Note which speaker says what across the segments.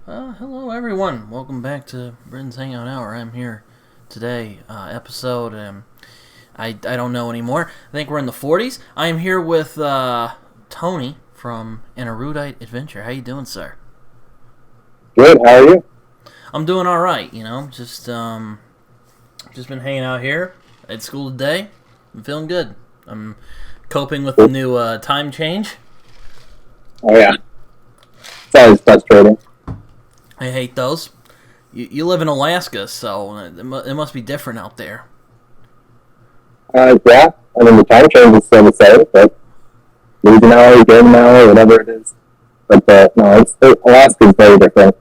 Speaker 1: Hello everyone. Welcome back to Britton's Hangout Hour. I'm here today, episode, I don't know anymore. I think we're in the 40s. I am here with, Tony from An Erudite Adventure. How you doing, sir?
Speaker 2: Good, how are you?
Speaker 1: I'm doing alright, just been hanging out here at school today. I'm feeling good. I'm coping with the new, time change.
Speaker 2: Oh yeah. It's always frustrating.
Speaker 1: I hate those. You live in Alaska, so it must be different out there.
Speaker 2: Yeah. I mean, the time change is still the same, but lose an hour, gain an hour, whatever it is. But, Alaska's very different.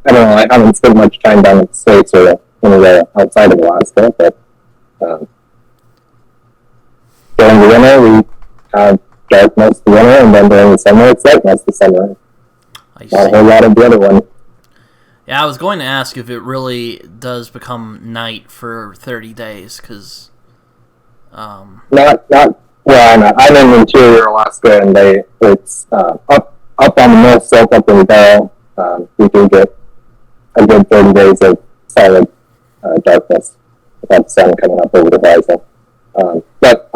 Speaker 2: I don't know, I haven't spent much time down in the States or anywhere outside of Alaska, but, during the winter, we have dark most of the winter, and then during the summer, it's light most of the summer. Not a whole lot of the other one.
Speaker 1: Yeah, I was going to ask if it really does become night for 30 days, because...
Speaker 2: Well, I'm in interior Alaska, and it's up on the north slope, up in the barrel. We do get a good 30 days of solid darkness without the sun coming up over the horizon. But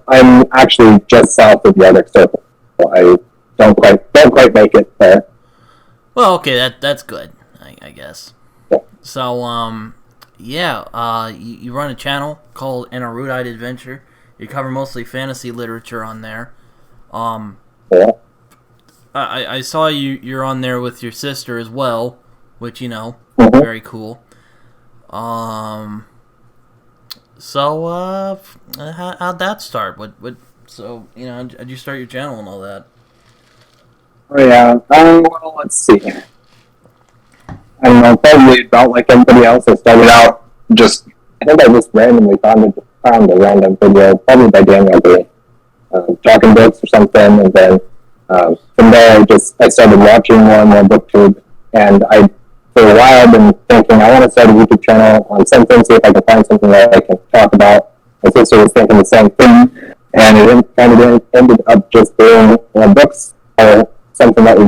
Speaker 2: I'm actually just south of the Arctic Circle, so I don't quite make it there.
Speaker 1: Well, okay, that's good, I guess.
Speaker 2: Yeah.
Speaker 1: So, you run a channel called An Erudite Adventure. You cover mostly fantasy literature on there.
Speaker 2: Yeah.
Speaker 1: I saw you're on there with your sister as well, which,
Speaker 2: Mm-hmm.
Speaker 1: very cool. So, how'd that start? How'd you start your channel and all that?
Speaker 2: Oh yeah. Well, let's see. I don't know, probably about like everybody else. I started out I think I just randomly found a random video, probably by Daniel Derri, talking books or something, and then from there I started watching more and more booktube, and for a while been thinking I want to start a YouTube channel on something, see if I can find something that I can talk about. My sister was thinking the same thing, and it ended up just being books, or something that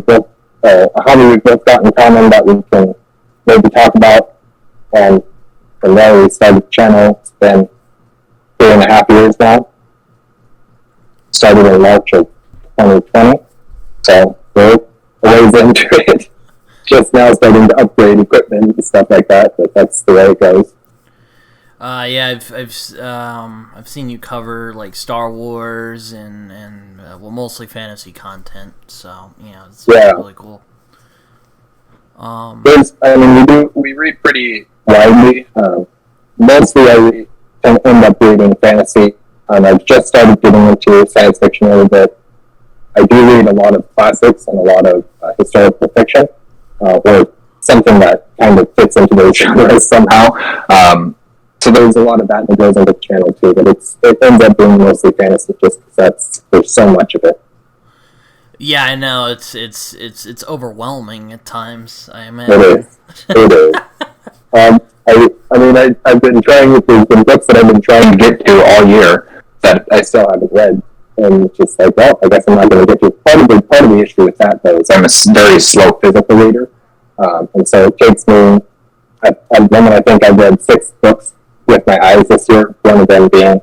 Speaker 2: a hobby we've both got in common that we can maybe talk about. And from there we started the channel. It's been 3.5 years now. Started in March of 2020. So we're a ways into it. Just now starting to upgrade equipment and stuff like that, but that's the way it goes.
Speaker 1: Yeah, I've seen you cover like Star Wars and mostly fantasy content. So it's really cool.
Speaker 2: We read pretty widely. Mostly I end up reading fantasy. I've just started getting into science fiction a little bit. I do read a lot of classics and a lot of historical fiction, or something that kind of fits into those genres somehow. So there's a lot of that goes into the channel too, but it ends up being mostly fantasy just because there's so much of it.
Speaker 1: Yeah, I know it's overwhelming at times. I imagine.
Speaker 2: It is. I've been trying. There's been books that I've been trying to get to all year that I still haven't read, and it's just like, well, I guess I'm not going to get to. Part of the issue with that though is I'm a very slow physical reader, and so it takes me. I think I've read 6 books with my eyes this year. One of them being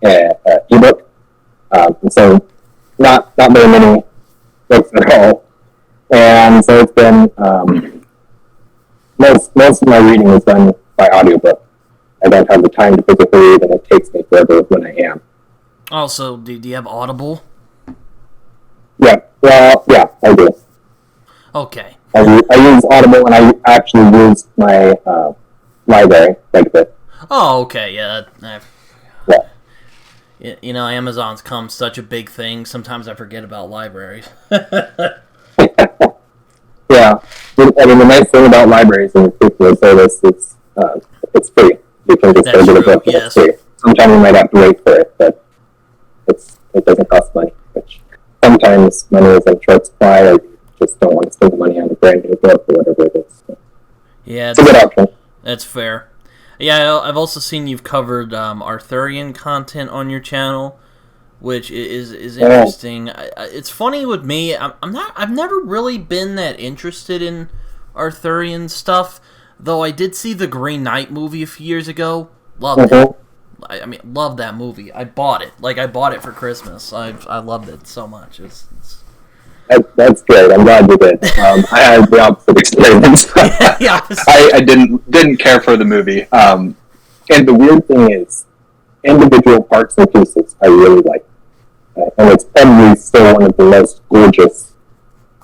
Speaker 2: an ebook, and so not very many books at all. And so it's been most of my reading is done by audiobook. I don't have the time to physically read, and it takes me forever when I am.
Speaker 1: Also, do you have Audible?
Speaker 2: Yeah, well, yeah, I do.
Speaker 1: Okay.
Speaker 2: I use Audible, and I actually use my library quite a bit.
Speaker 1: Oh, okay, yeah.
Speaker 2: Yeah.
Speaker 1: Amazon's come such a big thing. Sometimes I forget about libraries.
Speaker 2: Yeah. The nice thing about libraries and the prequel service is it's free. You can just go to the book and it's free. Sometimes you might have to wait for it, but it doesn't cost money, which sometimes money is in short supply, or you just don't want to spend the money on a brand new book or whatever it is. So
Speaker 1: yeah,
Speaker 2: it's a good option.
Speaker 1: That's fair. Yeah, I've also seen you've covered Arthurian content on your channel, which is interesting. It's funny with me. I've never really been that interested in Arthurian stuff, though I did see the Green Knight movie a few years ago. Loved it. I mean, loved that movie. I bought it. I bought it for Christmas. I loved it so much.
Speaker 2: That's great. I'm glad you did. I had the opposite experience. I didn't care for the movie. And the weird thing is, individual parts and pieces I really like. And it's probably still one of the most gorgeous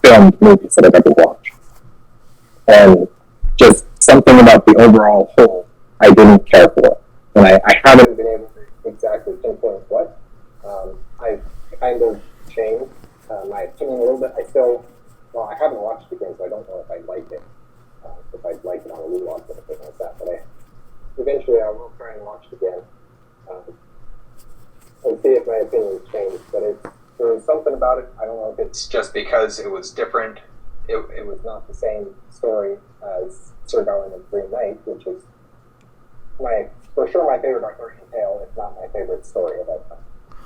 Speaker 2: filmed movies that I've ever watched. And just something about the overall whole I didn't care for. And I haven't been able to exactly pinpoint what. I've kind of changed my opinion a little bit. I haven't watched it again, so I don't know if I like it. If I'd like it on a rewatch or anything like that. But eventually I will try and watch it again. And see if my opinion's changed. But there was something about it. I don't know if it's just because it was different. It was not the same story as Sir Gawain and Green Knight, which is for sure my favorite Arthurian tale, if not my favorite story of all time.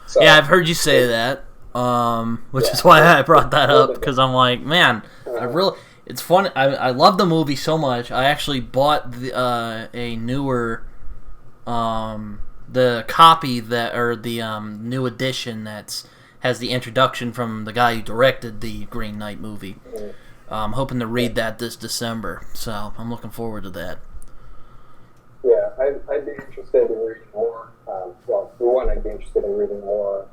Speaker 2: So,
Speaker 1: yeah, I've heard you say that, which is why I brought that up, because I'm like, man, it's fun. I love the movie so much. I actually bought a newer, the copy the new edition has the introduction from the guy who directed the Green Knight movie. I'm hoping to read that this December, so I'm looking forward to that.
Speaker 2: Yeah, I'd be interested in reading more. For one, I'd be interested in reading more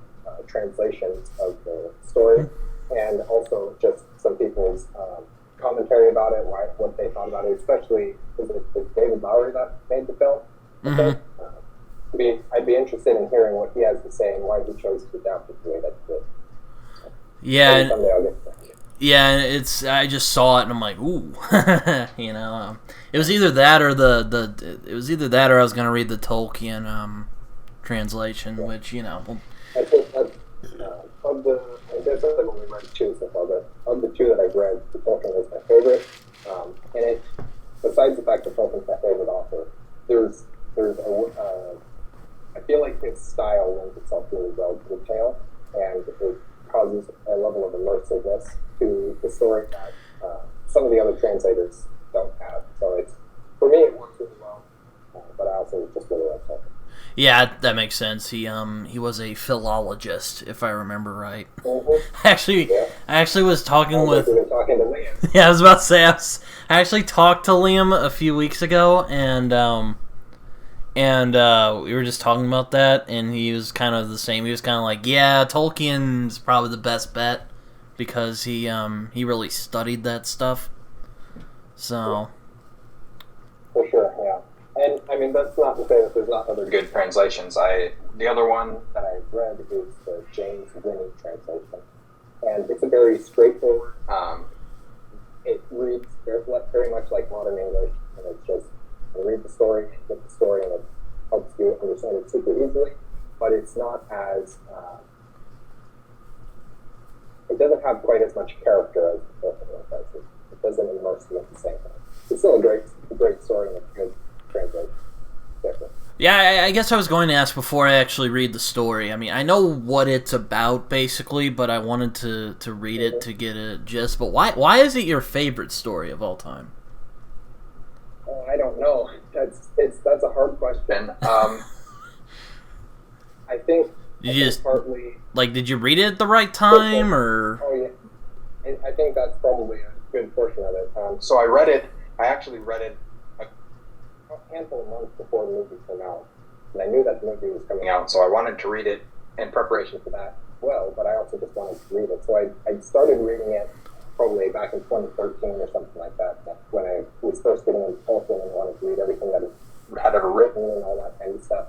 Speaker 2: translations of the story, and also just some people's commentary about it, what they thought about it, especially is it David Lowery that made the film? I'd be interested in hearing what he has to say and why he chose to adapt it the way that he did.
Speaker 1: Yeah.
Speaker 2: Someday I'll get to that.
Speaker 1: Yeah, I just saw it and I'm like, ooh, it was either that or I was gonna read the Tolkien translation, which
Speaker 2: I think that's I guess I've only read two so far, but of the two that I've read, the Tolkien is my favorite. And besides the fact that Tolkien's my favorite author, there's I feel like his style lends itself really well to the tale, and it causes a level of immersiveness to the story that some of the other translators don't have. So for me, it works really well, but I also just really like Tolkien.
Speaker 1: Yeah, that makes sense. He was a philologist, if I remember right.
Speaker 2: Mm-hmm.
Speaker 1: I actually was talking with.
Speaker 2: Talking to Liam.
Speaker 1: Yeah, I was about to say I actually talked to Liam a few weeks ago, and we were just talking about that, and he was kind of the same. He was kind of like, yeah, Tolkien's probably the best bet because he really studied that stuff. So.
Speaker 2: For sure, yeah. And, I mean, that's not to say that there's not other good translations. The other one that I've read is the James Winnie translation. And it's a very straightforward, it reads very much like modern English, and it's just, you read the story, get the story, and it helps you understand it super easily, but it's not as, it doesn't have quite as much character as the Tolkien one does. It doesn't immerse you at the same time. It's still a great story and a good translation. Different.
Speaker 1: Yeah, I guess I was going to ask before I actually read the story. I mean, I know what it's about, basically, but I wanted to read it to get a gist. But why is it your favorite story of all time?
Speaker 2: I don't know. That's a hard question. I think partly...
Speaker 1: did you read it at the right time, or...?
Speaker 2: Oh, yeah. I think that's probably a good portion of it. So I actually read it a handful of months before the movie came out. And I knew that the movie was coming out, so I wanted to read it in preparation for that as well, but I also just wanted to read it. So I started reading it probably back in 2013 or something like that. That's when I was first getting into Tolkien and wanted to read everything that it had ever written and all that kind of stuff.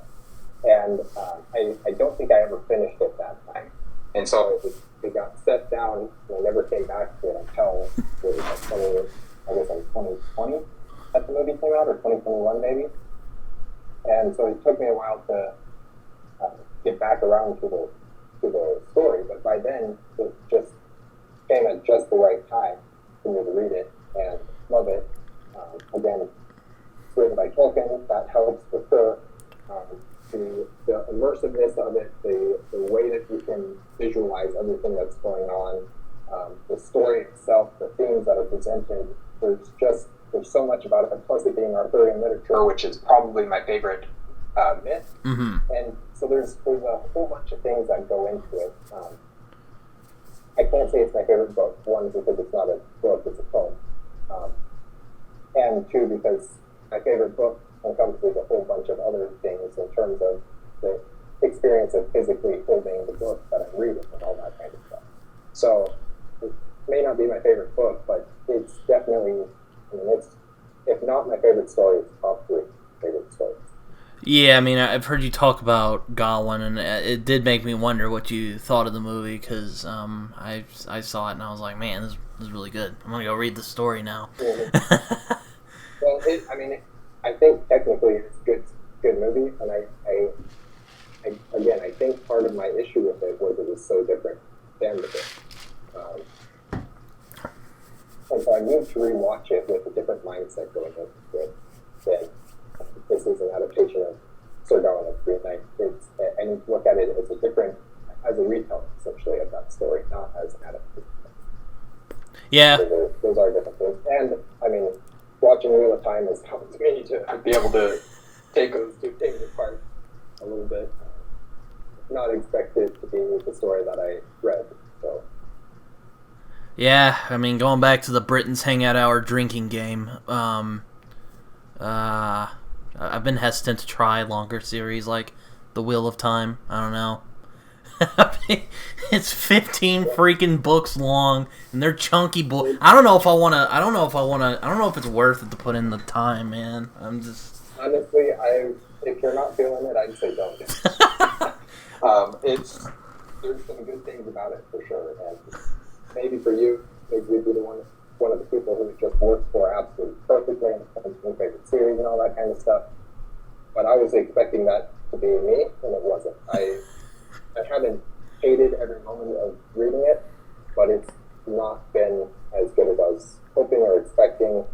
Speaker 2: And I don't think I ever finished it that time. And so it got set down, and I never came back to it until it was 2020 that the movie came out, or 2021 maybe. And so it took me a while to get back around to the story, but by then it just came at just the right time for me to read it and love it. Again, it's written by Tolkien, that helps for sure. the immersiveness of it, the way that you can visualize everything that's going on, the story itself, the themes that are presented. There's so much about it. Plus, it being Arthurian literature, which is probably my favorite myth.
Speaker 1: Mm-hmm.
Speaker 2: And so there's a whole bunch of things that go into it. I can't say it's my favorite book. One, because it's not a book, it's a poem. And two, because my favorite book encompasses a whole bunch of other things in terms of the experience of physically holding the book that I'm reading and all that kind of stuff. So it may not be my favorite book, but it's definitely, it's, if not my favorite story, it's top 3 favorite stories.
Speaker 1: Yeah, I mean, I've heard you talk about Gawain, and it did make me wonder what you thought of the movie, because I saw it and I was like, man, this is really good. I'm going to go read the story now.
Speaker 2: Mm-hmm. Well, I think technically it's a good movie, and I think part of my issue with it was so different than the book. And so I need to rewatch it with a different mindset going into it. That this is an adaptation of Sir Gawain of Green Knight. I need to look at it as a retell, essentially, of that story, not as an adaptation.
Speaker 1: Yeah.
Speaker 2: So those are different things. And, I mean, watching Wheel of Time has helped me to be able to take those two things apart a little bit. Not expect it to be the story that I read, so...
Speaker 1: Yeah, I mean, going back to the Britton's Hangout Hour drinking game, I've been hesitant to try longer series like The Wheel of Time. I don't know. It's 15 freaking books long, and they're chunky books. I don't know if it's worth it to put in the time, man. I'm just...
Speaker 2: Honestly, if you're not feeling it, I'd say don't. There's some good things about it, for sure, and maybe for you, maybe you'd be one of the people who it just works for absolutely perfectly and becomes my favorite series and all that kind of stuff. But I was expecting that to be me, and it wasn't. I haven't hated every moment of reading it, but it's not been as good as I was hoping or expecting,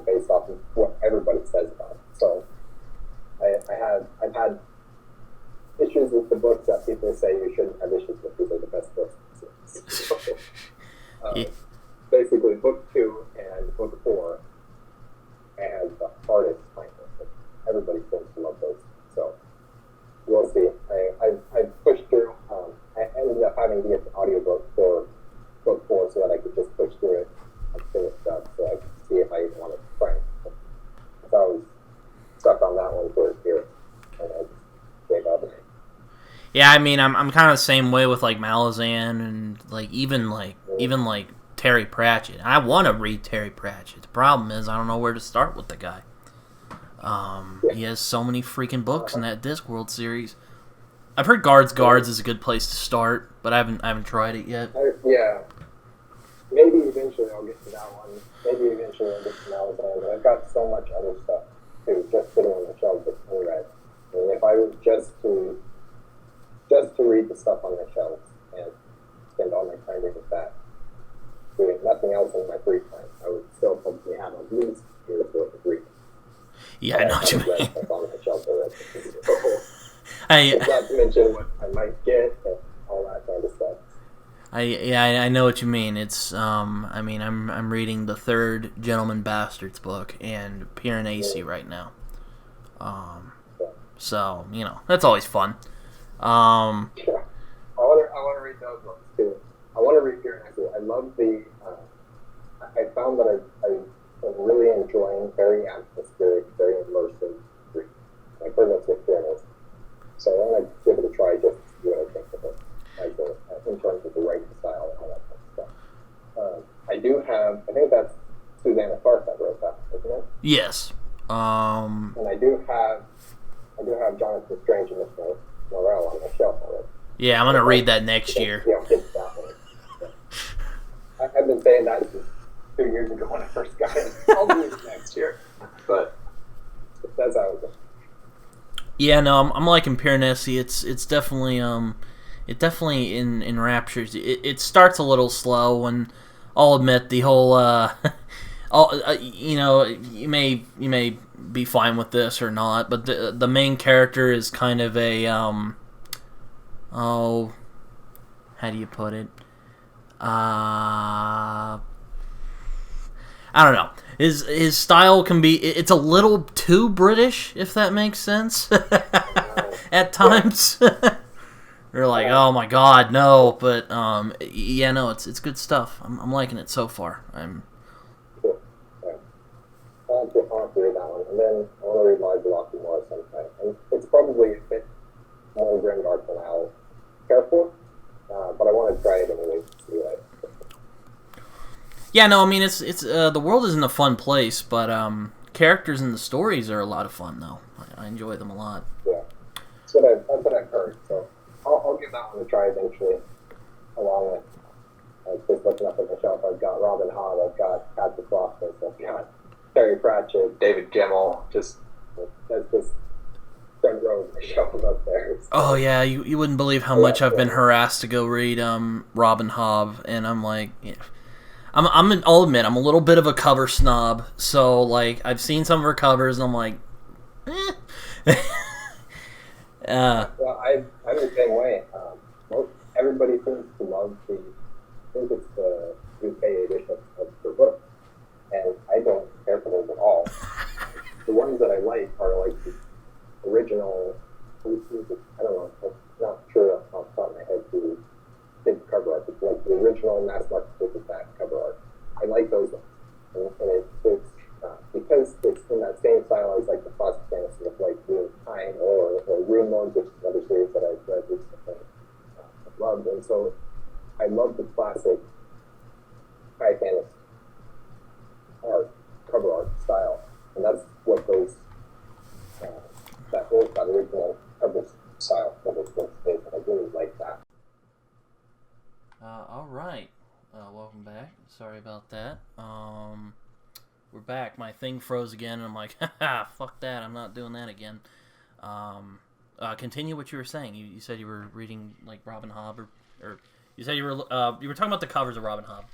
Speaker 2: based off of what everybody says about it. So I've had issues with the books that people say you shouldn't have issues with. These are the best books. Basically, book 2 and book 4 had the hardest time with it. Everybody seems to love those. So we'll see. I pushed through. I ended up having to get the audiobook for book 4 so that I could just push through it and finish it up so I could see if I even wanted to try it. So I was stuck on that one for a year, and I just gave up.
Speaker 1: Yeah, I mean, I'm kind of the same way with like Malazan and like even Terry Pratchett. I want to read Terry Pratchett. The problem is I don't know where to start with the guy. He has so many freaking books in that Discworld series. I've heard Guards is a good place to start, but I haven't tried it yet.
Speaker 2: Yeah, maybe eventually I'll get to that one. Maybe eventually I'll get to Malazan. But I've got so much other stuff too, just sitting on the shelves that's unread. I mean, if I was just to read the stuff on the shelves and spend all my time reading that, doing nothing else in my free time, I would still probably have at least a year's worth of reading.
Speaker 1: Yeah, I know what you mean.
Speaker 2: On the shelf not to mention what I might get and all that kind of stuff.
Speaker 1: I know what you mean. It's I mean I'm reading the 3rd Gentleman Bastards book and Piranesi right now. So that's always fun.
Speaker 2: Yeah. I want to read those books too. I want to read Piranesi. I love the. I found that I'm really enjoying very atmospheric, very immersive reading. I've heard that's with Piranesi. So I want to give it a try just to see what I think of it, in terms of the writing style and all that kind of stuff. I do have, I think that's Susanna Clark that wrote that, isn't it?
Speaker 1: Yes.
Speaker 2: And I do have Jonathan Strange and Miss Morel on my shelf already.
Speaker 1: Yeah, I'm gonna read that next year.
Speaker 2: Yeah, I'll get that one. Yeah. I've been saying that since 2 years ago when I first got it. I'll do it next year, but that's how it goes.
Speaker 1: Yeah, no, I'm liking Piranesi. It's definitely it definitely enraptures. It starts a little slow, and I'll admit the whole you may be fine with this or not, but the main character is kind of a oh, how do you put it? I don't know. His style can be, it's a little too British, if that makes sense. At times. You're like, oh my god, no, but yeah, no, it's good stuff. I'm liking it so far.
Speaker 2: Cool. Yeah. I'll have to read that one, and then I want to read Large Rocky more sometime. And it's probably a bit more grimdark than I'll care for, but I want to try it anyway to see what.
Speaker 1: Yeah, no, I mean it's the world isn't a fun place, but characters and the stories are a lot of fun though. I enjoy them a lot.
Speaker 2: Yeah, that's what I've heard. So I'll give that one a try eventually. Along with just looking up at the shelf, I've got Robin Hood, I've got Patrick Rothfuss, I've got Terry Pratchett, David Gemmell. That's just front row of the shelf up there. So,
Speaker 1: oh yeah, you wouldn't believe how much I've been harassed to go read Robin Hobb, and I'm like. Yeah. I'll admit, I'm a little bit of a cover snob, so, like, I've seen some of her covers, and I'm like, eh.
Speaker 2: Well, I'm the same way. Everybody seems to love I think it's the UK edition of her book, and I don't care for those at all. The ones that I like are, like, the original, I don't know, I'm not sure off the top of my head who did the cover art, but like the original Mass Market paperback cover art. I like those ones. And it's because it's in that same style as like the classic fantasy of like Wheel of Time or Rune Lords, which is another series that I've read recently. I loved, and so I love the classic high fantasy art, cover art style, and that's what those that original cover style of those books is, and I really like that.
Speaker 1: All right. Welcome back. Sorry about that. We're back. My thing froze again, and I'm like, haha, fuck that. I'm not doing that again. Continue what you were saying. You said you were reading like Robin Hobb, or you said you were talking about the covers of Robin Hobb.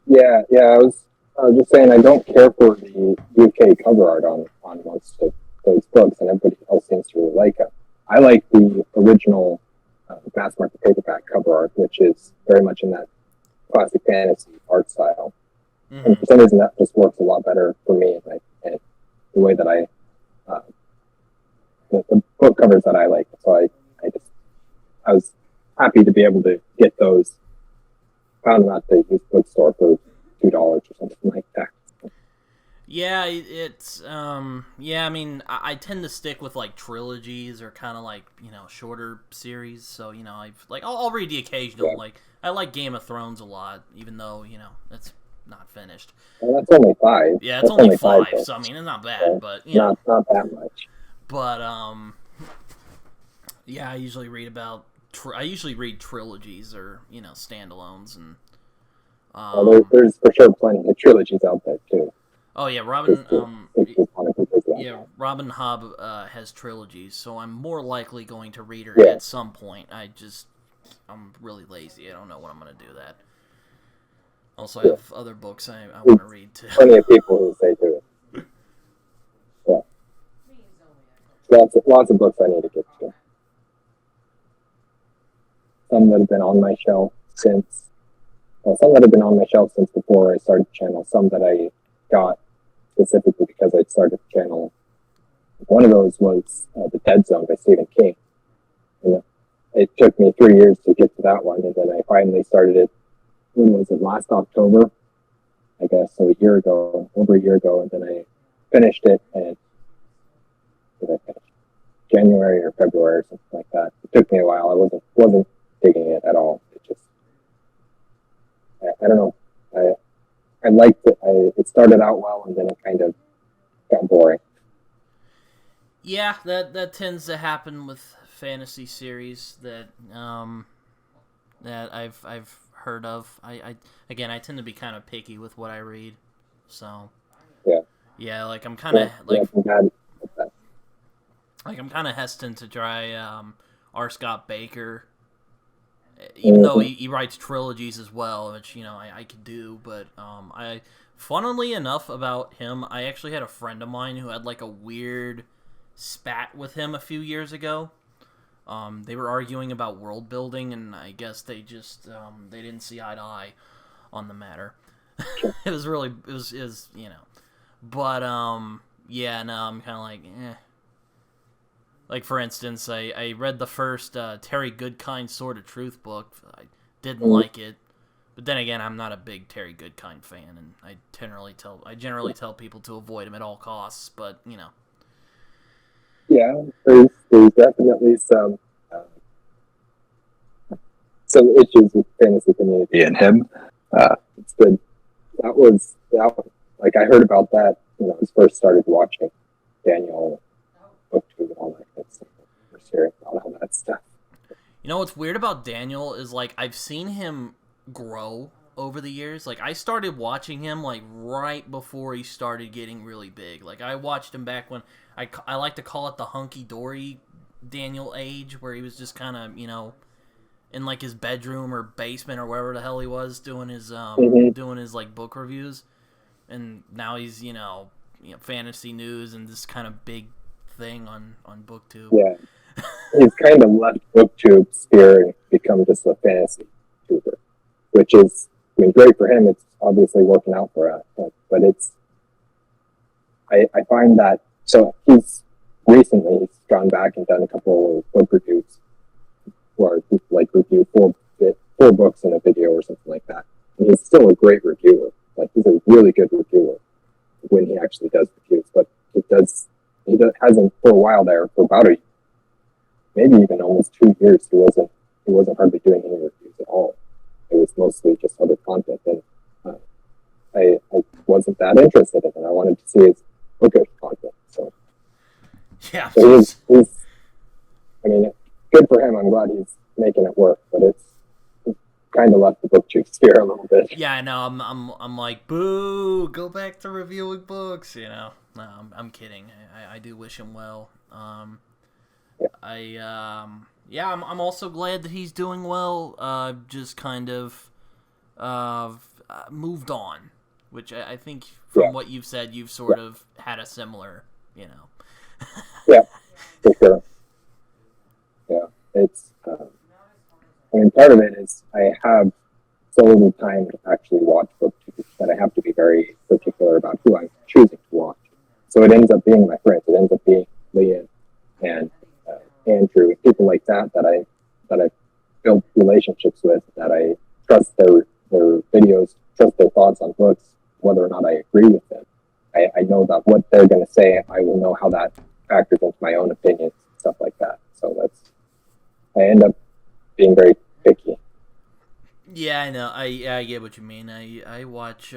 Speaker 2: Yeah. I was just saying I don't care for the UK cover art on most of those books, and everybody else seems to really like it. I like the original mass market paperback cover art, which is very much in that classic fantasy art style. Mm-hmm. And for some reason, that just works a lot better for me, and the way that the book covers that I like. So I was happy to be able to get those. Found them at the used bookstore for $2 or something like that.
Speaker 1: Yeah, it's yeah. I mean, I tend to stick with like trilogies or kind of like shorter series. So I'll read the occasional. Yeah. Like I like Game of Thrones a lot, even though it's not finished.
Speaker 2: Well, that's only 5.
Speaker 1: Yeah, it's only 5. So I mean, it's not bad, but
Speaker 2: not that much.
Speaker 1: But yeah, I usually read trilogies or standalones and.
Speaker 2: Well, there's for sure plenty of trilogies out there too.
Speaker 1: Oh yeah, Robin Hobb has trilogies, so I'm more likely going to read her at some point. I'm really lazy. I don't know when I'm going to do that. Also, I have other books I want to read too.
Speaker 2: Plenty of people who say do it. Yeah. Lots of books I need to get to. Some that have been on my shelf since before I started the channel. Some that I got specifically because I started the channel. One of those was The Dead Zone by Stephen King. And it took me 3 years to get to that one, and then I finally started it. When was it? Last October, I guess. So over a year ago, and then I finished it. And did I finish? January or February or something like that. It took me a while. I wasn't digging it at all. It just I don't know. I liked it. It started out well, and then it kind of got boring.
Speaker 1: Yeah, that tends to happen with fantasy series that I've heard of. I tend to be kind of picky with what I read, so yeah. Like I'm kind of I'm kind of hesitant to try R. Scott Baker even though he writes trilogies as well, which I could do, but funnily enough about him, I actually had a friend of mine who had like a weird spat with him a few years ago. They were arguing about world building, and I guess they just they didn't see eye to eye on the matter. It was but yeah, no, I'm kind of like, eh. Like, for instance, I read the first Terry Goodkind Sword of Truth book. I didn't like it. But then again, I'm not a big Terry Goodkind fan, and I generally tell people to avoid him at all costs, but,
Speaker 2: Yeah, there's definitely some issues with the fantasy community and him. It's good. Like, I heard about that when I was first started watching Daniel BookTube and all that kind of stuff. First hearing about all that stuff.
Speaker 1: What's weird about Daniel is, like, I've seen him grow over the years. Like, I started watching him, like, right before he started getting really big. Like, I watched him back when, I like to call it the hunky-dory Daniel age, where he was just kind of, in, like, his bedroom or basement or wherever the hell he was doing his, like, book reviews. And now he's, fantasy news and this kind of big thing on BookTube.
Speaker 2: Yeah. He's kind of left BookTube sphere and become just a fantasy tuber, which is, great for him. It's obviously working out for us, but it's, I find that, so he's gone back and done a couple of book reviews, or like review four books in a video or something like that. And he's still a great reviewer. Like, he's a really good reviewer when he actually does reviews, but hasn't for a while there, for about maybe even almost 2 years, he wasn't hardly doing any reviews at all. It was mostly just other content, and I wasn't that interested in it. I wanted to see his bookish content. So
Speaker 1: yeah,
Speaker 2: so he's good for him. I'm glad he's making it work, but it's kind of left the BookTube sphere a little bit.
Speaker 1: Yeah, I know. I'm like, boo! Go back to reviewing books. No, I'm kidding. I do wish him well. I'm also glad that he's doing well. Just kind of moved on, which I think from what you've said, you've sort of had a similar,
Speaker 2: Yeah, for sure. Yeah, it's. Part of it is I have so little time to actually watch BookTube that I have to be very particular about who I'm choosing to watch. So it ends up being my friends. It ends up being Liam and Andrew, people like that I built relationships with, that I trust their videos, trust their thoughts on books, whether or not I agree with them. I know that what they're going to say, I will know how that factors into my own opinions, stuff like that. So I end up being very picky.
Speaker 1: Yeah, I know. I get what you mean. I watch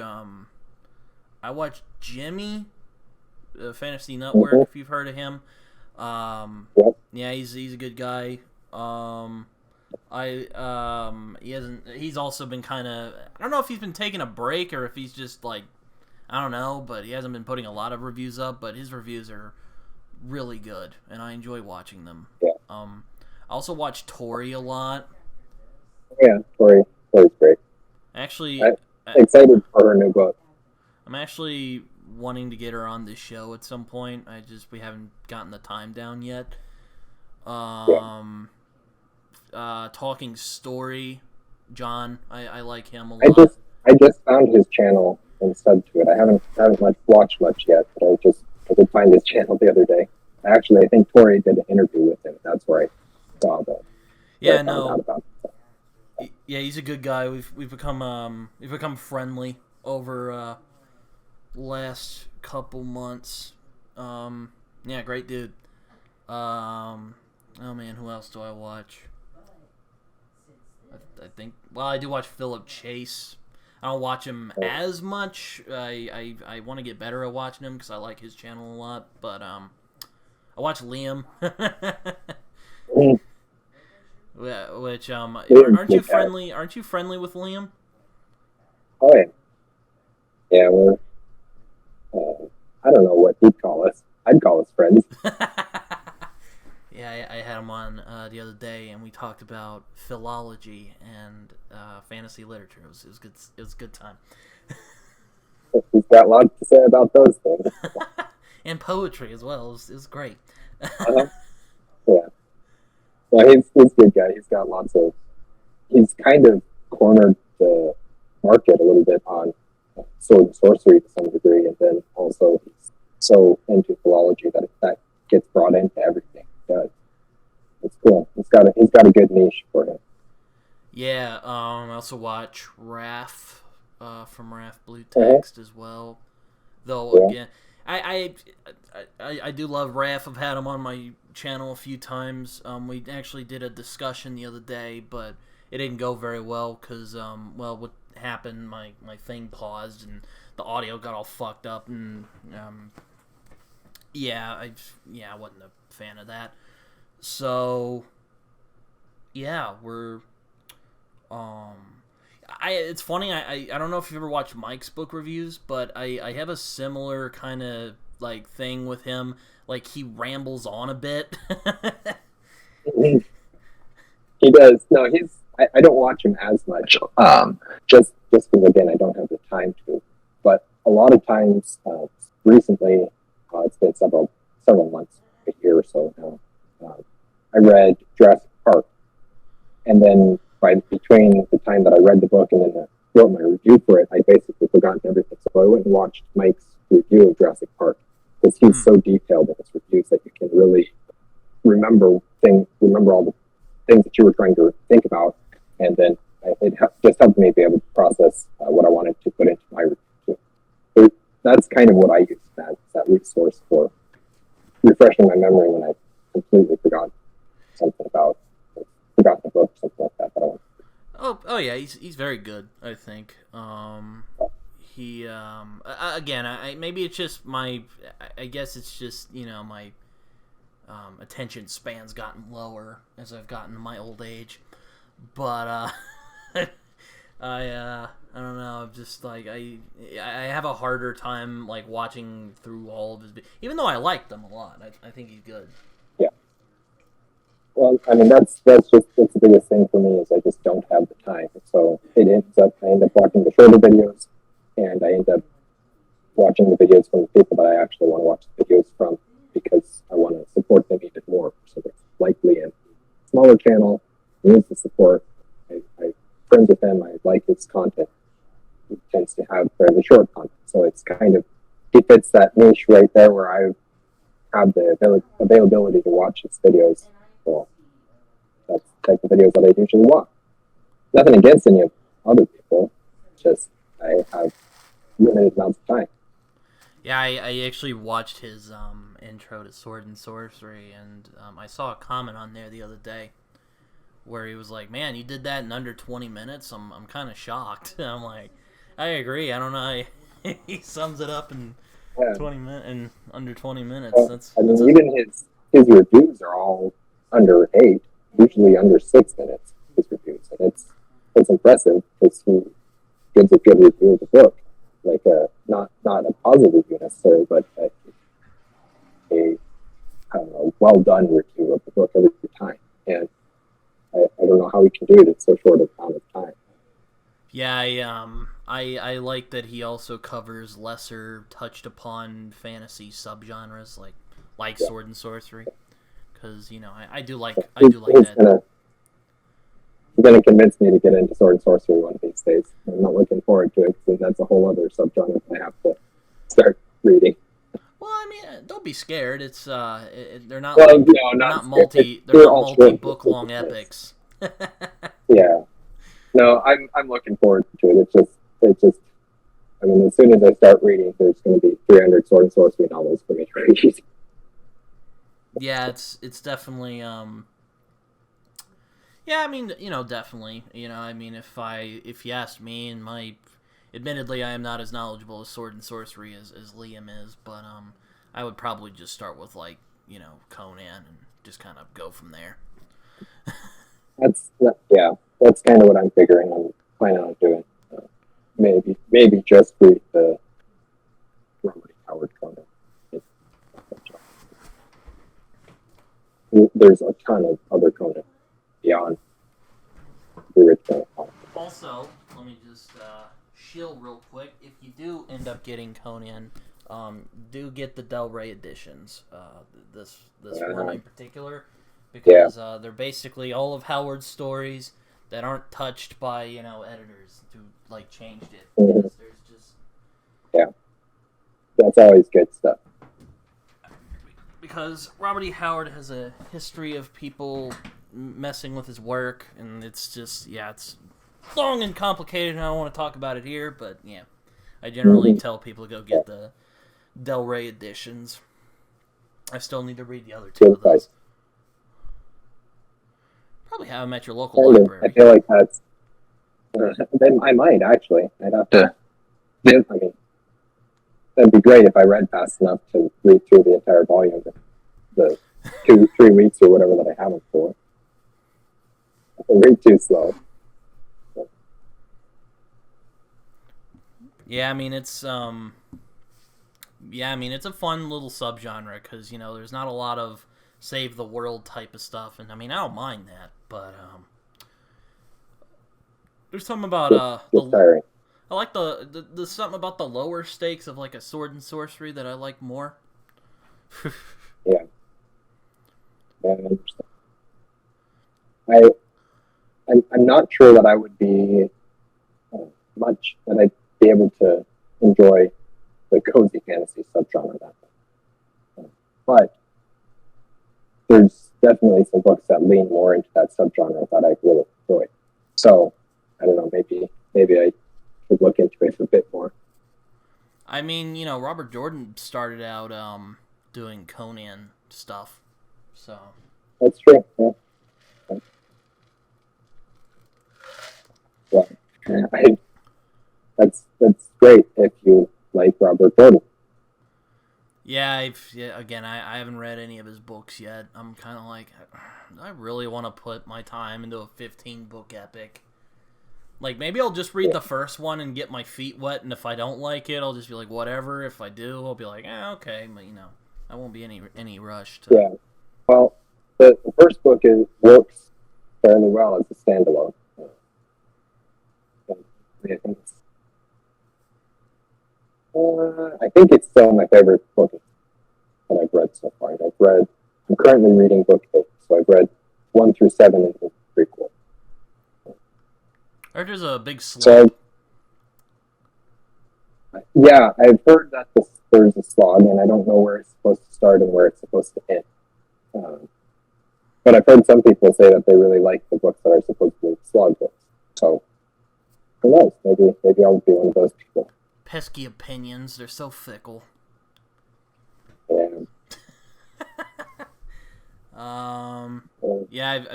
Speaker 1: Jimmy, Fantasy Network, if you've heard of him. Yeah, he's a good guy. He's also been kind of, I don't know if he's been taking a break or if he's just like, I don't know, but he hasn't been putting a lot of reviews up, but his reviews are really good and I enjoy watching them. I also watch Tori a lot.
Speaker 2: Yeah, Tori's great.
Speaker 1: Actually,
Speaker 2: I'm excited for her new book.
Speaker 1: I'm actually wanting to get her on this show at some point. We haven't gotten the time down yet. Talking Story, John, I like him a lot.
Speaker 2: I just found his channel and subbed to it. I haven't watched much yet, but I did find his channel the other day. I think Tori did an interview with him. That's where I saw that.
Speaker 1: Yeah, no. Yeah, he's a good guy. We've become friendly over last couple months. Yeah, great dude. Oh man, who else do I watch? I think. Well, I do watch Philip Chase. I don't watch him as much. I want to get better at watching him because I like his channel a lot. But I watch Liam. Which aren't you friendly? Aren't you friendly with Liam?
Speaker 2: Oh yeah. Yeah, we're. I don't know what he'd call us. I'd call us friends.
Speaker 1: Yeah, I had him on the other day, and we talked about philology and fantasy literature. It was good. It was a good time.
Speaker 2: He's got lots to say about those things.
Speaker 1: And poetry as well. It was great.
Speaker 2: Yeah. Well, he's a good guy. He's got lots of. He's kind of cornered the market a little bit on sword and sorcery to some degree, and then also he's so into philology that gets brought into everything he does. It's cool. He's got a good niche for him.
Speaker 1: Yeah. I also watch Raph from Raph Blue Text as well. Though again, I do love Raph. I've had him on my channel a few times. We actually did a discussion the other day, but it didn't go very well because what happened? My thing paused and the audio got all fucked up, and I wasn't a fan of that. So yeah, we're it's funny. I don't know if you ever watched Mike's book reviews, but I have a similar kind of like thing with him. Like he rambles on a bit.
Speaker 2: He does. No, I don't watch him as much. Just because again I don't have the time to. But a lot of times, recently, it's been several months, a year or so now. I read Jurassic Park, and then between the time that I read the book and then wrote my review for it, I basically forgotten everything. So I went and watched Mike's review of Jurassic Park because he's so detailed in his reviews that you can really remember all the things that you were trying to think about, and then it just helped me be able to process what I wanted to put into my review. So that's kind of what I use that resource for, refreshing my memory when I completely forgot something about, forgot the book, something like that. I want.
Speaker 1: Oh yeah, he's very good. I think. He again, maybe it's just my. I guess it's just my attention span's gotten lower as I've gotten to my old age, but I don't know. Just like I have a harder time like watching through all of his. Even though I like them a lot, I think he's good.
Speaker 2: Yeah. Well, I mean that's the biggest thing for me is I just don't have the time. So I end up watching the shorter videos, and I end up watching the videos from the people that I actually want to watch the videos from because I want to support them even more. So it's likely a smaller channel, he needs the support. I'm friends with him. I like his content. He tends to have fairly short content, so it's kind of he fits that niche right there where I have the availability to watch his videos. So that's the type of videos that I usually watch. Nothing against any of other people, just I have limited amounts of time.
Speaker 1: Yeah, I actually watched his intro to Sword and Sorcery, and I saw a comment on there the other day where he was like, "Man, you did that in under 20 minutes. I'm kind of shocked." And I'm like, I agree. I don't know. He sums it up in 20 minutes in under 20 minutes.
Speaker 2: Well, even his reviews are all under 8, usually under 6 minutes. His reviews, and it's impressive because he gives a good review of the book. Like not a positive review necessarily, but a I don't know, well done review of the book every time. And I don't know how he can do it in so short a amount of time.
Speaker 1: Yeah, I like that he also covers lesser touched upon fantasy subgenres like Sword and Sorcery, because I do like that.
Speaker 2: He's gonna convince me to get into Sword and Sorcery one of these days. I'm not looking forward to it because that's a whole other subgenre I have to start reading.
Speaker 1: Well, I mean, don't be scared. It's they're not
Speaker 2: not
Speaker 1: multi book long epics.
Speaker 2: Yeah, no, I'm looking forward to it. It's just. I mean, as soon as I start reading, there's going to be 300 Sword and Sorcery novels for me to read.
Speaker 1: Yeah, it's definitely yeah, I mean, definitely. I mean, if you asked me, and admittedly, I am not as knowledgeable as Sword and Sorcery as Liam is, but I would probably just start with Conan and just kind of go from there.
Speaker 2: That's kind of what I'm figuring. I'm planning on doing. Maybe just read the Robert Howard Conan. there's a ton of other Conan beyond the original.
Speaker 1: Also, let me just shill real quick. If you do end up getting Conan, do get the Del Rey editions. This one in particular, because they're basically all of Howard's stories that aren't touched by editors who changed it.
Speaker 2: Mm-hmm.
Speaker 1: Because there's just
Speaker 2: that's always good stuff.
Speaker 1: Because Robert E. Howard has a history of people messing with his work, and it's just it's long and complicated, and I don't want to talk about it here, but I generally tell people to go get the Del Rey editions. I still need to read the other two of those. Probably have them at your local library.
Speaker 2: I feel like that's... I might, actually. I'd have to... I mean, that'd be great if I read fast enough to read through the entire volume in the 2-3 weeks or whatever that I have it for. I can read too slow.
Speaker 1: Yeah, I mean, it's a fun little subgenre because there's not a lot of save the world type of stuff, and I mean, I don't mind that, but there's something about I like the something about the lower stakes of a sword and sorcery that I like more.
Speaker 2: Yeah, I understand. I'm not sure that I would be much that I'd be able to enjoy the cozy fantasy subgenre that way. But there's definitely some books that lean more into that subgenre that I really enjoy. So I don't know, maybe I should look into it a bit more.
Speaker 1: I mean, Robert Jordan started out doing Conan stuff, so
Speaker 2: that's true. That's great if you like Robert Jordan.
Speaker 1: Yeah, I haven't read any of his books yet. I'm kind of like, I really want to put my time into a 15-book epic. Maybe I'll just read the first one and get my feet wet, and if I don't like it, I'll just be like, whatever. If I do, I'll be like, okay, but I won't be any rush to...
Speaker 2: Yeah, well, the first book works fairly well as a standalone. I think it's still my favorite book that I've read so far. I'm currently reading book 8, so I've read 1 through 7 in the prequel.
Speaker 1: I heard there's a big slog.
Speaker 2: Yeah, I've heard that there's a slog, and I don't know where it's supposed to start and where it's supposed to end. But I've heard some people say that they really like the books that are supposed to be slog books. So, who knows? Maybe I'll be one of those people.
Speaker 1: Pesky opinions, they're so fickle.
Speaker 2: Yeah.
Speaker 1: Yeah,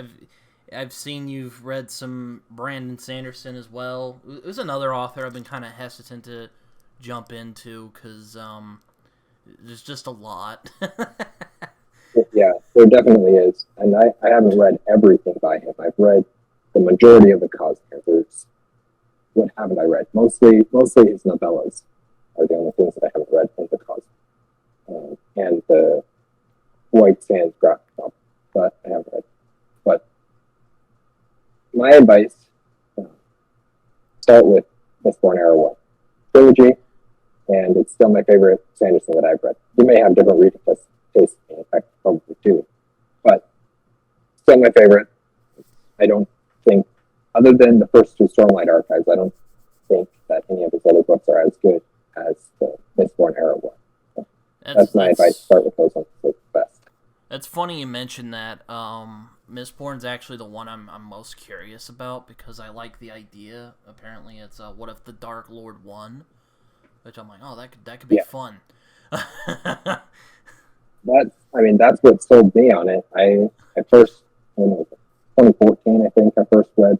Speaker 1: I've seen you've read some Brandon Sanderson as well. There's another author I've been kind of hesitant to jump into because there's just a lot.
Speaker 2: Yeah, there definitely is. And I haven't read everything by him. I've read the majority of the Cosmere. What haven't I read? Mostly his novellas are the only things that I haven't read in the Cosmere. And the White Sands graphic novel that I haven't read. But my advice, start with Mistborn Era 1 trilogy, and it's still my favorite Sanderson that I've read. You may have different reading tastes, in fact, probably do, but still my favorite. I don't think, other than the first 2 Stormlight Archives, I don't think that any of his other books are as good as the Mistborn Era 1. So that's my advice. Start with those ones. Those the best.
Speaker 1: It's funny you mentioned that. Mistborn's actually the one I'm most curious about because I like the idea. Apparently, it's what if the Dark Lord won? Which I'm like, oh, that could be fun.
Speaker 2: That's what sold me on it. I first, 2014, I think I first read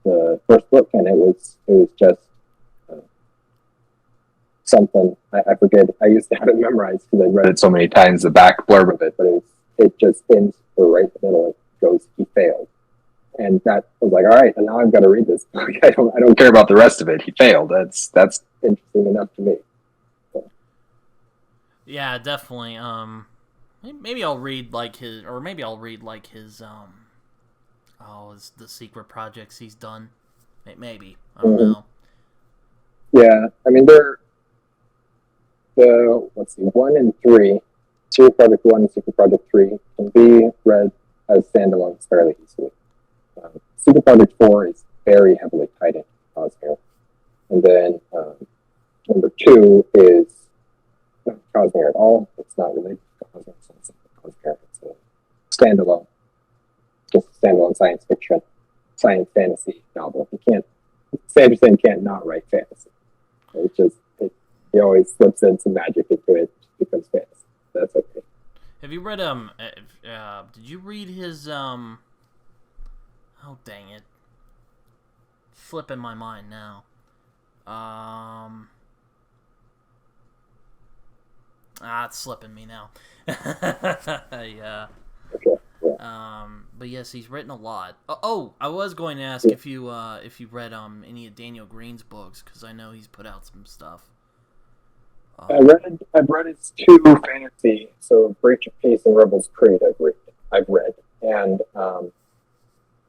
Speaker 2: the first book, and it was just something I forget. I used to have it memorized because I'd read it so many times. The back blurb of it, but it just ends right in the middle. It goes, "He failed," and that was like, all right, and now I've got to read this book. I don't care about the rest of it. He failed. That's interesting enough to me. So.
Speaker 1: Yeah, definitely. Maybe I'll read like his, the secret projects he's done. Maybe, I don't know.
Speaker 2: Yeah, I mean let's see, 1 and 3, Secret Project 1 and Secret Project 3 can be read as standalones fairly easily. Secret Project 4 is very heavily tied into Cosmere. And then number 2 is not Cosmere at all. It's not related to Cosmere. It's not Cosmere. It's a standalone, just a standalone science fiction, science fantasy novel. Sanderson can't not write fantasy. It's just, he always slips in some magic into it, just becomes fantasy. That's okay.
Speaker 1: Have you read did you read his oh dang it, slipping my mind now. It's slipping me now. Yeah.
Speaker 2: Okay.
Speaker 1: But yes, he's written a lot. Oh, I was going to ask if you read any of Daniel Green's books, because I know he's put out some stuff.
Speaker 2: I've read his 2 fantasy, so Breach of Peace and Rebels Creed. I've read, and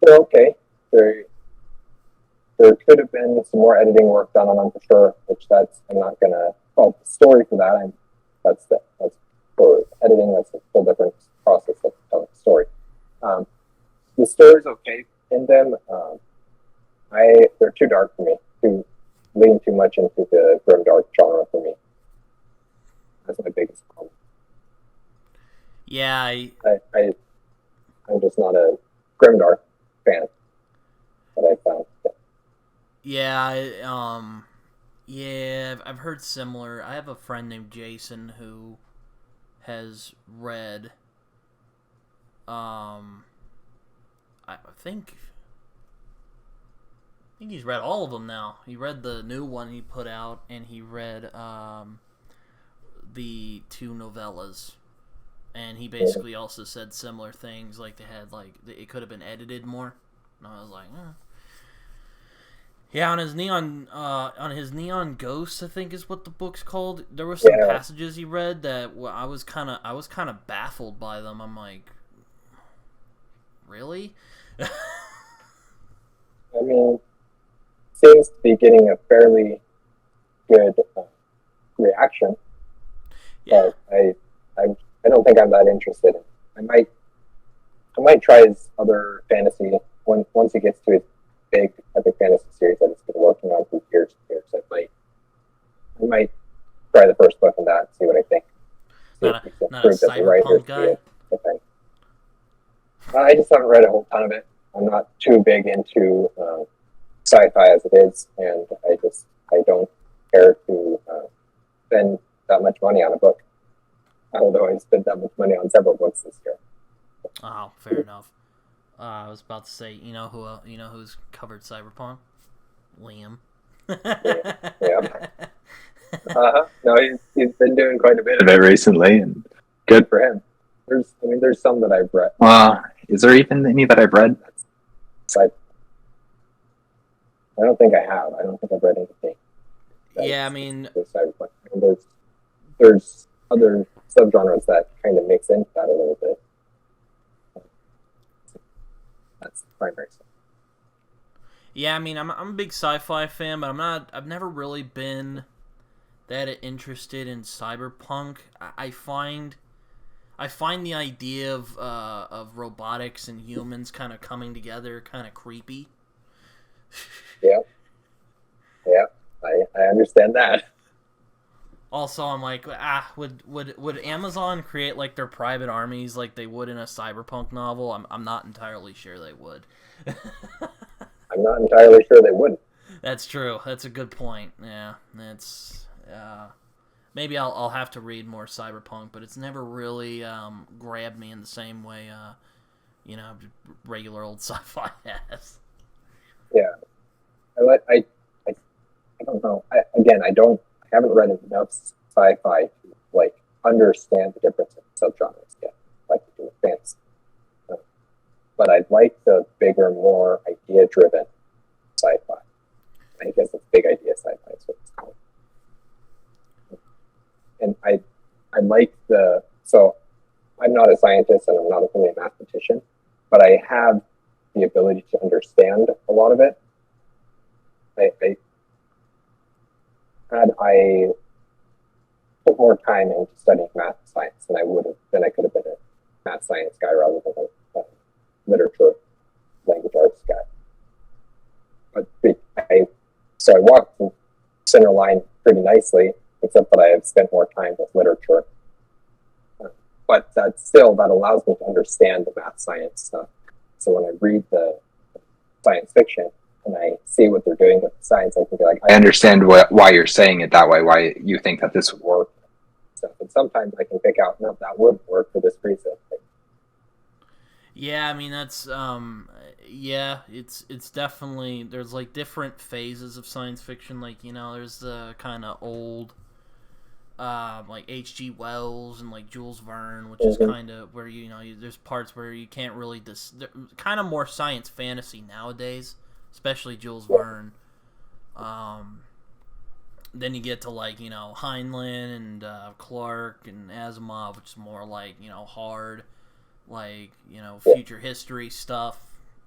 Speaker 2: they're okay. There could have been some more editing work done on them for sure. I'm not gonna fault the story for that. That's for editing. That's a whole different process of telling the story. The story's okay in them. They're too dark for me. Lean too much into the grim dark genre for me. That's my biggest problem.
Speaker 1: Yeah,
Speaker 2: I'm just not a grimdark fan. That I found.
Speaker 1: Yeah, I've heard similar. I have a friend named Jason who has read. I think he's read all of them now. He read the new one he put out, and he read the 2 novellas, and he basically also said similar things, like it could have been edited more. And I was like, yeah. On his Neon Ghost, I think is what the book's called. There were some passages he read that I was kind of baffled by them. I'm like, really?
Speaker 2: I mean, seems to be getting a fairly good reaction.
Speaker 1: Yeah.
Speaker 2: But I don't think I'm that interested. I might try his other fantasy once he gets to his big epic fantasy series that he's been working on for years and years. I might try the first book in that and see what I think.
Speaker 1: Not a cyberpunk guy.
Speaker 2: I just haven't read a whole ton of it. I'm not too big into sci-fi as it is, and I don't care to spend that much money on a book. Although I spent that much money on several books this year.
Speaker 1: Oh, fair enough. I was about to say, who's covered Cyberpunk? Liam.
Speaker 2: Yeah. No, he's been doing quite a bit of it recently, and good for him. There's some that I've read. Is there even any that I've read? I don't think I have. I don't think I've read anything.
Speaker 1: Yeah, I mean,
Speaker 2: there's other subgenres that kind of mix into that a little bit. That's the primary stuff.
Speaker 1: Yeah, I mean, I'm a big sci-fi fan, but I've never really been that interested in cyberpunk. I find the idea of robotics and humans kind of coming together kind of creepy.
Speaker 2: Yeah, I understand that.
Speaker 1: Also, I'm like, would Amazon create like their private armies like they would in a cyberpunk novel? I'm not entirely sure they would.
Speaker 2: I'm not entirely sure they wouldn't.
Speaker 1: That's true. That's a good point. Yeah, that's maybe I'll have to read more cyberpunk, but it's never really grabbed me in the same way regular old sci-fi has.
Speaker 2: Yeah, I don't know. I haven't read enough sci-fi to understand the difference in subgenres yet, like to do with fantasy. But I'd like the bigger, more idea-driven sci-fi. I guess it's big idea sci-fi is what it's called. And I like I'm not a scientist and I'm not really a mathematician, but I have the ability to understand a lot of it. I put more time into studying math and science than I could have been a math science guy rather than a literature language arts guy. But so I walked the center line pretty nicely, except that I have spent more time with literature. But that allows me to understand the math science stuff. So when I read the science fiction and I see what they're doing with the science, I can be like, I understand why you're saying it that way, why you think that this would work. And sometimes I can pick out, no, that wouldn't work for this reason.
Speaker 1: Yeah, I mean that's it's definitely, there's like different phases of science fiction. Like, there's the kind of old like H.G. Wells and like Jules Verne, which is kind of where there's parts where you can't really kind of more science fantasy nowadays, especially Jules Verne. Then you get to like Heinlein and Clarke and Asimov, which is more like hard, like future history stuff.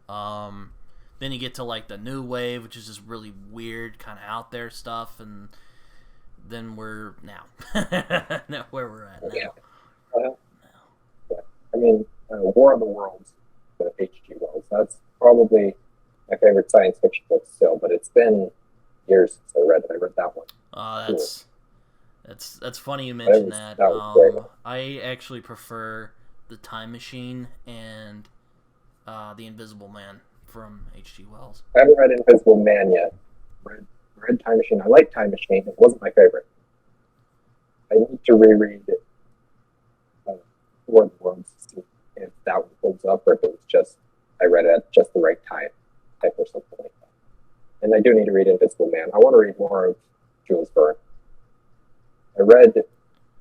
Speaker 1: Then you get to like the new wave, which is just really weird, kind of out there stuff, and then we're now where we're at now.
Speaker 2: Yeah. I mean, War of the Worlds, the H.G. Wells. That's probably my favorite science fiction book still, but it's been years since I read it. I read that one.
Speaker 1: That's funny you mention that. I actually prefer The Time Machine and The Invisible Man from H.G. Wells.
Speaker 2: I haven't read Invisible Man yet. Read Time Machine. I like Time Machine. It wasn't my favorite. I need to reread War of the Worlds to see if that one holds up or if it was just I read it at just the right time type or something like that. And I do need to read Invisible Man. I want to read more of Jules Verne. I read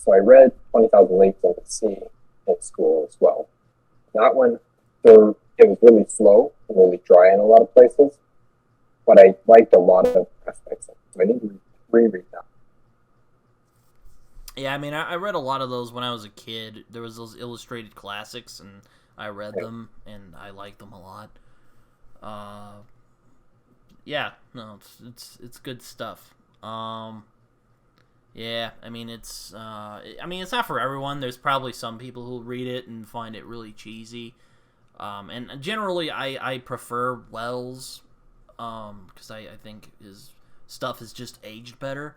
Speaker 2: 20,000 Leagues Under the Sea in school as well. That one, it was really slow and really dry in a lot of places, but I liked a lot of aspects of it. So I need to reread that.
Speaker 1: Yeah, I mean, I read a lot of those when I was a kid. There was those illustrated classics, and I read them, and I liked them a lot. Yeah, no, it's good stuff. Yeah, I mean, it's not for everyone. There's probably some people who read it and find it really cheesy. And generally, I prefer Wells, because I think his stuff has just aged better.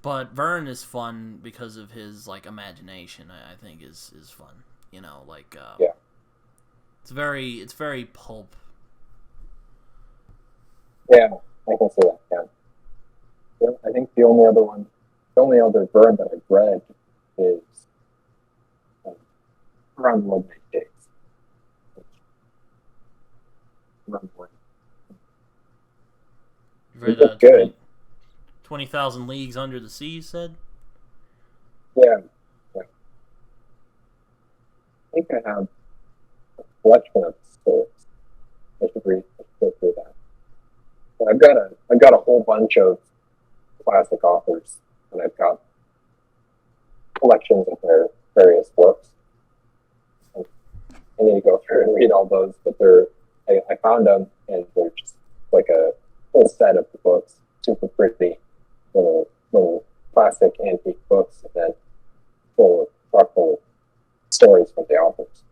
Speaker 1: But Verne is fun because of his like imagination. I think is fun.
Speaker 2: Yeah.
Speaker 1: It's very pulp.
Speaker 2: Yeah, I can see that. Yeah. I think the only other Verne that I've read is Around the Midnight Days. Around
Speaker 1: You've read
Speaker 2: good.
Speaker 1: 20,000 Leagues Under the Sea, you said?
Speaker 2: Yeah. I think I have a collection of stories. I should go through that. But I've got a whole bunch of classic authors, and I've got collections of their various works. And I need to go through and read all those, but I found them, and they're just like a whole set of the books, super pretty, little classic antique books, and then full of stories from the authors.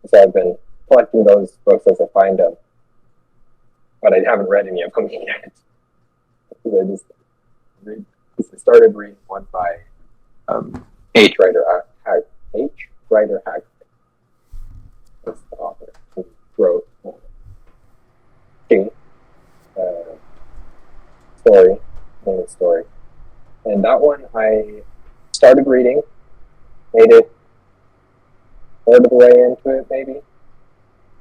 Speaker 2: So I've been collecting those books as I find them, but I haven't read any of them yet. I started reading one by H. Rider Haggard. That's the author who wrote King story. And that one I started reading, made it part of the way into it maybe,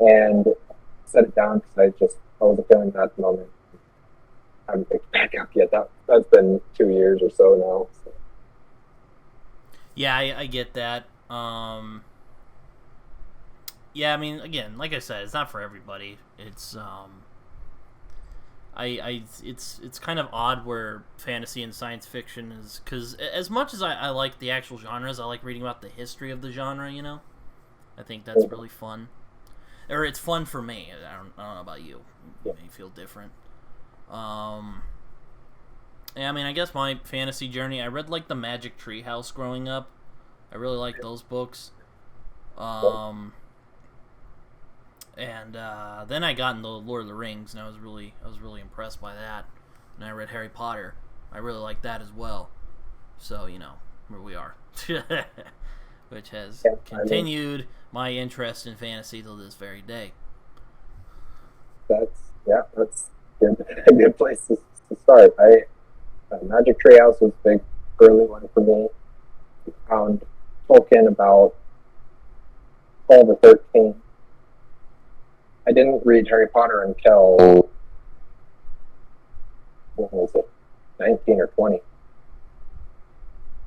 Speaker 2: and set it down because I wasn't feeling that at the moment. I haven't picked it back up yet. That's been 2 years or so now. So.
Speaker 1: Yeah, I get that. Yeah, I mean, again, like I said, it's not for everybody. It's it's kind of odd where fantasy and science fiction is, because as much as I like the actual genres, I like reading about the history of the genre. I think that's really fun, or it's fun for me. I don't know about you. You may feel different. Yeah, I mean, I guess my fantasy journey, I read like the Magic Treehouse growing up. I really liked those books. And then I got into Lord of the Rings, and I was really impressed by that. And I read Harry Potter. I really liked that as well. So where we are, which has continued my interest in fantasy till this very day.
Speaker 2: That's good. A good place to start. Magic Treehouse was a big early one for me. I found Tolkien about 12 or 13. I didn't read Harry Potter until, what was it, 19 or 20.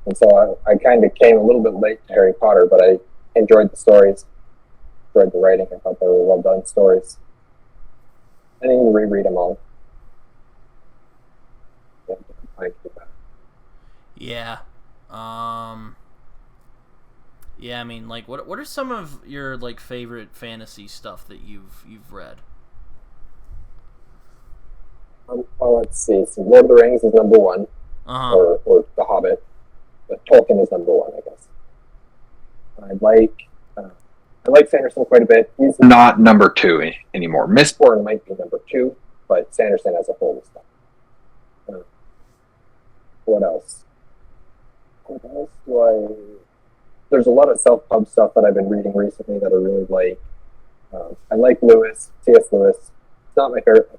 Speaker 2: And so I kind of came a little bit late to Harry Potter, but I enjoyed the stories, enjoyed the writing. I thought they were well done stories. I didn't reread them all.
Speaker 1: Yeah. Yeah, I mean, like, what are some of your like favorite fantasy stuff that you've read?
Speaker 2: Well, let's see. So Lord of the Rings is number one, or The Hobbit, but Tolkien is number one, I guess. I like Sanderson quite a bit. He's not number two anymore. Mistborn might be number two, but Sanderson as a whole is not. What else? There's a lot of self-pub stuff that I've been reading recently that I really like. I like Lewis, C.S. Lewis. It's not my favorite.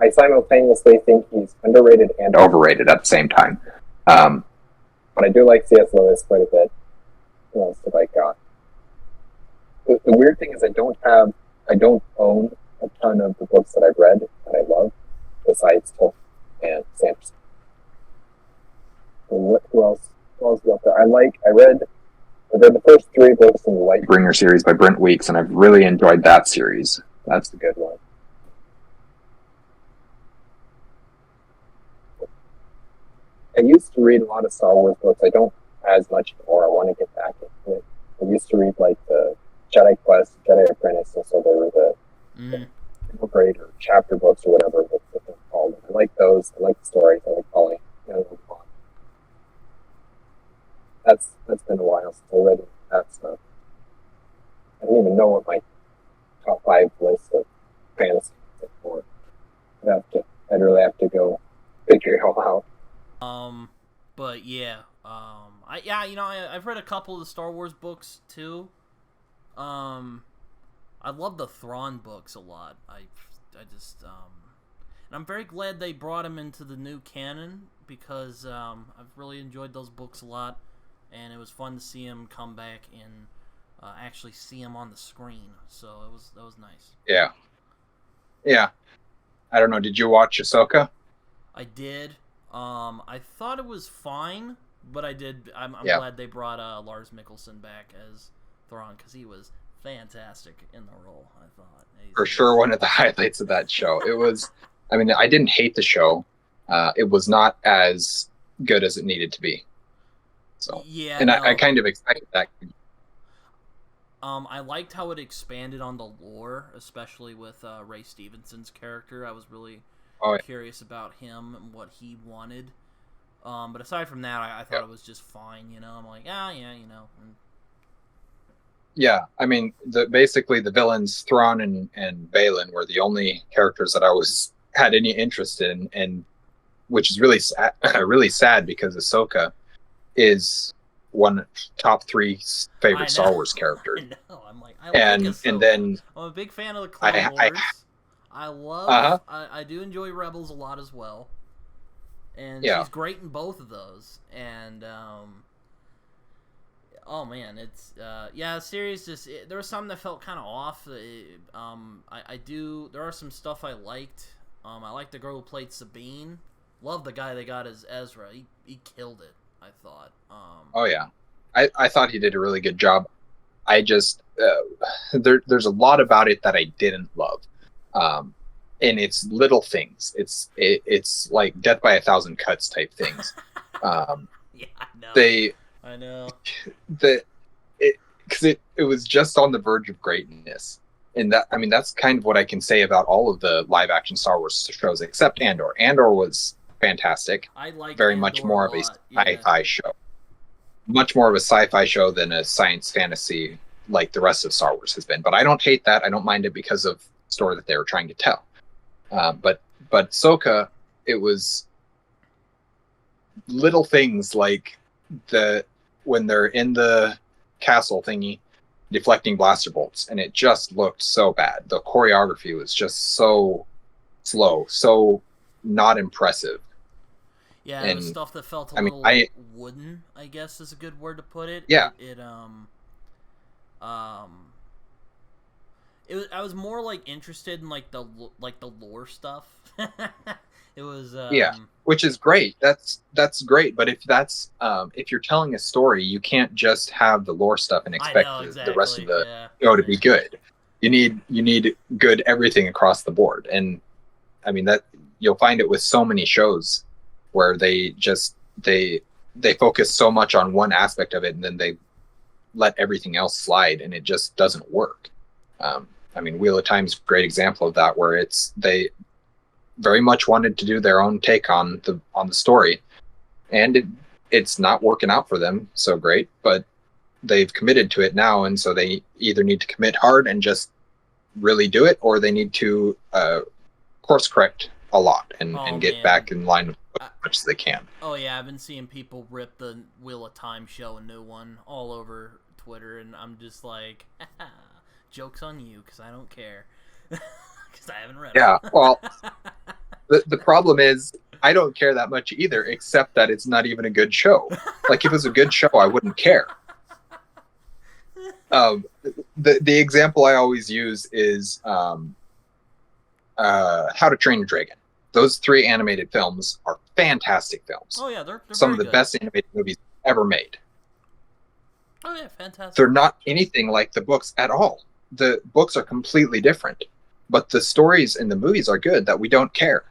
Speaker 2: I simultaneously think he's underrated and overrated at the same time. But I do like C.S. Lewis quite a bit. What else have I got? The weird thing is I don't own a ton of the books that I've read that I love, besides Tolkien and Sanderson. And who else is out there? I read the first 3 books in the Lightbringer series by Brent Weeks, and I've really enjoyed that series. That's the good one. I used to read a lot of Star Wars books. I don't as much anymore. I want to get back into it. I used to read like the Jedi Quest, Jedi Apprentice, and so there were the grade or chapter books or whatever they're called. I like those. I like the stories. I like following. That's been a while since I read that stuff. I don't even know what my top 5 list of fantasy is for. I'd really have to go figure it all out.
Speaker 1: But yeah, I've read a couple of the Star Wars books too. I love the Thrawn books a lot. I just and I'm very glad they brought him into the new canon, because I've really enjoyed those books a lot, and it was fun to see him come back and actually see him on the screen. So that was nice.
Speaker 2: Yeah. I don't know. Did you watch Ahsoka?
Speaker 1: I did. I thought it was fine, but I did. I'm glad they brought Lars Mikkelsen back as Thrawn, because he was fantastic in the role. I thought
Speaker 2: for sure one of the highlights of that show. It was. I mean, I didn't hate the show. It was not as good as it needed to be. So yeah, and no. I kind of expected that.
Speaker 1: I liked how it expanded on the lore, especially with Ray Stevenson's character. I was really curious about him and what he wanted. But aside from that, I thought it was just fine. I'm like,
Speaker 2: Yeah, I mean, basically the villains Thrawn and Balin were the only characters that I had any interest in, and which is really sad, really sad, because Ahsoka is one top 3 favorite Star Wars characters.
Speaker 1: I know. I'm like, I like Ahsoka. And then I'm a big fan of the Clone Wars. I love. I do enjoy Rebels a lot as well, and she's great in both of those. And oh man, it's the series just there was something that felt kind of off. There are some stuff I liked. I liked the girl who played Sabine. Love the guy they got as Ezra. He killed it, I thought. I thought he did a really good job. I just there's a lot about it that I didn't love.
Speaker 3: and it's little things. It's like death by a thousand cuts type things.
Speaker 1: Yeah, I know. I know.
Speaker 3: Because it was just on the verge of greatness. And that's kind of what I can say about all of the live action Star Wars shows except Andor. Andor was fantastic.
Speaker 1: I like
Speaker 3: very
Speaker 1: Andor
Speaker 3: much more
Speaker 1: a
Speaker 3: of a
Speaker 1: lot, yeah.
Speaker 3: sci-fi show. Much more of a sci-fi show than a science fantasy like the rest of Star Wars has been. But I don't hate that. I don't mind it because of the story that they were trying to tell. But Ahsoka, it was little things like when they're in the castle thingy deflecting blaster bolts, and it just looked so bad. The choreography was just so slow, so not impressive.
Speaker 1: Yeah, it was stuff that felt a little wooden, I guess is a good word to put it.
Speaker 3: Yeah.
Speaker 1: I was more like interested in like the lore stuff. It was
Speaker 3: which is great. That's great. But if you're telling a story, you can't just have the lore stuff and expect the rest of the show to be good. You need good everything across the board. And I mean that you'll find it with so many shows where they focus so much on one aspect of it and then they let everything else slide and it just doesn't work. I mean, Wheel of Time's a great example of that, where they very much wanted to do their own take on the story, and it's not working out for them so great, but they've committed to it now, and so they either need to commit hard and just really do it, or they need to course correct a lot and get back in line with as much as they can.
Speaker 1: Oh yeah, I've been seeing people rip the Wheel of Time show, a new one, all over Twitter, and I'm just like, joke's on you, because I don't care. Because I haven't read it.
Speaker 3: Yeah, well, the problem is, I don't care that much either, except that it's not even a good show. Like, if it was a good show, I wouldn't care. The example I always use is How to Train Your Dragon. Those 3 animated films are fantastic films.
Speaker 1: Oh yeah, they're
Speaker 3: some of the
Speaker 1: good.
Speaker 3: best animated movies ever made.
Speaker 1: Oh yeah, fantastic.
Speaker 3: They're not anything like the books at all. The books are completely different, but the stories in the movies are good that we don't care.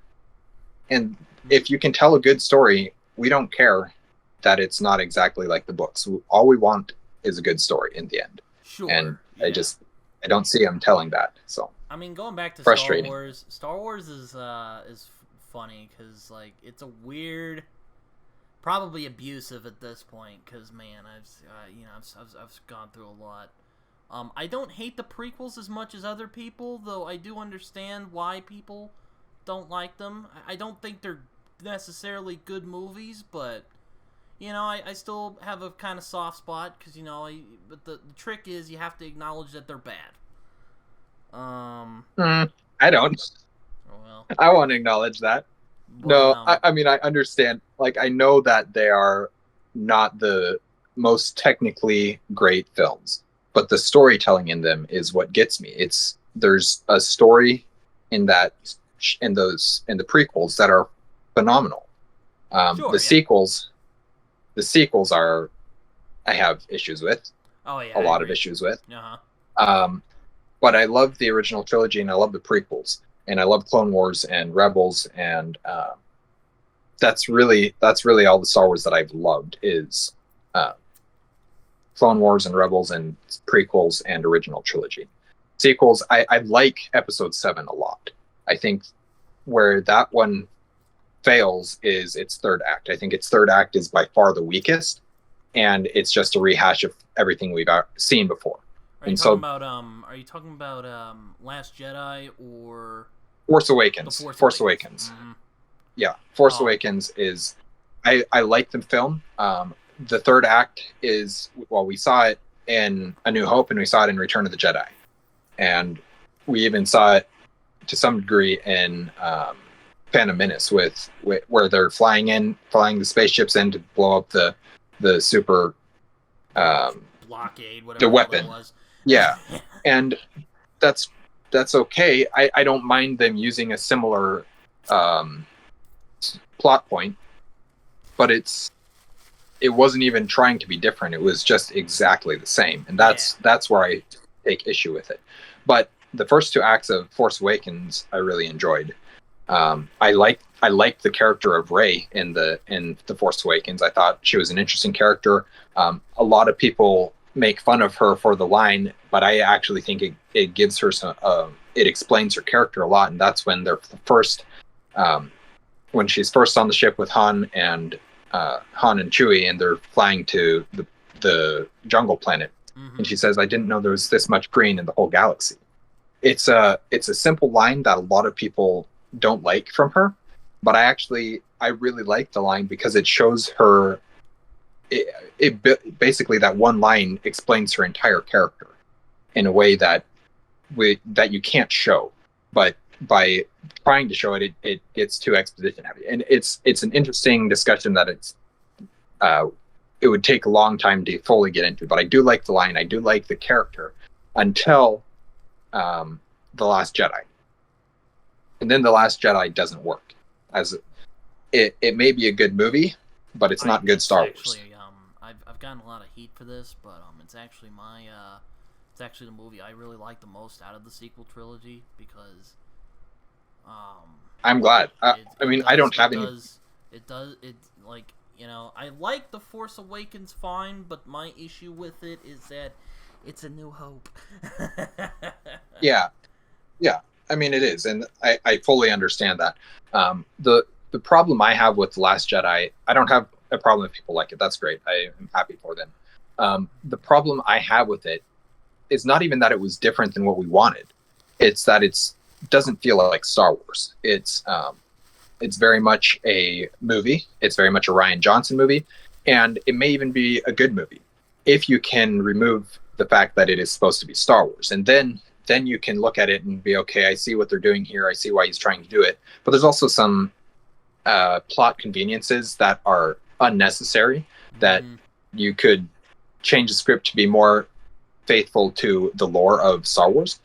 Speaker 3: And if you can tell a good story, we don't care that it's not exactly like the books. All we want is a good story in the end.
Speaker 1: Sure.
Speaker 3: And I don't see them telling that. So
Speaker 1: I mean, going back to
Speaker 3: frustrating.
Speaker 1: Star Wars is funny because like it's a weird, probably abusive at this point. Because man, I've gone through a lot. I don't hate the prequels as much as other people, though I do understand why people don't like them. I don't think they're necessarily good movies, but I still have a kind of soft spot because but the trick is you have to acknowledge that they're bad.
Speaker 3: I don't.
Speaker 1: Well,
Speaker 3: I want to acknowledge that.
Speaker 1: Well,
Speaker 3: no, I mean I understand. Like, I know that they are not the most technically great films, but the storytelling in them is what gets me. There's a story in the prequels that are phenomenal. The sequels are I have issues with.
Speaker 1: Oh yeah,
Speaker 3: a lot of issues with.
Speaker 1: Uh-huh.
Speaker 3: But I love the original trilogy and I love the prequels and I love Clone Wars and Rebels, and that's really all the Star Wars that I've loved is Clone Wars and Rebels and prequels and original trilogy. Sequels, I like Episode 7 a lot. I think where that one fails is its third act. I think its third act is by far the weakest, and it's just a rehash of everything we've seen before.
Speaker 1: Are you talking about Last Jedi or
Speaker 3: Force Awakens? Force Awakens.
Speaker 1: Mm-hmm.
Speaker 3: Yeah, Force Awakens is. I like the film. The third act is, well, we saw it in A New Hope and we saw it in Return of the Jedi, and we even saw it to some degree in Phantom Menace with where they're flying the spaceships in to blow up the super
Speaker 1: blockade, whatever
Speaker 3: the weapon.
Speaker 1: That was.
Speaker 3: Yeah, and that's okay. I don't mind them using a similar plot point, but it wasn't even trying to be different. It was just exactly the same, and that's where I take issue with it. But the first two acts of Force Awakens I really enjoyed. I liked the character of Rey in the Force Awakens. I thought she was an interesting character. A lot of people make fun of her for the line, but I actually think it gives her some. It explains her character a lot, and that's when they're first. When she's first on the ship with Han and Chewie, and they're flying to the jungle planet, and she says, "I didn't know there was this much green in the whole galaxy." It's a simple line that a lot of people don't like from her, but I really like the line because it shows her. It basically, that one line explains her entire character in a way that you can't show, but by trying to show it, it gets too exposition heavy, and it's an interesting discussion that it would take a long time to fully get into. But I do like the line. I do like the character until The Last Jedi, and then The Last Jedi doesn't work. As it may be a good movie, but it's not good Star Wars.
Speaker 1: I've gotten a lot of heat for this, but it's actually it's actually the movie I really like the most out of the sequel trilogy, because
Speaker 3: I'm glad. I don't have any.
Speaker 1: I like The Force Awakens fine, but my issue with it is that it's A New Hope.
Speaker 3: Yeah. I mean, it is, and I fully understand that. The problem I have with The Last Jedi, I don't have a problem if people like it. That's great. I am happy for them. The problem I have with it is not even that it was different than what we wanted. It's that it doesn't feel like Star Wars. It's very much a movie. It's very much a Rian Johnson movie, and it may even be a good movie if you can remove the fact that it is supposed to be Star Wars, and then you can look at it and be, okay, I see what they're doing here. I see why he's trying to do it. But there's also some plot conveniences that are unnecessary, that you could change the script to be more faithful to the lore of Star Wars.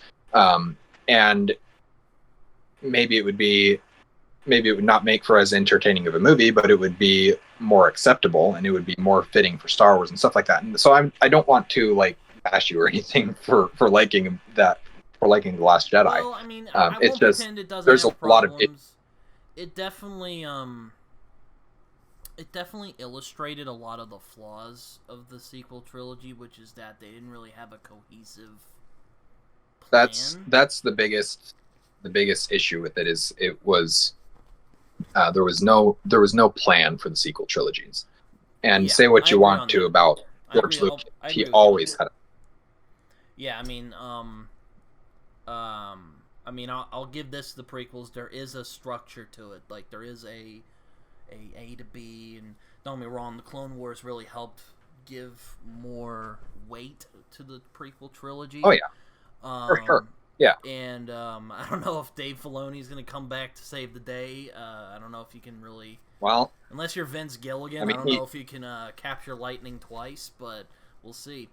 Speaker 3: And maybe it would not make for as entertaining of a movie, but it would be more acceptable, and it would be more fitting for Star Wars and stuff like that. And so I don't want to like bash you or anything for liking The Last Jedi.
Speaker 1: Well, I mean, I won't pretend it doesn't
Speaker 3: there's
Speaker 1: have
Speaker 3: a
Speaker 1: problems.
Speaker 3: lot of
Speaker 1: It definitely illustrated a lot of the flaws of the sequel trilogy, which is that they didn't really have a cohesive plan.
Speaker 3: That's the biggest issue with it. Is it was there was no plan for the sequel trilogies. And say what you want to about George Lucas, he always had.
Speaker 1: Yeah, I mean, I'll give this the prequels. There is a structure to it. Like, there is a to B, and don't get me wrong, the Clone Wars really helped give more weight to the prequel trilogy.
Speaker 3: Oh yeah, for sure. Yeah.
Speaker 1: And I don't know if Dave Filoni's going to come back to save the day. I don't know if you can really.
Speaker 3: Well,
Speaker 1: unless you're Vince Gilligan, I don't know if you can capture lightning twice, but we'll see.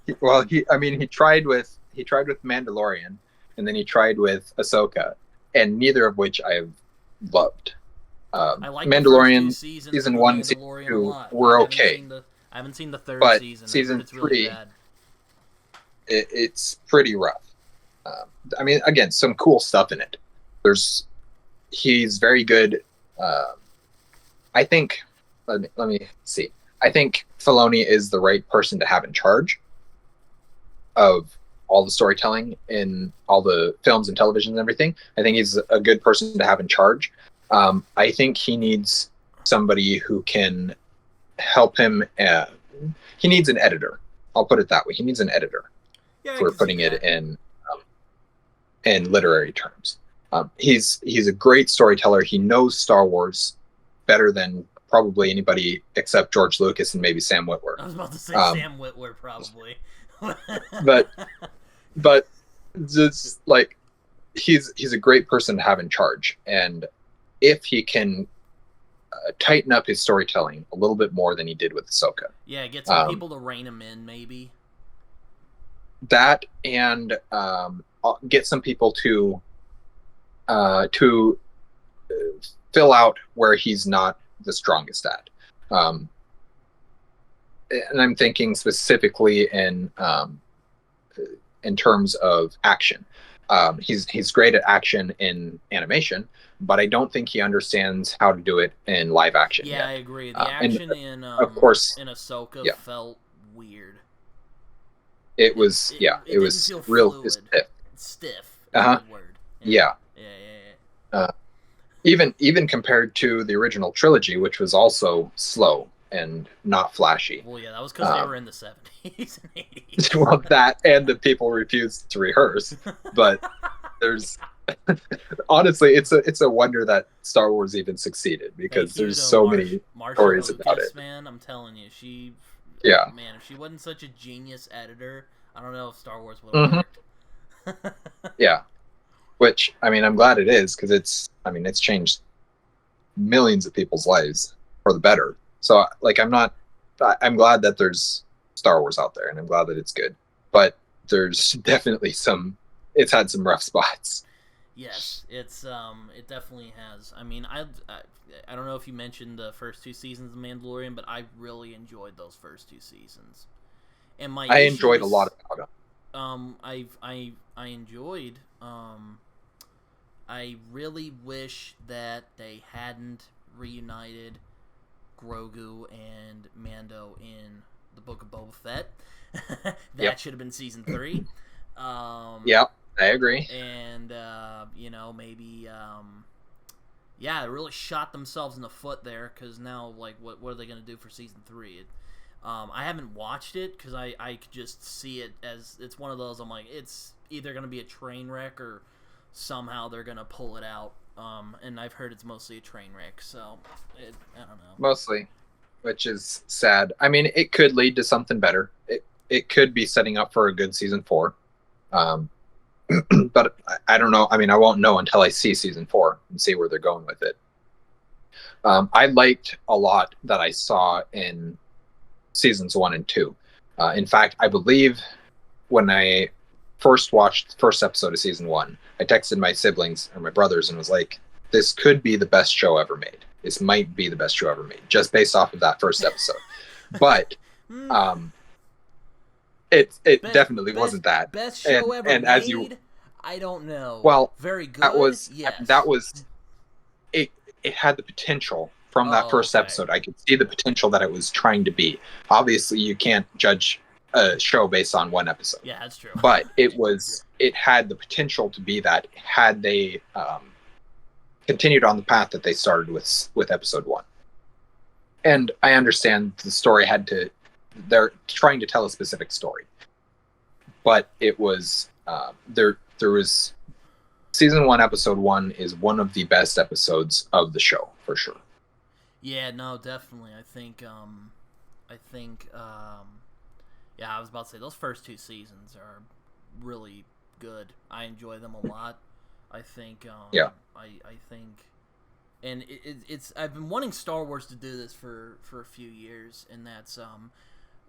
Speaker 3: he tried with Mandalorian, and then he tried with Ahsoka, and neither of which I've loved.
Speaker 1: I like
Speaker 3: Mandalorian
Speaker 1: season
Speaker 3: 1, season 2 were okay.
Speaker 1: I haven't seen the third
Speaker 3: but
Speaker 1: season.
Speaker 3: Season
Speaker 1: it's
Speaker 3: 3,
Speaker 1: really bad.
Speaker 3: It's pretty rough. Again, some cool stuff in it. He's very good. I think. Let me see. I think Filoni is the right person to have in charge of all the storytelling in all the films and television and everything. I think he's a good person to have in charge. I think he needs somebody who can help him. He needs an editor. I'll put it that way. He needs an editor for putting it in literary terms. He's a great storyteller. He knows Star Wars better than probably anybody except George Lucas and maybe Sam Witwer.
Speaker 1: I was about to say Sam Witwer, probably.
Speaker 3: but just like he's a great person to have in charge, and if he can tighten up his storytelling a little bit more than he did with Ahsoka.
Speaker 1: Yeah, get some people to rein him in, maybe.
Speaker 3: That, and get some people to fill out where he's not the strongest at. And I'm thinking specifically in in terms of action. He's great at action in animation, but I don't think he understands how to do it in live action.
Speaker 1: Yeah,
Speaker 3: yet.
Speaker 1: I agree. The action in
Speaker 3: of course,
Speaker 1: in Ahsoka
Speaker 3: yeah.
Speaker 1: felt weird.
Speaker 3: It was it was real
Speaker 1: stiff.
Speaker 3: Word. Yeah. Even compared to the original trilogy, which was also slow and not flashy.
Speaker 1: Well, yeah, that was because they were in the 70s and 80s.
Speaker 3: Well, that and the people refused to rehearse. But there's honestly, it's a wonder that Star Wars even succeeded, because there's so many stories about it.
Speaker 1: Man, I'm telling you,
Speaker 3: yeah.
Speaker 1: Man, if she wasn't such a genius editor, I don't know if Star Wars would have worked.
Speaker 3: Yeah. Which, I mean, I'm glad it is, because it's changed millions of people's lives for the better. So, like, I'm glad that there's Star Wars out there, and I'm glad that it's good. But there's definitely it's had some rough spots.
Speaker 1: Yes, it definitely has. I mean, I don't know if you mentioned the first 2 seasons of Mandalorian, but I really enjoyed those first 2 seasons. And I enjoyed a lot about them. I enjoyed. I really wish that they hadn't reunited Grogu and Mando in the Book of Boba Fett. That should have been season 3.
Speaker 3: Yep, I agree.
Speaker 1: And maybe it really shot themselves in the foot there, because now, like, what are they going to do for season 3? I haven't watched it because I could just see it as it's one of those. I'm like, it's either going to be a train wreck or somehow they're going to pull it out. And I've heard it's mostly a train wreck, so I don't know.
Speaker 3: Mostly, which is sad. I mean, it could lead to something better. It could be setting up for a good season 4. But I don't know. I mean, I won't know until I see season 4 and see where they're going with it. I liked a lot that I saw in seasons 1 and 2. In fact, I believe when I first watched the first episode of season 1, I texted my siblings or my brothers and was like, this could be the best show ever made. This might be the best show ever made, just based off of that first episode. But it definitely wasn't that.
Speaker 1: Best show ever made? As I don't know.
Speaker 3: Well,
Speaker 1: very good.
Speaker 3: That was it. It had the potential from that first episode. I could see the potential that it was trying to be. Obviously, you can't judge a show based on one episode.
Speaker 1: Yeah, that's true.
Speaker 3: But it had the potential to be that had they continued on the path that they started with episode 1. And I understand the story they're trying to tell a specific story, but it was there was season 1, episode 1 is one of the best episodes of the show for sure.
Speaker 1: Yeah, no, definitely. I think I was about to say those first 2 seasons are really good. I enjoy them a lot. I think I think, and it's I've been wanting Star Wars to do this for a few years, and that's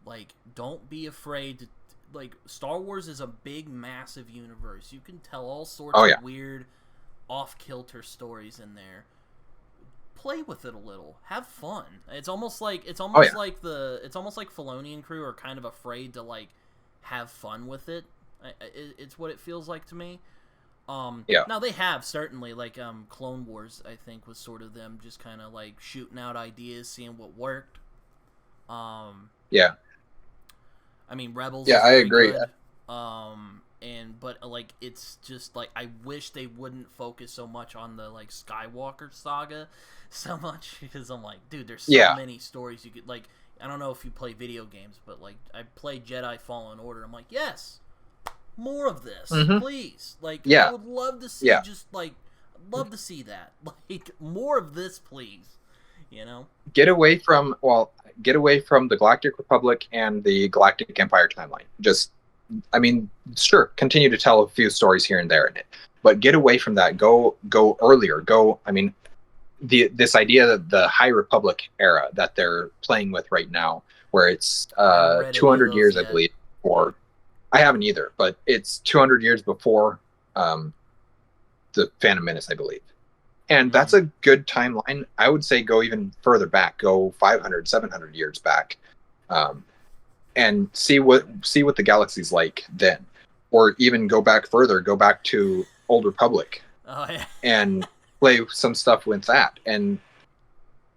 Speaker 1: like, don't be afraid to, like, Star Wars is a big, massive universe. You can tell all sorts of weird, off-kilter stories in there. Play with it a little. Have fun. It's almost like like Filoni and crew are kind of afraid to, like, have fun with it. It's what it feels like to me. Now they have certainly, like, Clone Wars, I think, was sort of them just kind of like shooting out ideas, seeing what worked. I mean, Rebels.
Speaker 3: Yeah, I agree.
Speaker 1: Good. But like, it's just like, I wish they wouldn't focus so much on the, like, Skywalker saga so much, because I'm like, dude, there's so many stories you could, like, I don't know if you play video games, but, like, I played Jedi Fallen Order. I'm like, yes, more of this, please. Like, I would love to see love to see that. Like, more of this, please. You know?
Speaker 3: Get away from the Galactic Republic and the Galactic Empire timeline. Just, I mean, sure, continue to tell a few stories here and there in it, but get away from that. Go earlier. I mean, this idea that the High Republic era that they're playing with right now, where it's 200 years, I believe, or I haven't either, but it's 200 years before the Phantom Menace, I believe. And that's a good timeline. I would say go even further back, go 500, 700 years back, and see what the galaxy's like then. or even go back further, go back to Old Republic.
Speaker 1: Oh yeah.
Speaker 3: And play some stuff with that. And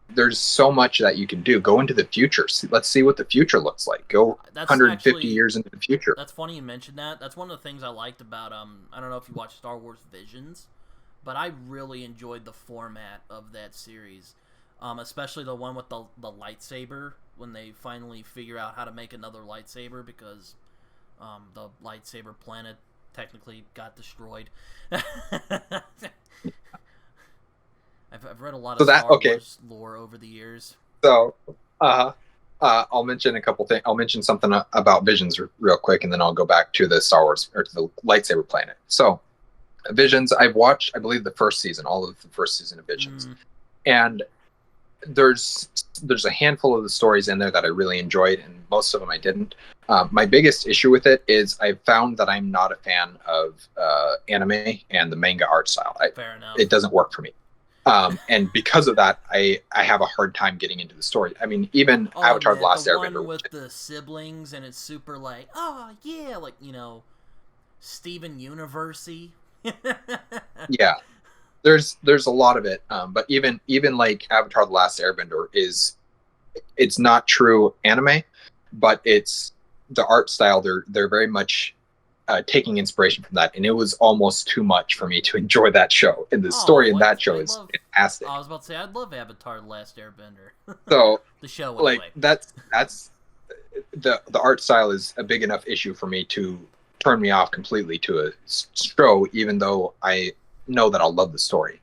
Speaker 3: there's so much that you can do. Go into the future. Let's see what the future looks like. Go 150 years into the future.
Speaker 1: That's funny you mentioned that. That's one of the things I liked about I don't know if you watched Star Wars Visions, but I really enjoyed the format of that series. Especially the one with the lightsaber, when they finally figure out how to make another lightsaber, because the lightsaber planet technically got destroyed. I've read a lot of Star Wars lore over the years.
Speaker 3: So, I'll mention a couple things. I'll mention something about Visions real quick, and then I'll go back to the Star Wars, or to the lightsaber planet. So, Visions, I've watched, I believe, the first season, all of the first season of Visions. And there's a handful of the stories in there that I really enjoyed, and most of them I didn't. My biggest issue with it is I've found that I'm not a fan of anime and the manga art style.
Speaker 1: Fair enough.
Speaker 3: It doesn't work for me. And because of that, I have a hard time getting into the story. I mean, even Avatar: The Last Airbender.
Speaker 1: The one with the siblings, and it's super like, oh yeah, like, you know, Steven Universe-y.
Speaker 3: Yeah, there's a lot of it. But even like Avatar: The Last Airbender it's not true anime, but it's the art style. They're very much taking inspiration from that, and it was almost too much for me to enjoy that show. And the story in that show is fantastic.
Speaker 1: I was about to say, I'd love Avatar: The Last Airbender.
Speaker 3: So
Speaker 1: the show,
Speaker 3: like anyway. That's the art style is a big enough issue for me to turn me off completely to a show, even though I know that I'll love the story.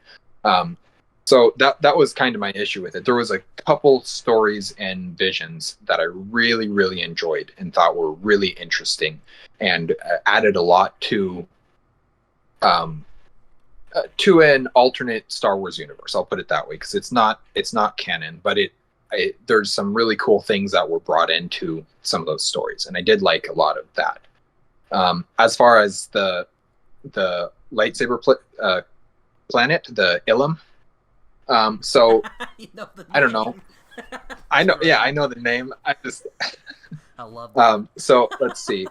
Speaker 3: So that was kind of my issue with it. There was a couple stories and Visions that I really, really enjoyed and thought were really interesting, and added a lot to an alternate Star Wars universe. I'll put it that way, because it's not canon, but there's some really cool things that were brought into some of those stories, and I did like a lot of that. As far as the lightsaber planet, the Ilum. So
Speaker 1: you know the name.
Speaker 3: I don't know. I know. Yeah, I know the name. I
Speaker 1: love that.
Speaker 3: So let's see.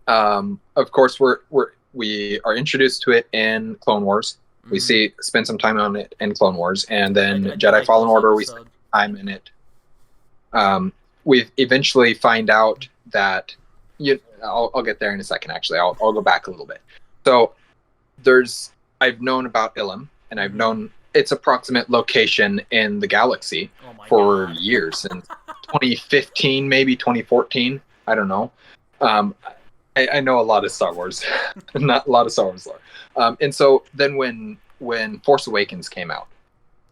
Speaker 3: Of course, we are introduced to it in Clone Wars. We spend some time on it in Clone Wars, and then Jedi Fallen Order. We spend time in it. We eventually find out that I'll get there in a second. Actually, I'll go back a little bit. So I've known about Ilum, and I've known its approximate location in the galaxy for years. In 2015, maybe 2014, I don't know. I know a lot of Star Wars, not a lot of Star Wars lore. And so then when Force Awakens came out,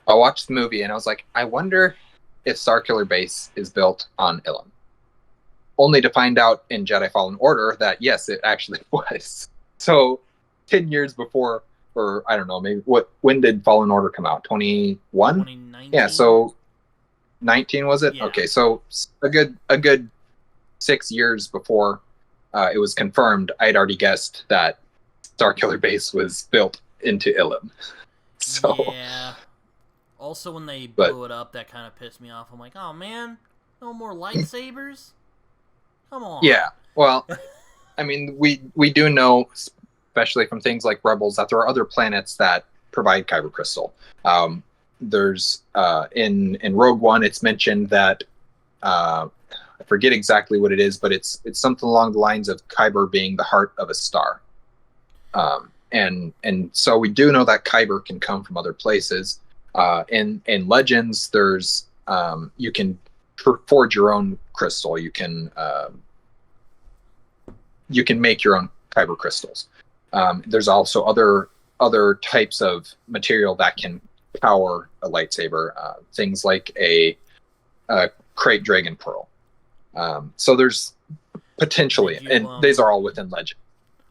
Speaker 3: I watched the movie and I was like, I wonder if Starkiller Base is built on Ilum. Only to find out in Jedi Fallen Order that yes, it actually was. So 10 years before, or I don't know, maybe when did Fallen Order come out? 21?
Speaker 1: 2019?
Speaker 3: Yeah, so 19 was it?
Speaker 1: Yeah.
Speaker 3: Okay, so a good 6 years before it was confirmed, I'd already guessed that Starkiller Base was built into Ilum. So
Speaker 1: yeah. Also, when they blew it up, that kind of pissed me off. I'm like, oh man, no more lightsabers? Come on.
Speaker 3: Yeah. Well, I mean, we do know, especially from things like Rebels, that there are other planets that provide kyber crystal. There's in Rogue One, it's mentioned that I forget exactly what it is, but it's something along the lines of kyber being the heart of a star. And so we do know that kyber can come from other places. In Legends, there's you can forge your own crystal. You can make your own kyber crystals. There's also other types of material that can power a lightsaber. Things like a crate dragon pearl. So there's potentially, and these are all within Legend.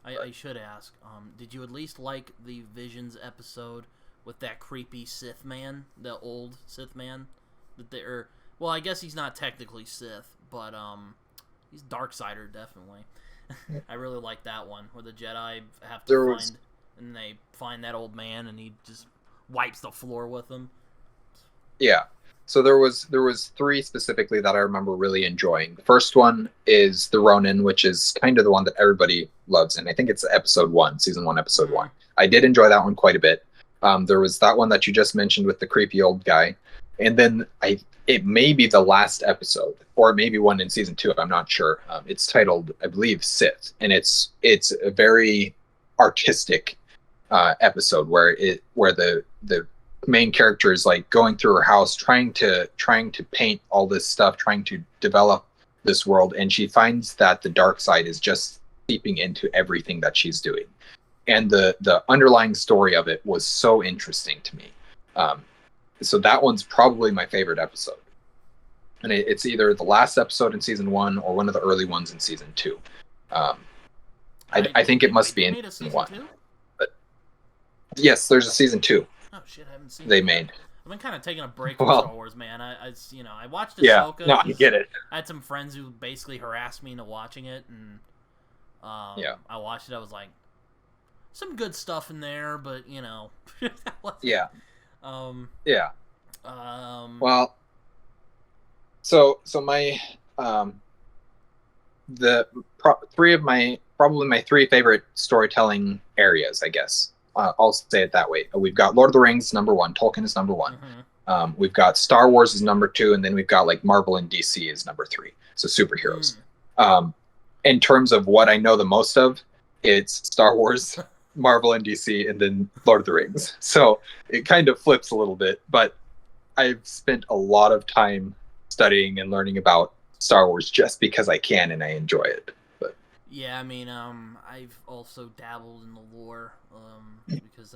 Speaker 1: I should ask, did you at least like the Visions episode with that creepy Sith man, the old Sith man? Well, I guess he's not technically Sith, but he's Darksider, definitely. I really like that one, where the Jedi have to find that old man, and he just wipes the floor with them.
Speaker 3: Yeah. So there was three specifically that I remember really enjoying. The first one is the Ronin, which is kind of the one that everybody loves, and I think it's episode 1, season 1, episode 1. I did enjoy that one quite a bit. There was that one that you just mentioned with the creepy old guy, and then it may be the last episode, or maybe one in season 2. I'm not sure. It's titled, I believe, Sith, and it's a very artistic episode where the main character is like going through her house trying to paint all this stuff, trying to develop this world, and she finds that the dark side is just seeping into everything that she's doing. And the underlying story of it was so interesting to me. So that one's probably my favorite episode. And it's either the last episode in season 1 or one of the early ones in season 2. I think it must be in season 1. But yes, there's a season 2.
Speaker 1: Oh shit, I haven't seen
Speaker 3: they
Speaker 1: it.
Speaker 3: made.
Speaker 1: I've been kind of taking a break from Star Wars, man. I watched Ahsoka.
Speaker 3: Yeah, no, I get it.
Speaker 1: I had some friends who basically harassed me into watching it, and I watched it. I was like, some good stuff in there, but
Speaker 3: yeah.
Speaker 1: Yeah.
Speaker 3: Well, so my probably my three favorite storytelling areas, I guess. I'll say it that way. We've got Lord of the Rings number 1, Tolkien is number 1.
Speaker 1: Mm-hmm.
Speaker 3: We've got Star Wars is number 2, and then we've got like Marvel and DC is number 3. So superheroes. In terms of what I know the most of, it's Star Wars, Marvel and DC, and then Lord of the Rings. So it kind of flips a little bit, but I've spent a lot of time studying and learning about Star Wars just because I can and I enjoy it. But
Speaker 1: yeah, I mean, I've also dabbled in the lore, because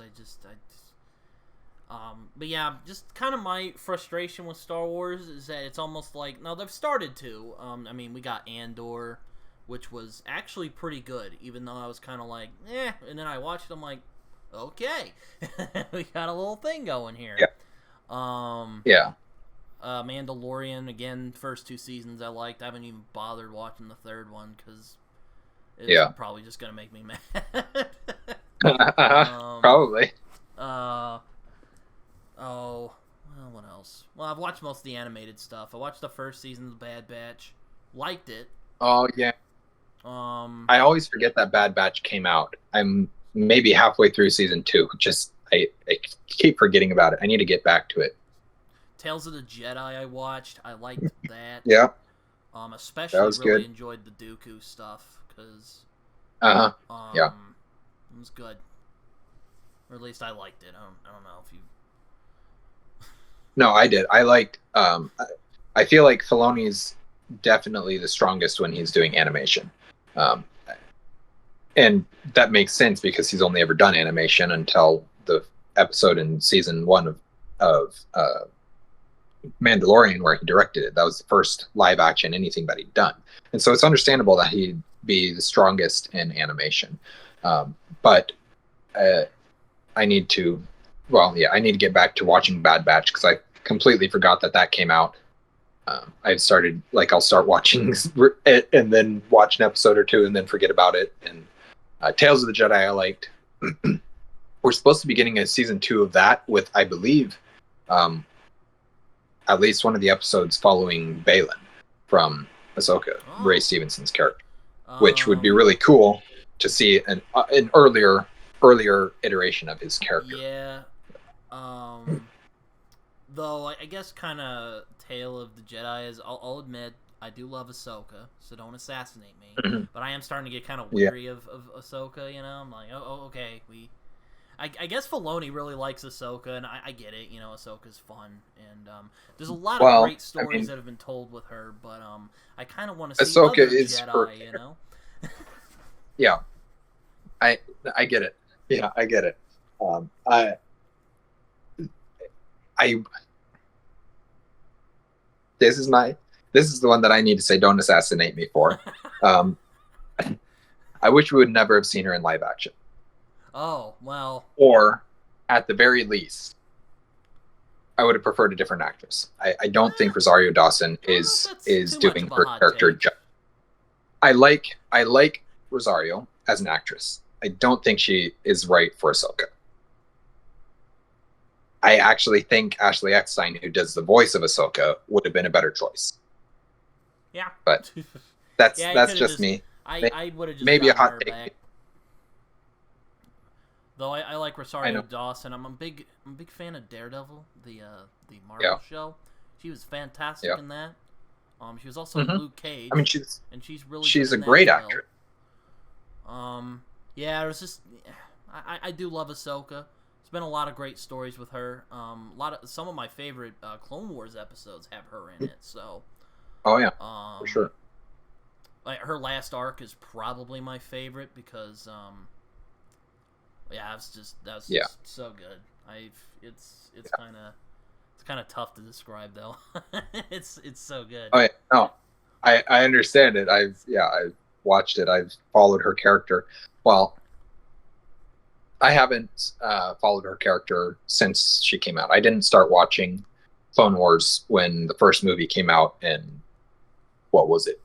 Speaker 1: but yeah, just kind of my frustration with Star Wars is that it's almost like, now they've started to, I mean, we got Andor, which was actually pretty good, even though I was kind of like, and then I watched it, I'm like, okay, we got a little thing going here.
Speaker 3: Yeah.
Speaker 1: Mandalorian, again, first 2 seasons I liked. I haven't even bothered watching the third one, because it's probably just going to make me mad.
Speaker 3: Probably.
Speaker 1: What else? Well, I've watched most of the animated stuff. I watched the first season of The Bad Batch. Liked it.
Speaker 3: Oh, yeah. I always forget that Bad Batch came out. I'm maybe halfway through season 2. I keep forgetting about it. I need to get back to it.
Speaker 1: Tales of the Jedi I watched. I liked that.
Speaker 3: Yeah.
Speaker 1: Especially
Speaker 3: that was
Speaker 1: really
Speaker 3: good.
Speaker 1: Enjoyed the Dooku stuff, because
Speaker 3: yeah,
Speaker 1: it was good. Or at least I liked it. I don't know if you.
Speaker 3: No, I did. I liked. I feel like Filoni's definitely the strongest when he's doing animation, and that makes sense because he's only ever done animation until the episode in season 1 of Mandalorian where he directed it. That was the first live action anything that he'd done, and so it's understandable that he'd be the strongest in animation. But I need to get back to watching Bad Batch because I completely forgot that came out. I've started, I'll start watching it and then watch an episode or 2 and then forget about it. And Tales of the Jedi I liked. We're supposed to be getting a season 2 of that with, I believe, at least one of the episodes following Balin from Ahsoka, Ray Stevenson's character, which would be really cool to see an earlier iteration of his character.
Speaker 1: Yeah. Though I guess kind of Tale of the Jedi is, I'll admit, I do love Ahsoka, so don't assassinate me.
Speaker 3: Mm-hmm.
Speaker 1: But I am starting to get kind of weary of Ahsoka, I'm like, okay, I guess Filoni really likes Ahsoka, and I get it, Ahsoka's fun, and there's a lot of great stories that have been told with her, but I kind of want to see
Speaker 3: Ahsoka
Speaker 1: other
Speaker 3: is
Speaker 1: Jedi,
Speaker 3: Yeah, I get it. Yeah, I get it. This is the one that I need to say don't assassinate me for. I wish we would never have seen her in live action.
Speaker 1: Oh, well.
Speaker 3: Or, at the very least, I would have preferred a different actress. I don't think Rosario Dawson is doing her character justice. I like Rosario as an actress. I don't think she is right for Ahsoka. I actually think Ashley Eckstein, who does the voice of Ahsoka, would have been a better choice.
Speaker 1: Yeah,
Speaker 3: but that's just me.
Speaker 1: I would have just
Speaker 3: maybe a hot
Speaker 1: her
Speaker 3: take.
Speaker 1: back. Though I like Rosario Dawson. I'm a big fan of Daredevil, the Marvel show. She was fantastic in that. She was also in Luke Cage.
Speaker 3: I mean,
Speaker 1: she's really
Speaker 3: she's
Speaker 1: good
Speaker 3: a great
Speaker 1: well.
Speaker 3: actress.
Speaker 1: Yeah, it was just I do love Ahsoka. There's been a lot of great stories with her. Some of my favorite Clone Wars episodes have her in it. So.
Speaker 3: Oh yeah, for sure.
Speaker 1: Like her last arc is probably my favorite because that was just so good. It's kind of tough to describe though. it's so good.
Speaker 3: Oh yeah, no, I understand it. I've watched it. I've followed her character. Well, I haven't followed her character since she came out. I didn't start watching Clone Wars when the first movie came out in, what was it,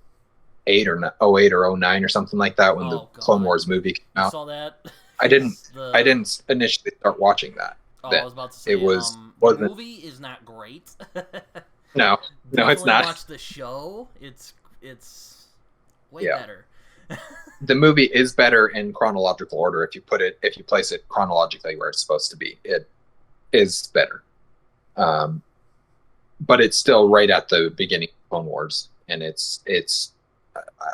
Speaker 3: 08 or 09 or something like that, when the Clone Wars movie came out.
Speaker 1: You saw that?
Speaker 3: I didn't initially start watching that.
Speaker 1: I was about to say, the movie is not great.
Speaker 3: No, it's not.
Speaker 1: Watch the show. It's way better.
Speaker 3: The movie is better in chronological order if you place it chronologically where it's supposed to be. It is better. But it's still right at the beginning of Clone Wars, and it's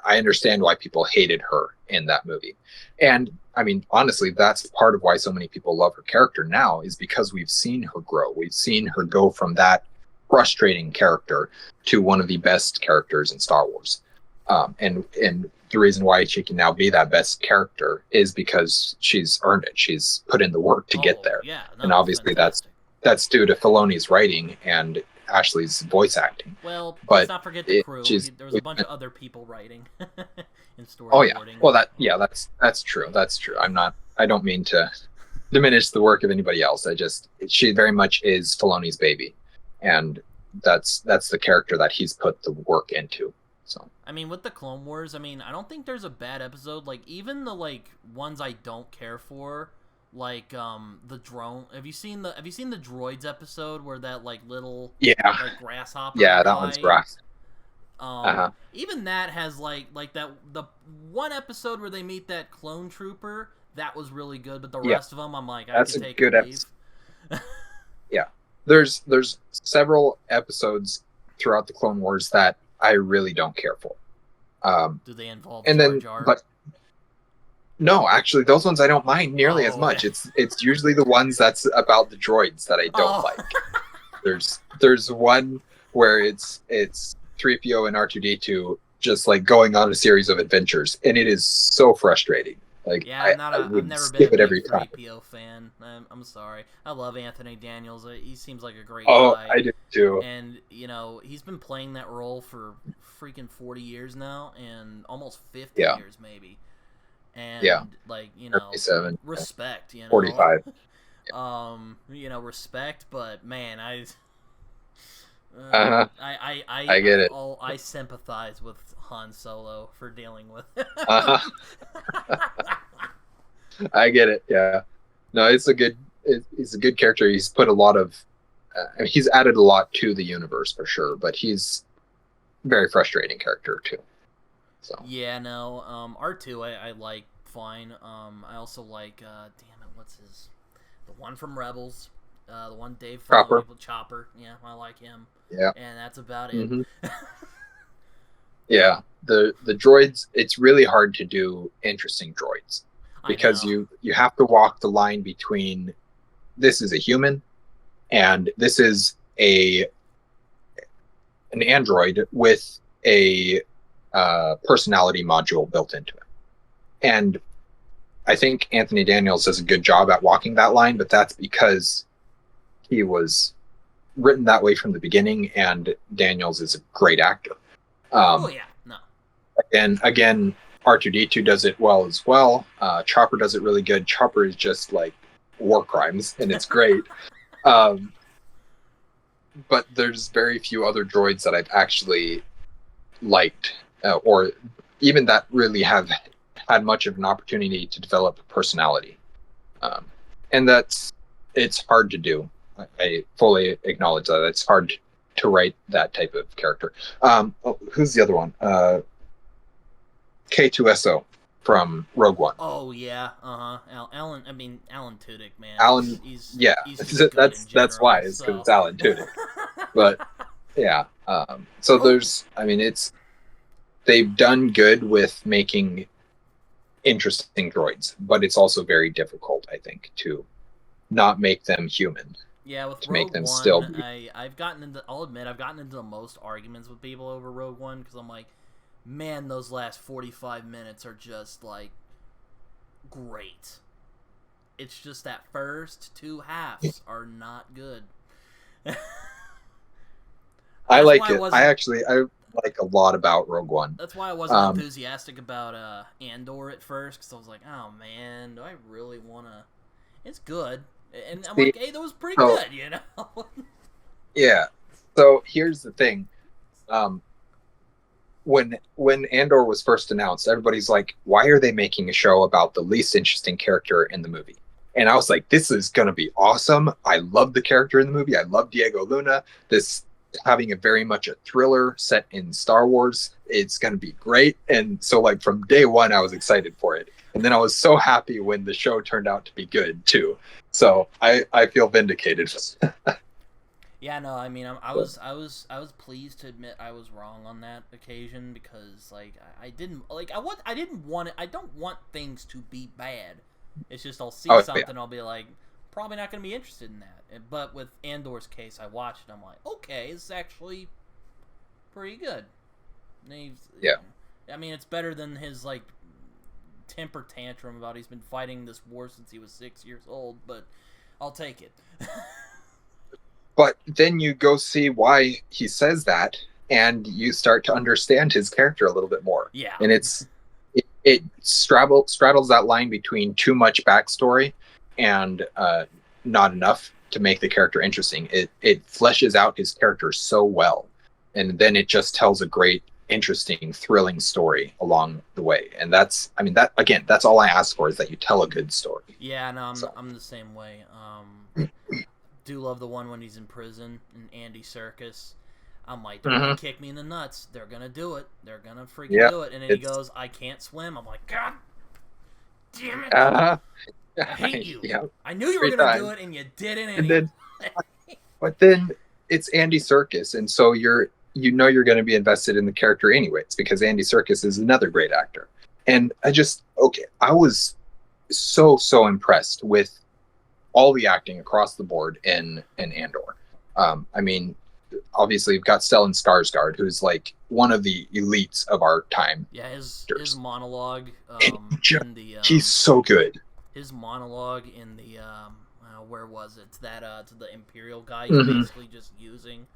Speaker 3: I understand why people hated her in that movie. And I mean, honestly, that's part of why so many people love her character now, is because we've seen her grow. We've seen her go from that frustrating character to one of the best characters in Star Wars. And the reason why she can now be that best character is because she's earned it. She's put in the work to get there.
Speaker 1: Yeah,
Speaker 3: and obviously that's due to Filoni's writing and Ashley's voice acting.
Speaker 1: Well, let's not forget the crew. There was a bunch of other people writing in storyboarding.
Speaker 3: Oh yeah, well that's true. That's true. I don't mean to diminish the work of anybody else. She very much is Filoni's baby, and that's the character that he's put the work into. So
Speaker 1: I mean, with the Clone Wars, I don't think there's a bad episode. Like even the ones I don't care for. Like the drone. Have you seen the droids episode where that little grasshopper?
Speaker 3: Yeah, that one's rough.
Speaker 1: Even that has like that the one episode where they meet that clone trooper, that was really good. But the rest of them, I'm like, I can take a good episode.
Speaker 3: Yeah, there's several episodes throughout the Clone Wars that I really don't care for.
Speaker 1: Do they involve
Speaker 3: Jar
Speaker 1: Jar?
Speaker 3: But no, actually, those ones I don't mind nearly as much. It's usually the ones that's about the droids that I don't like. There's one where it's 3PO and R2D2 just going on a series of adventures, and it is so frustrating. I've never been a big 3PO fan. I'm sorry. I love Anthony Daniels. He seems like a great guy. Oh, I do too.
Speaker 1: And he's been playing that role for freaking 40 years now, and almost 50 years maybe. And
Speaker 3: 37,
Speaker 1: respect,
Speaker 3: 45.
Speaker 1: Respect, but man, I
Speaker 3: get it.
Speaker 1: I sympathize with Han Solo for dealing with.
Speaker 3: I get it. Yeah, no, he's a good character. He's put a lot of, he's added a lot to the universe for sure. But he's a very frustrating character too. So
Speaker 1: yeah, no, R2 I like fine. I also like what's his, the one from Rebels, the one Dave Chopper. Yeah, I like him.
Speaker 3: Yeah,
Speaker 1: and that's about it.
Speaker 3: Mm-hmm. Yeah, the droids. It's really hard to do interesting droids because you have to walk the line between this is a human and this is an android with a personality module built into it. And I think Anthony Daniels does a good job at walking that line, but that's because he was written that way from the beginning, and Daniels is a great actor. And again, R2D2 does it well as well. Chopper does it really good. Chopper is just like war crimes, and it's great. But there's very few other droids that I've actually liked, or even that really have had much of an opportunity to develop a personality. And it's hard to do. I fully acknowledge that it's hard to write that type of character. Who's the other one? K2SO from Rogue One.
Speaker 1: Oh yeah, Alan. I mean, Alan Tudyk, man.
Speaker 3: Alan,
Speaker 1: he's
Speaker 3: yeah, that's why it's because it's Alan Tudyk. But yeah, so there's, I mean, they've done good with making interesting droids, but it's also very difficult, I think, to not make them human.
Speaker 1: Yeah, with
Speaker 3: to
Speaker 1: Rogue
Speaker 3: make them
Speaker 1: One,
Speaker 3: still.
Speaker 1: I'll admit, I've gotten into the most arguments with people over Rogue One because I'm like, man, those last 45 minutes are just like great. It's just that first two halves are not good.
Speaker 3: I like it. I like a lot about Rogue One.
Speaker 1: That's why I wasn't enthusiastic about Andor at first, because I was like, oh man, do I really want to... It's good. And I'm like, hey, that was pretty good, you know?
Speaker 3: Yeah. So here's the thing. When Andor was first announced, everybody's like, why are they making a show about the least interesting character in the movie? And I was like, this is going to be awesome. I love the character in the movie. I love Diego Luna. This having a very much a thriller set in Star Wars. It's going to be great. And so like from day one, I was excited for it. And then I was so happy when the show turned out to be good too. So I feel vindicated.
Speaker 1: Yeah, no, I mean, I was pleased to admit I was wrong on that occasion, because like I don't want things to be bad. It's just I'll see something, yeah. I'll be like, probably not going to be interested in that. But with Andor's case, I watched it, I'm like, okay, it's actually pretty good.
Speaker 3: Yeah.
Speaker 1: I mean, it's better than his like temper tantrum about he's been fighting this war since he was 6 years old, but I'll take it.
Speaker 3: But then you go see why he says that, and you start to understand his character a little bit more.
Speaker 1: Yeah.
Speaker 3: And it straddles that line between too much backstory and not enough to make the character interesting. It fleshes out his character so well, and then it just tells a great, interesting, thrilling story along the way. And that's all I ask for, is that you tell a good story.
Speaker 1: Yeah, no, I'm the same way. Do love the one when he's in prison and Andy Serkis. I'm like, they're gonna kick me in the nuts. They're gonna do it. They're gonna freaking do it. And then he goes, I can't swim. I'm like, God damn it! I hate you. Yeah. I knew you were gonna do it, and you didn't. And then,
Speaker 3: but then it's Andy Serkis, and so you're going to be invested in the character anyways, because Andy Serkis is another great actor. And I was so impressed with all the acting across the board in Andor. I mean, obviously you've got Stellan Skarsgård, who's like one of the elites of our time.
Speaker 1: Yeah, his monologue
Speaker 3: he's so good.
Speaker 1: His monologue in the where was it? To the Imperial guy he's basically just using.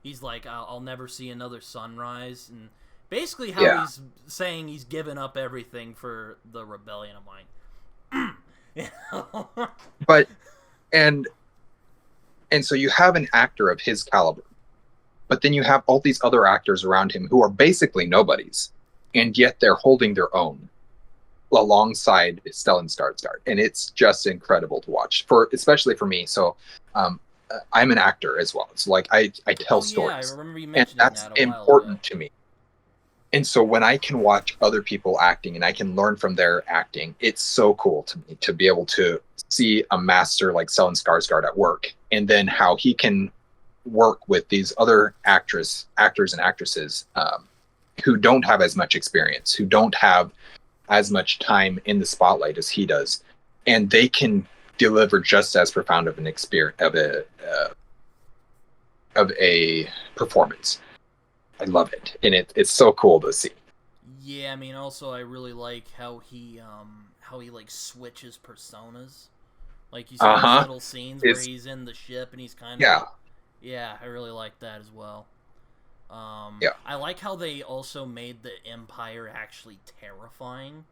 Speaker 1: He's like, I'll never see another sunrise, and basically how he's saying he's given up everything for the rebellion. I'm like,
Speaker 3: But and so you have an actor of his caliber, but then you have all these other actors around him who are basically nobodies, and yet they're holding their own alongside Stellan Skarsgård, and it's just incredible to watch, especially for me. So I'm an actor as well. So like I tell stories,
Speaker 1: I remember you
Speaker 3: and that's important to me. And so when I can watch other people acting and I can learn from their acting, it's so cool to me to be able to see a master like Stellan Skarsgård at work, and then how he can work with these other actors and actresses who don't have as much experience, who don't have as much time in the spotlight as he does, and they can deliver just as profound of an experience of a performance. I love it, and it's so cool to see.
Speaker 1: Yeah, I mean, also I really like how he like switches personas. Like you see those little scenes where he's in the ship and he's kind of I really like that as well. I like how they also made the Empire actually terrifying.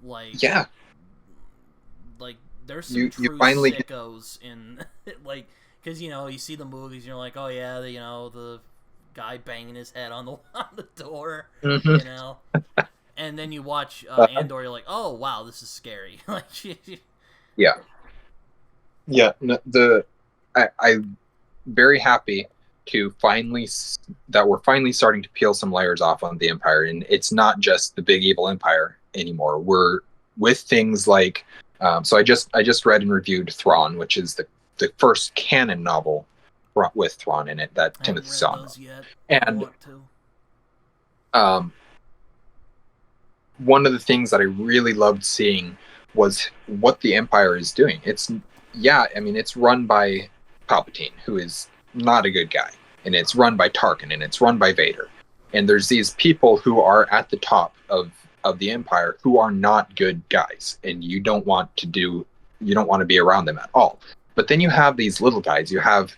Speaker 1: Like there's some true sickos in like, because you see the movies and you're like, oh yeah, the guy banging his head on the door, and then you watch Andor, you're like, oh wow, this is scary. Like,
Speaker 3: I'm very happy to that we're finally starting to peel some layers off on the Empire, and it's not just the big evil Empire anymore. We're with things like so I just read and reviewed Thrawn, which is the first canon novel with Thrawn in it that Timothy saw. And one of the things that I really loved seeing was what the Empire is doing. It's run by Palpatine, who is not a good guy, and it's run by Tarkin, and it's run by Vader. And there's these people who are at the top of the Empire who are not good guys, and you don't want to be around them at all. But then you have these little guys. You have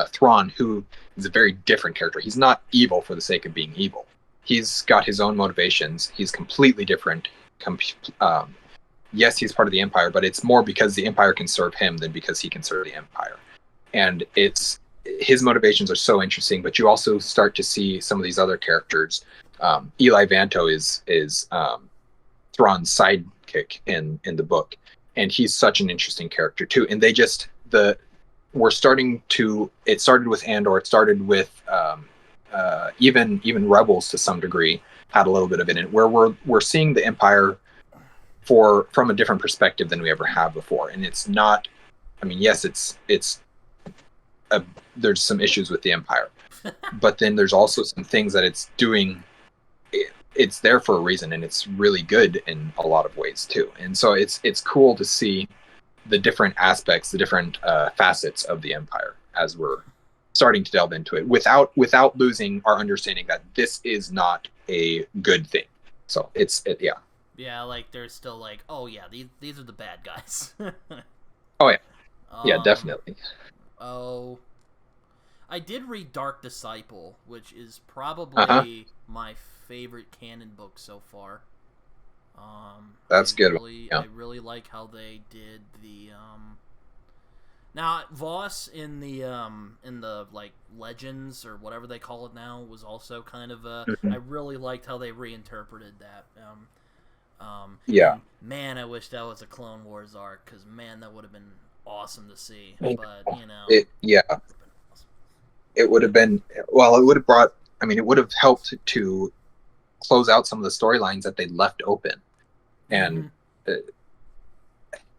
Speaker 3: Thrawn, who is a very different character. He's not evil for the sake of being evil. He's got his own motivations. He's completely different. Yes, he's part of the Empire, but it's more because the Empire can serve him than because he can serve the Empire. And his motivations are so interesting, but you also start to see some of these other characters. Eli Vanto is Thrawn's sidekick in the book, and he's such an interesting character too. And it started with Andor, it started with even Rebels to some degree had a little bit of it in it, where we're seeing the Empire from a different perspective than we ever have before. And it's not, yes, there's some issues with the Empire, but then there's also some things that it's doing. It's there for a reason, and it's really good in a lot of ways too. And so it's cool to see the different aspects, the different facets of the Empire as we're starting to delve into it, without losing our understanding that this is not a good thing. So yeah.
Speaker 1: Yeah, like there's still like, oh yeah, these are the bad guys.
Speaker 3: Oh yeah, yeah, definitely.
Speaker 1: Oh, I did read Dark Disciple, which is probably my favorite canon book so far.
Speaker 3: That's good.
Speaker 1: I really like how they did the now Voss in the like Legends or whatever they call it now was also kind of I really liked how they reinterpreted that.
Speaker 3: Yeah.
Speaker 1: Man, I wish that was a Clone Wars arc, because man, that would have been awesome to see. But
Speaker 3: it would have been, well, it would have brought, it would have helped to close out some of the storylines that they left open. And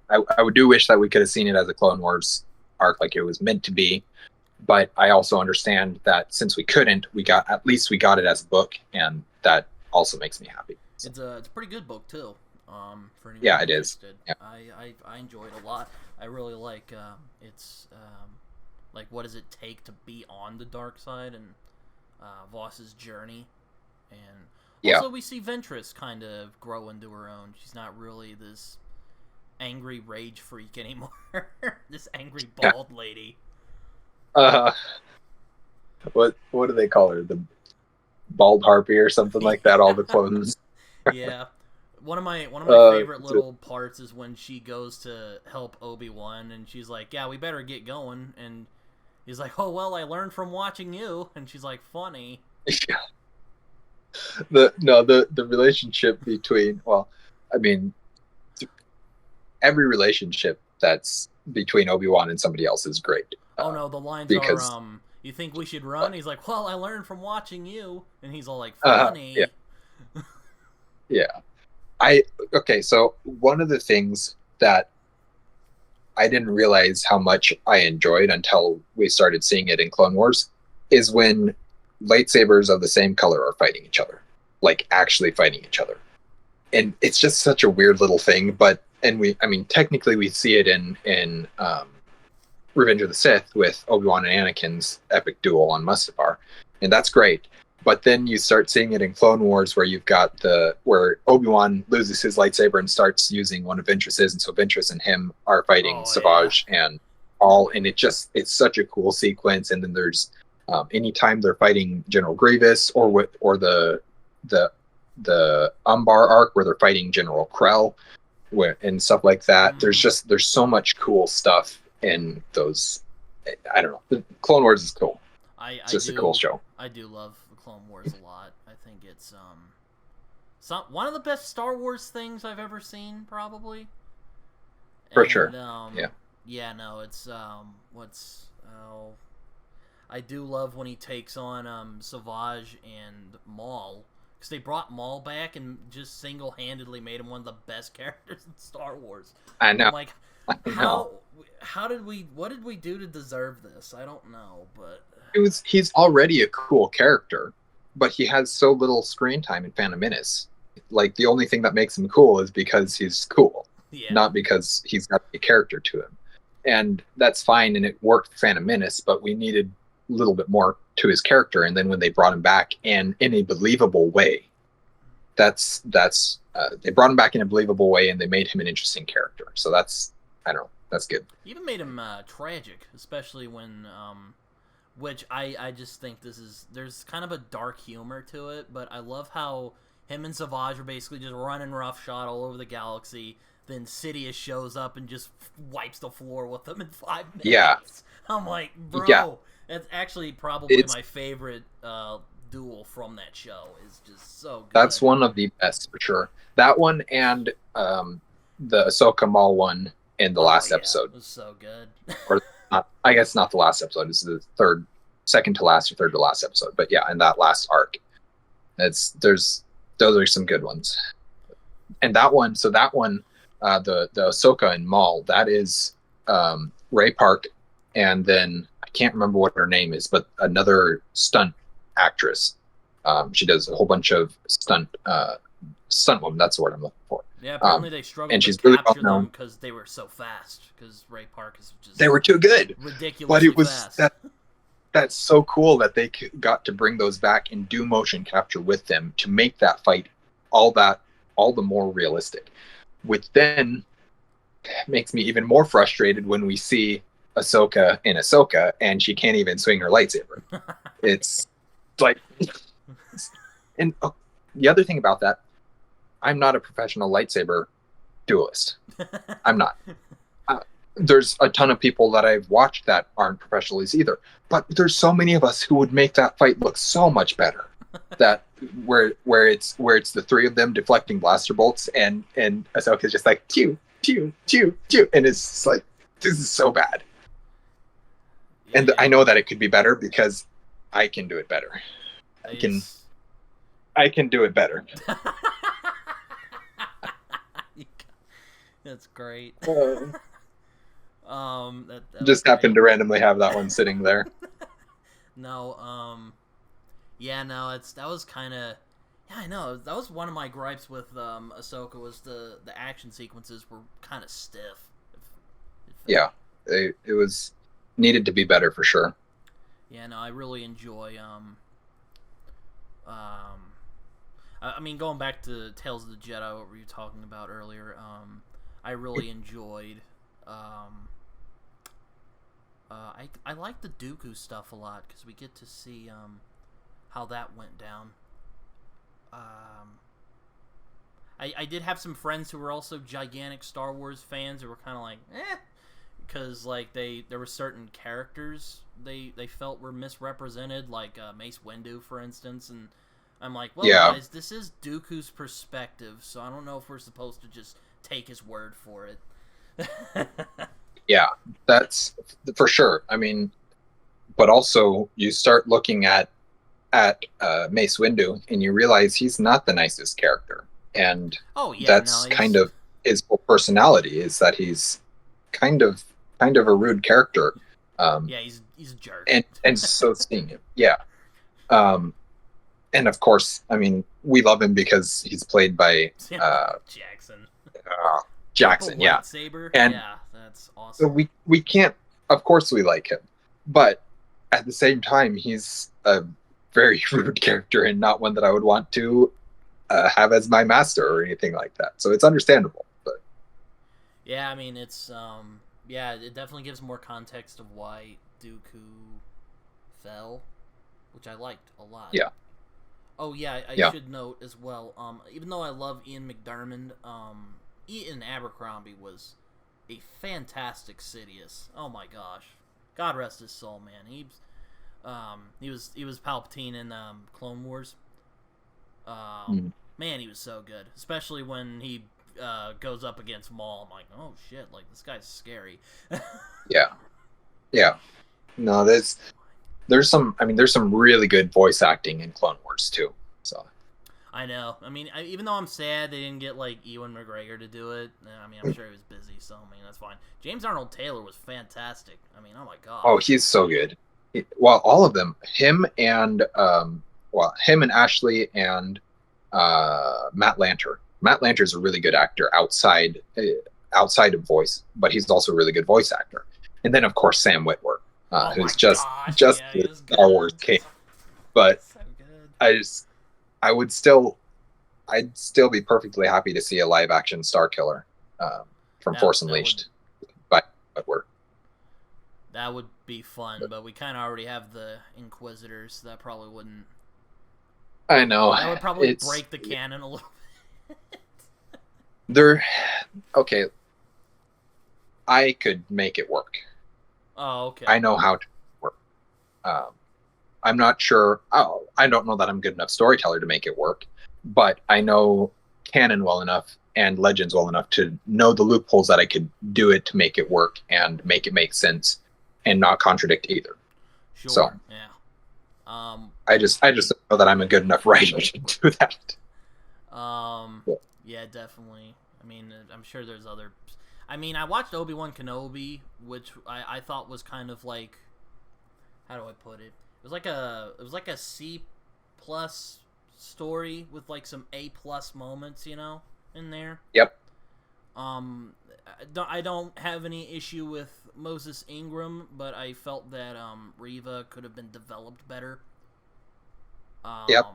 Speaker 3: I do wish that we could have seen it as a Clone Wars arc like it was meant to be. But I also understand that since we couldn't, at least we got it as a book, and that also makes me happy. So.
Speaker 1: It's a pretty good book too. For anyone
Speaker 3: it interested. Is.
Speaker 1: Yeah. I enjoy it a lot. I really like it's like what does it take to be on the dark side, and Voss's journey, and also we see Ventress kind of grow into her own. She's not really this angry rage freak anymore. This angry bald lady.
Speaker 3: What do they call her? The bald harpy or something like that. All the clones.
Speaker 1: Yeah. One of my favorite little parts is when she goes to help Obi-Wan, and she's like, "Yeah, we better get going." And he's like, "Oh well, I learned from watching you." And she's like, "Funny."
Speaker 3: Yeah. The relationship between every relationship that's between Obi-Wan and somebody else is great.
Speaker 1: Oh no, the lines are you think we should run? He's like, "Well, I learned from watching you." And he's all like, "Funny."
Speaker 3: Yeah. So one of the things that I didn't realize how much I enjoyed until we started seeing it in Clone Wars is when lightsabers of the same color are fighting each other, like actually fighting each other. And it's just such a weird little thing, technically we see it in Revenge of the Sith with Obi-Wan and Anakin's epic duel on Mustafar, and that's great. But then you start seeing it in Clone Wars where you've got where Obi-Wan loses his lightsaber and starts using one of Ventress's, and so Ventress and him are fighting Savage and it's such a cool sequence. And then there's anytime they're fighting General Grievous or the Umbar arc where they're fighting General Krell and stuff like that. There's so much cool stuff in those. I don't know. The Clone Wars is cool. It's just a cool show.
Speaker 1: I do love the Clone Wars a lot. I think it's one of the best Star Wars things I've ever seen, probably.
Speaker 3: For sure.
Speaker 1: Yeah. Yeah, no, it's I do love when he takes on Savage and Maul, because they brought Maul back and just single-handedly made him one of the best characters in Star Wars.
Speaker 3: I know.
Speaker 1: I'm like, how did what did we do to deserve this? I don't know, but
Speaker 3: he's already a cool character, but he has so little screen time in Phantom Menace. Like, the only thing that makes him cool is because he's cool, not because he's got a character to him. And that's fine, and it worked for Phantom Menace, but we needed a little bit more to his character. And then when they brought him back, and in a believable way, they brought him back in a believable way, and they made him an interesting character. So that's, I don't know, that's good.
Speaker 1: Even made him tragic, especially when which I just think there's kind of a dark humor to it, but I love how him and Savage are basically just running roughshod all over the galaxy. Then Sidious shows up and just wipes the floor with them in 5 minutes.
Speaker 3: Yeah.
Speaker 1: I'm like, bro, it's actually probably my favorite duel from that show. Is just so good.
Speaker 3: That's one of the best for sure. That one and the Ahsoka Maul one in the last episode.
Speaker 1: It was so good.
Speaker 3: Or not, I guess not the last episode. It's the second to last or third to last episode. But yeah, in that last arc, those are some good ones. And that one, the Ahsoka and Maul, that is Ray Park, and then I can't remember what her name is, but another stunt actress. She does a whole bunch of stunt woman. That's the word I'm looking for.
Speaker 1: Yeah, apparently they struggled
Speaker 3: and
Speaker 1: to
Speaker 3: she's really
Speaker 1: capture
Speaker 3: well
Speaker 1: them because they were so fast. Because Ray Park is just
Speaker 3: they were too good,
Speaker 1: ridiculously
Speaker 3: but it was
Speaker 1: fast.
Speaker 3: That's so cool that they got to bring those back and do motion capture with them to make that fight all the more realistic. Which then makes me even more frustrated when we see Ahsoka in Ahsoka and she can't even swing her lightsaber. It's like, and the other thing about that, I'm not a professional lightsaber duelist. I'm not. There's a ton of people that I've watched that aren't professionals either, but there's so many of us who would make that fight look so much better. That where it's the three of them deflecting blaster bolts and Ahsoka's just like pew pew pew pew, and it's just like, this is so bad. Yeah. And I know that it could be better because I can do it better. I can do it better.
Speaker 1: That's great.
Speaker 3: That just happened to randomly have that one sitting there.
Speaker 1: No, yeah, no, that was kind of, yeah, I know, that was one of my gripes with Ahsoka, was the action sequences were kind of stiff.
Speaker 3: Yeah, it was needed to be better for sure.
Speaker 1: Yeah, no, I really enjoy, I mean, going back to Tales of the Jedi, what were you talking about earlier, I really enjoyed, I like the Dooku stuff a lot, because we get to see, how that went down. I did have some friends who were also gigantic Star Wars fans who were kind of like, because like there were certain characters they felt were misrepresented, like Mace Windu, for instance, and I'm like, well, guys, this is Dooku's perspective, so I don't know if we're supposed to just take his word for it.
Speaker 3: Yeah, that's for sure. I mean, but also you start looking at Mace Windu and you realize he's not the nicest character, and that's kind of his whole personality, is that he's kind of a rude character.
Speaker 1: Yeah, he's a jerk,
Speaker 3: and so seeing him, yeah. And of course, I mean, we love him because he's played by
Speaker 1: Jackson.
Speaker 3: Jackson, yeah.
Speaker 1: Lightsaber.
Speaker 3: And
Speaker 1: yeah, that's awesome.
Speaker 3: So we can't, of course we like him, but at the same time, he's a very rude character and not one that I would want to have as my master or anything like that. So it's understandable. But
Speaker 1: yeah, I mean, it's yeah, it definitely gives more context of why Dooku fell, which I liked a lot.
Speaker 3: Yeah.
Speaker 1: Oh yeah, I should note as well. Even though I love Ian McDiarmid, Ian Abercrombie was a fantastic Sidious. Oh my gosh, God rest his soul, man. He was Palpatine in Clone Wars. Man, he was so good, especially when he goes up against Maul, I'm like, oh shit, like this guy's scary.
Speaker 3: Yeah. No, there's some really good voice acting in Clone Wars too. So
Speaker 1: I know. I mean, even though I'm sad they didn't get like Ewan McGregor to do it. I mean, I'm sure he was busy, so I mean that's fine. James Arnold Taylor was fantastic. I mean, oh my god.
Speaker 3: Oh, he's so good. Well, all of them, him and Ashley and Matt Lanter. Matt Lanter's a really good actor outside of voice, but he's also a really good voice actor. And then of course Sam Witwer, who's just the Star Wars king. But so I'd still be perfectly happy to see a live action Star Killer from Force Unleashed by Witwer.
Speaker 1: That would be fun, but we kind of already have the Inquisitors. That probably wouldn't.
Speaker 3: I know.
Speaker 1: That would probably break the canon a little bit.
Speaker 3: They're okay. I could make it work.
Speaker 1: Oh, okay.
Speaker 3: I know how to work. I'm not sure. I don't know that I'm good enough storyteller to make it work, but I know canon well enough and Legends well enough to know the loopholes that I could do it to make it work and make it make sense and not contradict either.
Speaker 1: Sure.
Speaker 3: So,
Speaker 1: yeah.
Speaker 3: I just know that I'm a good enough writer to do that.
Speaker 1: Yeah, definitely. I mean, I'm sure there's other. I mean, I watched Obi-Wan Kenobi, which I thought was kind of like, how do I put it? It was like a C+ story with like some A+ moments, in there.
Speaker 3: Yep.
Speaker 1: I don't have any issue with Moses Ingram, but I felt that Reva could have been developed better.
Speaker 3: Yep.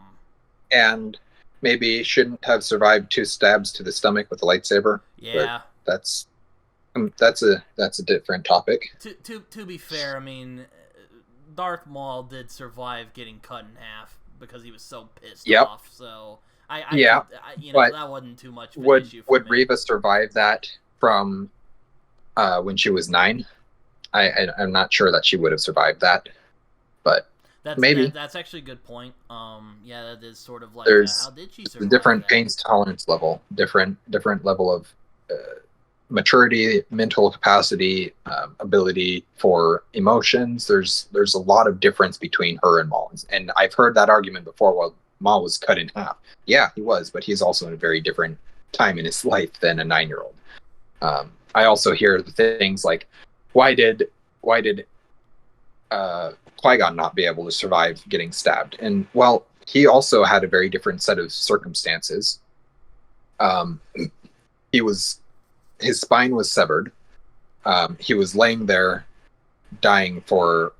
Speaker 3: And maybe shouldn't have survived 2 stabs to the stomach with a lightsaber.
Speaker 1: Yeah.
Speaker 3: But that's a different topic.
Speaker 1: To be fair, I mean, Darth Maul did survive getting cut in half because he was so pissed off. So that wasn't too much of an issue for me.
Speaker 3: Would Reva survive that from when she was 9? I'm not sure that she would have survived that, but maybe.
Speaker 1: That's actually a good point. Yeah, that is sort of like how did she survive?
Speaker 3: A different
Speaker 1: that?
Speaker 3: pain tolerance level, different level of maturity, mental capacity, ability for emotions. There's a lot of difference between her and Maul, and I've heard that argument before. Well, Maul was cut in half. Yeah, he was, but he's also in a very different time in his life than a 9-year-old. I also hear the things like, why did Qui-Gon not be able to survive getting stabbed? And well, he also had a very different set of circumstances. His spine was severed. He was laying there dying for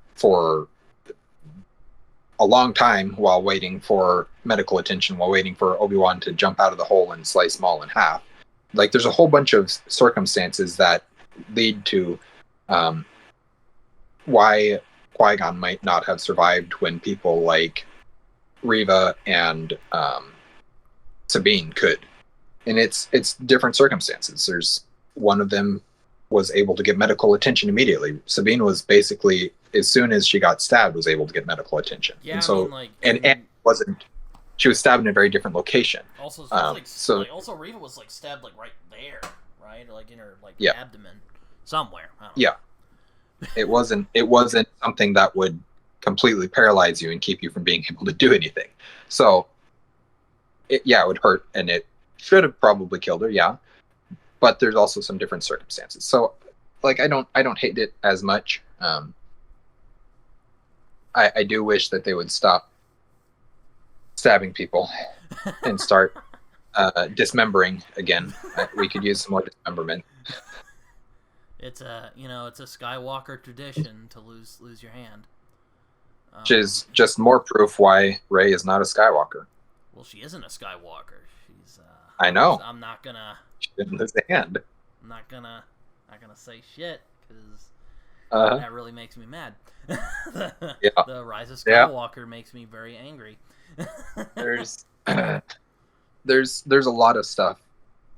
Speaker 3: a long time while waiting for medical attention, while waiting for Obi-Wan to jump out of the hole and slice Maul in half. Like, there's a whole bunch of circumstances that lead to why Qui-Gon might not have survived when people like Reva and Sabine could. And it's different circumstances. There's one of them was able to get medical attention immediately. Sabine was basically, as soon as she got stabbed, was able to get medical attention.
Speaker 1: Yeah,
Speaker 3: and so,
Speaker 1: I mean, like,
Speaker 3: and wasn't. She was stabbed in a very different location.
Speaker 1: Also, also Reva was like stabbed like right there, right, or like in her abdomen, somewhere. I don't know.
Speaker 3: Yeah, it wasn't something that would completely paralyze you and keep you from being able to do anything. So, it would hurt, and it should have probably killed her. Yeah, but there's also some different circumstances. So, like, I don't hate it as much. I do wish that they would stop stabbing people and start dismembering again. We could use some more dismemberment.
Speaker 1: It's a Skywalker tradition to lose your hand.
Speaker 3: Which is just more proof why Rey is not a Skywalker.
Speaker 1: Well, she isn't a Skywalker. She's.
Speaker 3: I know.
Speaker 1: I'm not gonna.
Speaker 3: She didn't lose a hand.
Speaker 1: I'm not gonna say shit because that really makes me mad. The Rise of Skywalker makes me very angry.
Speaker 3: There's a lot of stuff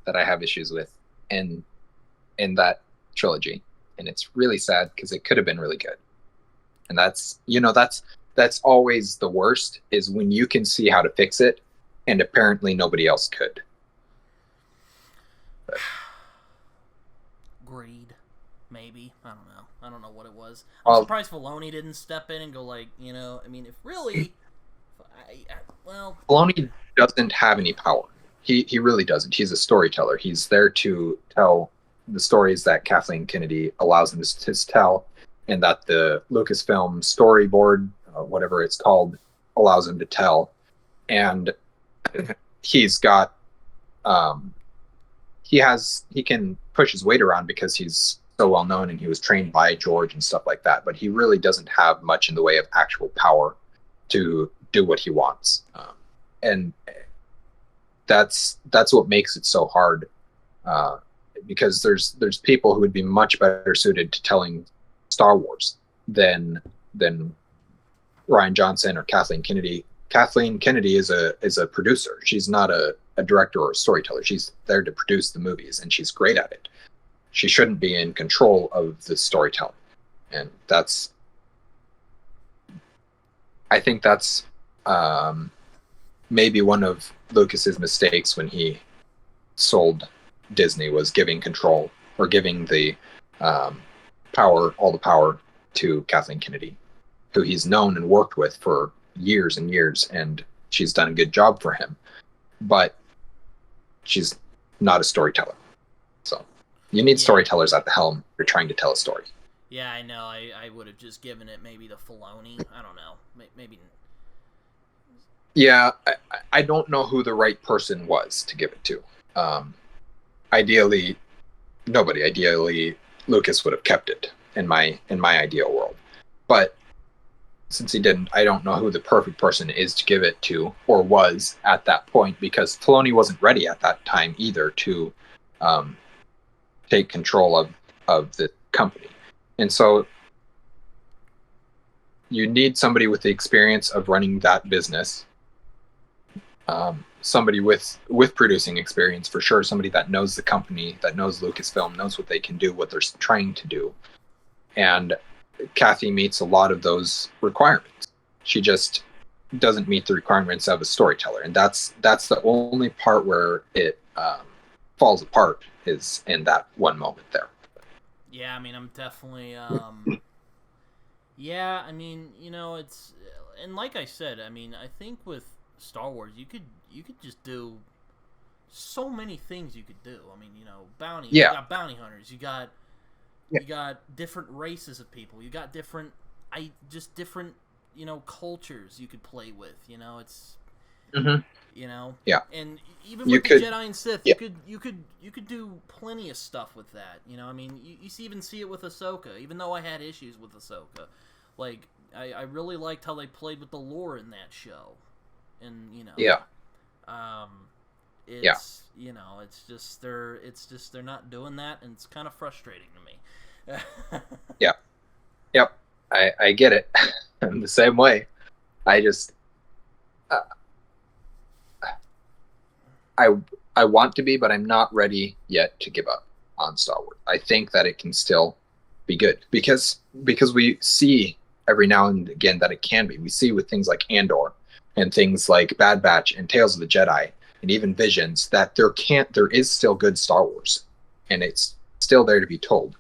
Speaker 3: that I have issues with in that trilogy, and it's really sad because it could have been really good. And that's always the worst, is when you can see how to fix it and apparently nobody else could.
Speaker 1: Greed, maybe. I don't know. I don't know what it was. I'm
Speaker 3: Well,
Speaker 1: surprised Filoni didn't step in and go like, I mean, if really, well,
Speaker 3: Filoni doesn't have any power. He really doesn't. He's a storyteller. He's there to tell the stories that Kathleen Kennedy allows him to tell, and that the Lucasfilm storyboard, whatever it's called, allows him to tell. And he's got, he can push his weight around because he's so well known and he was trained by George and stuff like that. But he really doesn't have much in the way of actual power to do what he wants. And that's what makes it so hard, because there's people who would be much better suited to telling Star Wars than Rian Johnson or Kathleen Kennedy. Kathleen Kennedy is a producer. She's not a director or a storyteller. She's there to produce the movies, and she's great at it. She shouldn't be in control of the storytelling, and I think that's maybe one of Lucas's mistakes when he sold Disney, was giving control or giving the all the power to Kathleen Kennedy, who he's known and worked with for years and years, and she's done a good job for him, but she's not a storyteller. So you need storytellers at the helm if you're trying to tell a story.
Speaker 1: Yeah, I know. I would have just given it maybe to Filoni. I don't know. Maybe.
Speaker 3: Yeah, I don't know who the right person was to give it to. Ideally, nobody. Ideally, Lucas would have kept it in my ideal world. But since he didn't, I don't know who the perfect person is to give it to, or was at that point, because Filoni wasn't ready at that time either to take control of the company. And so you need somebody with the experience of running that business, somebody with producing experience for sure, somebody that knows the company, that knows Lucasfilm, knows what they can do, what they're trying to do. And Kathy meets a lot of those requirements. She just doesn't meet the requirements of a storyteller, and that's the only part where it falls apart, is in that one moment there.
Speaker 1: Yeah, I mean, I'm definitely yeah, I mean, it's, and like I said, I mean, I think with Star Wars, you could just do so many things you could do. I mean, bounty.
Speaker 3: Yeah.
Speaker 1: You got bounty hunters. You got different races of people. You got different cultures you could play with. It's
Speaker 3: Yeah.
Speaker 1: And even with the Jedi and Sith, you could do plenty of stuff with that. I mean, you even see it with Ahsoka. Even though I had issues with Ahsoka, like I really liked how they played with the lore in that show. And it's it's just they're not doing that, and it's kind of frustrating to me.
Speaker 3: Yep, I get it. I'm the same way. I just I want to be, but I'm not ready yet to give up on Star Wars. I think that it can still be good, because we see every now and again that it can be. We see with things like Andor and things like Bad Batch and Tales of the Jedi and even Visions that there is still good Star Wars, and it's still there to be told.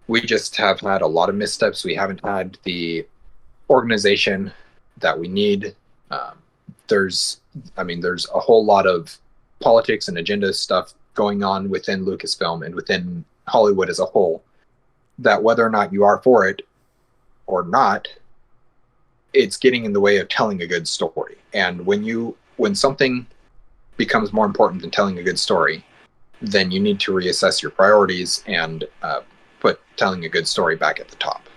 Speaker 3: We just have had a lot of missteps. We haven't had the organization that we need. There's a whole lot of politics and agenda stuff going on within Lucasfilm and within Hollywood as a whole, that whether or not you are for it or not, it's getting in the way of telling a good story. And when something becomes more important than telling a good story, then you need to reassess your priorities and put telling a good story back at the top.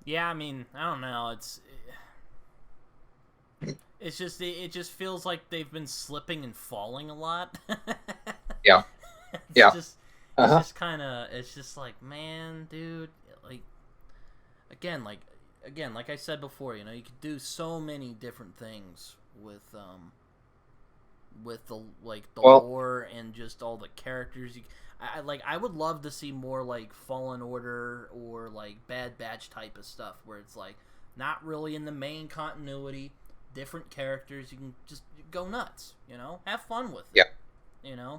Speaker 1: Yeah, I mean, I don't know. It's just it just feels like they've been slipping and falling a lot.
Speaker 3: Yeah.
Speaker 1: It's just kind of, it's just like, man, dude, like like I said before, you could do so many different things with the lore and just all the characters. I would love to see more like Fallen Order or like Bad Batch type of stuff, where it's like not really in the main continuity, different characters. You can just go nuts, have fun with it.
Speaker 3: Yeah. Yeah.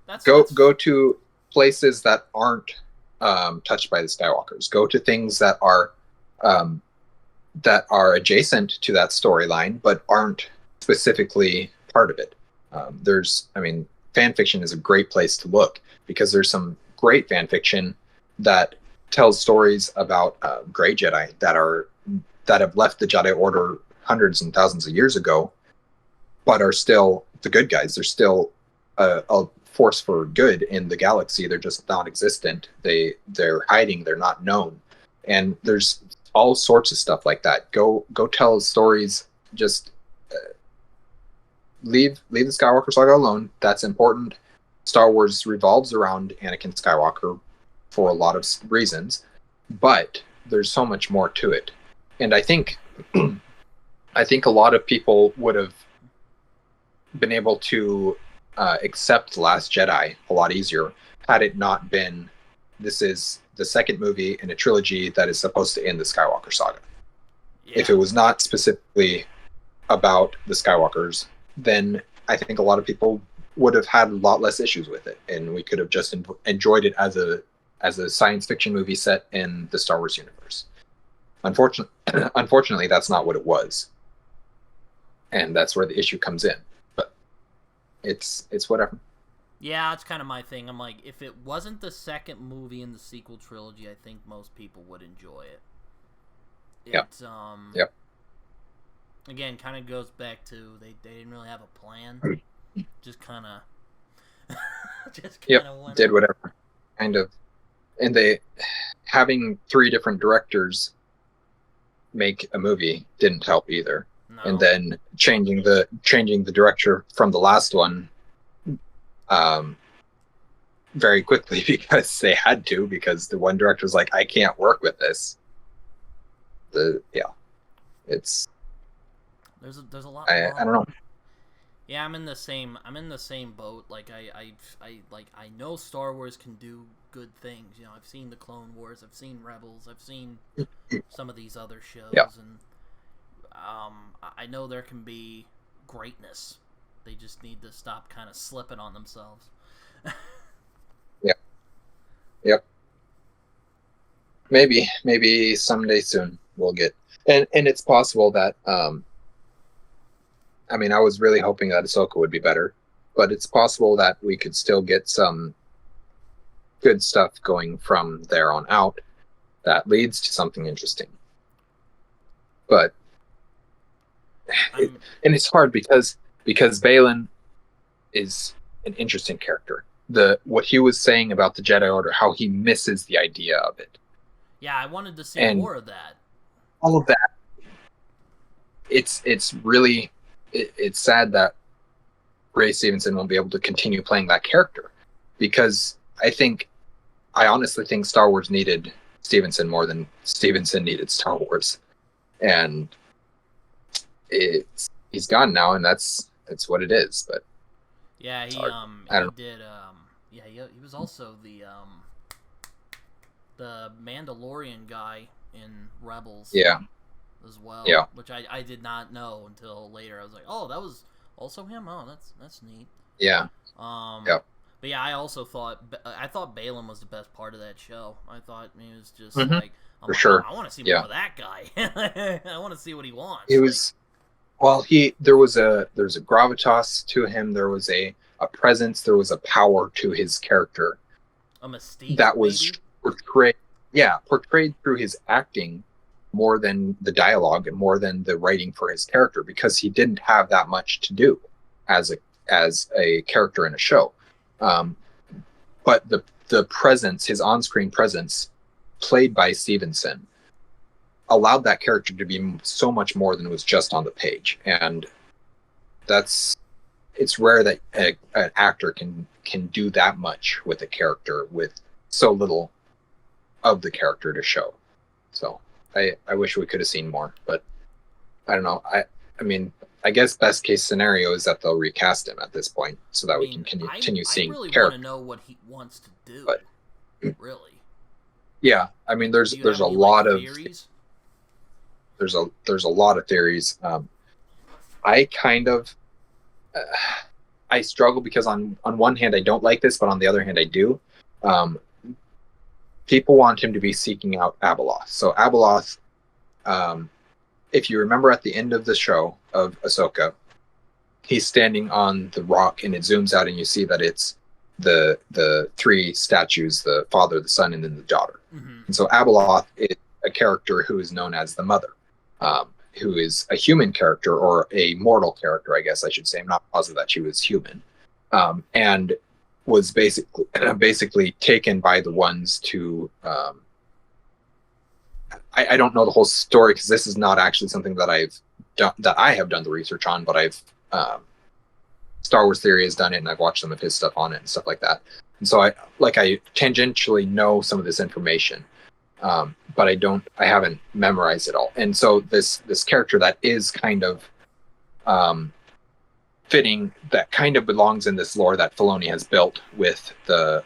Speaker 1: That's
Speaker 3: go to places that aren't touched by the Skywalkers. Go to things that are adjacent to that storyline, but aren't specifically part of it. Fan fiction is a great place to look because there's some great fan fiction that tells stories about gray Jedi that have left the Jedi Order hundreds and thousands of years ago, but are still the good guys. They're still a force for good in the galaxy. They're just non-existent. They're hiding. They're not known. And there's all sorts of stuff like that. Go tell stories. Just leave the Skywalker saga alone. That's important. Star Wars revolves around Anakin Skywalker for a lot of reasons, but there's so much more to it. And I think a lot of people would have been able to accept The Last Jedi a lot easier had it not been, this is the second movie in a trilogy that is supposed to end the Skywalker saga. Yeah. If it was not specifically about the Skywalkers, then I think a lot of people would have had a lot less issues with it, and we could have just enjoyed it as a science fiction movie set in the Star Wars universe. Unfortunately, that's not what it was, and that's where the issue comes in. But it's whatever.
Speaker 1: Yeah, it's kind of my thing. I'm like, if it wasn't the second movie in the sequel trilogy, I think most people would enjoy it. It's
Speaker 3: Yep.
Speaker 1: Again, kind of goes back to they didn't really have a plan. Just kind of
Speaker 3: did whatever. Kind of. And they having 3 different directors make a movie didn't help either. No. And then changing the director from the last one very quickly because they had to, because the one director was like, I can't work with this. It's
Speaker 1: there's a lot.
Speaker 3: I don't know.
Speaker 1: Yeah, I'm in the same boat. Like I know Star Wars can do good things. I've seen the Clone Wars, I've seen Rebels, I've seen some of these other shows, and I know there can be greatness. They just need to stop kind of slipping on themselves.
Speaker 3: Yep. Maybe someday soon we'll get, and it's possible that I was really hoping that Ahsoka would be better, but it's possible that we could still get some good stuff going from there on out that leads to something interesting. But and it's hard because Baylan is an interesting character. What he was saying about the Jedi Order, how he misses the idea of it.
Speaker 1: Yeah, I wanted to see more of that.
Speaker 3: All of that. It's really it's sad that Ray Stevenson won't be able to continue playing that character, because I honestly think Star Wars needed Stevenson more than Stevenson needed Star Wars, and he's gone now, and that's what it is. But
Speaker 1: yeah, he was also the Mandalorian guy in Rebels.
Speaker 3: Yeah.
Speaker 1: As well,
Speaker 3: yeah,
Speaker 1: which I did not know until later. I was like, oh, that was also him. Oh, that's neat.
Speaker 3: Yeah.
Speaker 1: But yeah, I also thought Baylan was the best part of that show. I thought he was just like,
Speaker 3: sure.
Speaker 1: I want to see more of that guy. I want to see what he wants.
Speaker 3: It was, well, there was a gravitas to him. There was a presence. There was a power to his character.
Speaker 1: A mystique
Speaker 3: that was portrayed through his acting, more than the dialogue and more than the writing for his character, because he didn't have that much to do as a character in a show. But the presence, his on-screen presence, played by Stevenson, allowed that character to be so much more than was just on the page. And it's rare that an actor can do that much with a character with so little of the character to show. So I wish we could have seen more, but I don't know. I guess best case scenario is that they'll recast him at this point, so that we can continue seeing.
Speaker 1: I really
Speaker 3: want
Speaker 1: to know what he wants to do.
Speaker 3: But,
Speaker 1: really.
Speaker 3: Yeah, there's a lot of theories? There's a lot of theories. I kind of I struggle because on one hand I don't like this, but on the other hand I do. People want him to be seeking out Abeloth. So Abeloth, if you remember at the end of the show of Ahsoka, he's standing on the rock and it zooms out and you see that it's the three statues, the father, the son, and then the daughter. Mm-hmm. And so Abeloth is a character who is known as the mother, who is a human character or a mortal character, I guess I should say. I'm not positive that she was human. And was basically taken by the ones to I don't know the whole story because this is not actually something that I have done the research on, but I've Star Wars Theory has done it and I've watched some of his stuff on it and stuff like that. And so I tangentially know some of this information, but I haven't memorized it all. And so this character that is kind of fitting, that kind of belongs in this lore that Filoni has built with the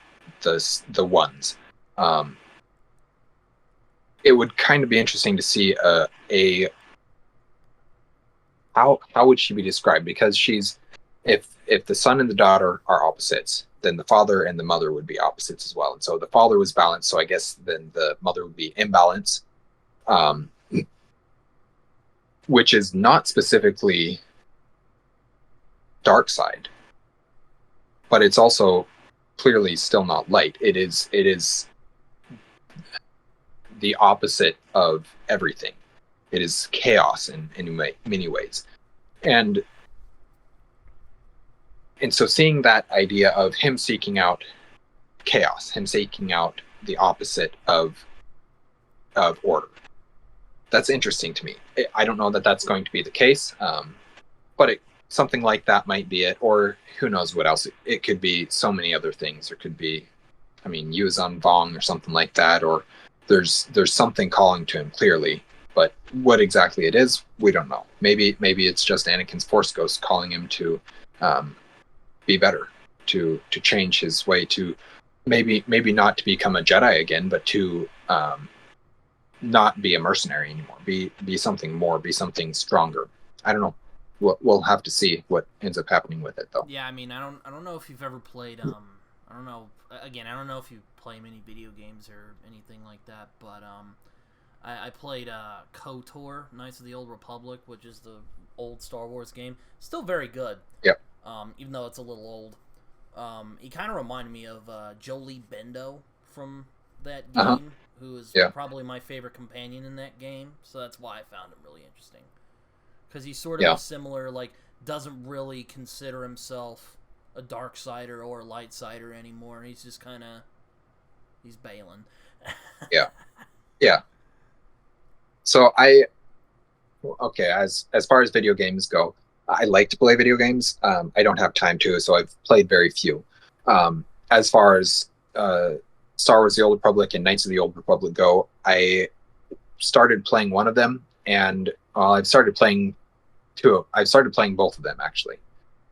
Speaker 3: ones. It would kind of be interesting to see how would she be described, because she's if the son and the daughter are opposites, then the father and the mother would be opposites as well. And so the father was balanced, so I guess then the mother would be imbalanced, which is not specifically dark side, but it's also clearly still not light. It is the opposite of everything. It is chaos in many ways. And so seeing that idea of him seeking out chaos, him seeking out the opposite of order, that's interesting to me. I don't know that that's going to be the case, but something like that might be it, or who knows what else. It could be so many other things. There could be, Yuuzhan Vong or something like that, or there's something calling to him clearly, but what exactly it is, we don't know. Maybe it's just Anakin's Force Ghost calling him to be better, to change his way, to maybe not to become a Jedi again, but to not be a mercenary anymore, be something more, be something stronger. I don't know. We'll have to see what ends up happening with it, though.
Speaker 1: Yeah, I don't know if you've ever played. I don't know if you play many video games or anything like that, but I played KOTOR, Knights of the Old Republic, which is the old Star Wars game. Still very good.
Speaker 3: Yep.
Speaker 1: Even though it's a little old. He kind of reminded me of Jolie Bendo from that game, who is probably my favorite companion in that game. So that's why I found him really interesting. Because he's sort of a similar, doesn't really consider himself a dark sider or a light sider anymore. He's just kind of, he's Balin.
Speaker 3: Yeah. So as far as video games go, I like to play video games. I don't have time to, so I've played very few. As far as Star Wars The Old Republic and Knights of the Old Republic go, I started playing one of them, and I've started playing both of them, actually.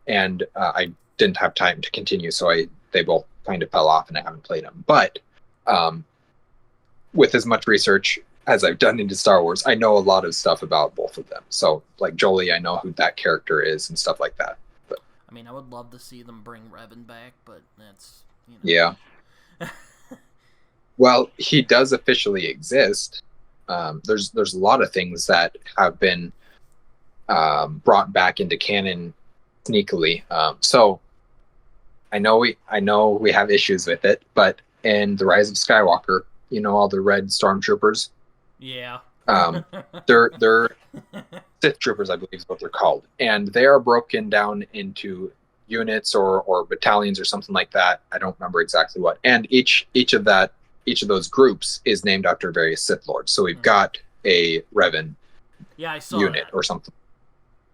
Speaker 3: And I didn't have time to continue, so they both kind of fell off, and I haven't played them. But with as much research as I've done into Star Wars, I know a lot of stuff about both of them. So, like Jolie, I know who that character is and stuff like that. But
Speaker 1: I would love to see them bring Revan back, but that's,
Speaker 3: Yeah. Well, he does officially exist. There's a lot of things that have been brought back into canon sneakily. So I know we have issues with it, but in The Rise of Skywalker, all the red stormtroopers.
Speaker 1: Yeah.
Speaker 3: They're Sith troopers, I believe is what they're called, and they are broken down into units or battalions or something like that. I don't remember exactly what. And each of those groups is named after various Sith lords. So we've got a Revan unit or something.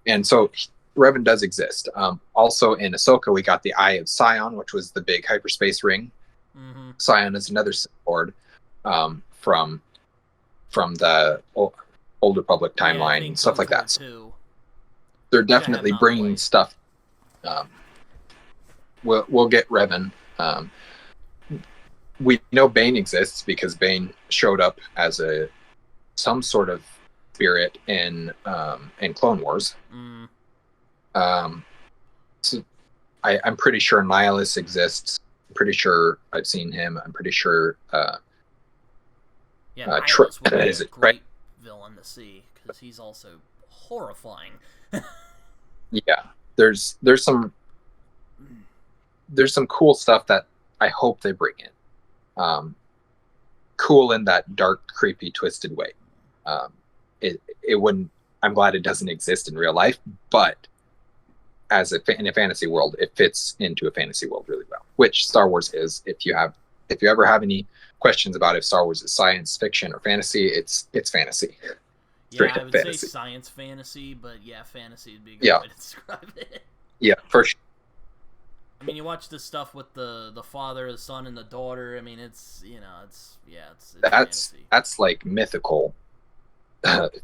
Speaker 3: And so Revan does exist. Also in Ahsoka, we got the Eye of Sion, which was the big hyperspace ring. Mm-hmm. Sion is another Sith lord from the Old Republic timeline and stuff like that. So they're definitely bringing stuff. We'll get Revan. We know Bane exists because Bane showed up as some sort of spirit in Clone Wars. So I'm pretty sure Nihilus exists. I'm pretty sure I've seen him. I'm pretty sure.
Speaker 1: Nihilus would be a great
Speaker 3: right?
Speaker 1: villain to see because he's also horrifying.
Speaker 3: Yeah, there's some cool stuff that I hope they bring in. Cool in that dark, creepy, twisted way. It wouldn't. I'm glad it doesn't exist in real life, but in a fantasy world, it fits into a fantasy world really well. Which Star Wars is. If you ever have any questions about if Star Wars is science fiction or fantasy, it's fantasy.
Speaker 1: Yeah, I would say science fantasy, but yeah, fantasy would be a good way to describe it.
Speaker 3: Yeah, for sure.
Speaker 1: I mean, you watch this stuff with the father, the son, and the daughter. I mean, it's fantasy.
Speaker 3: That's like mythical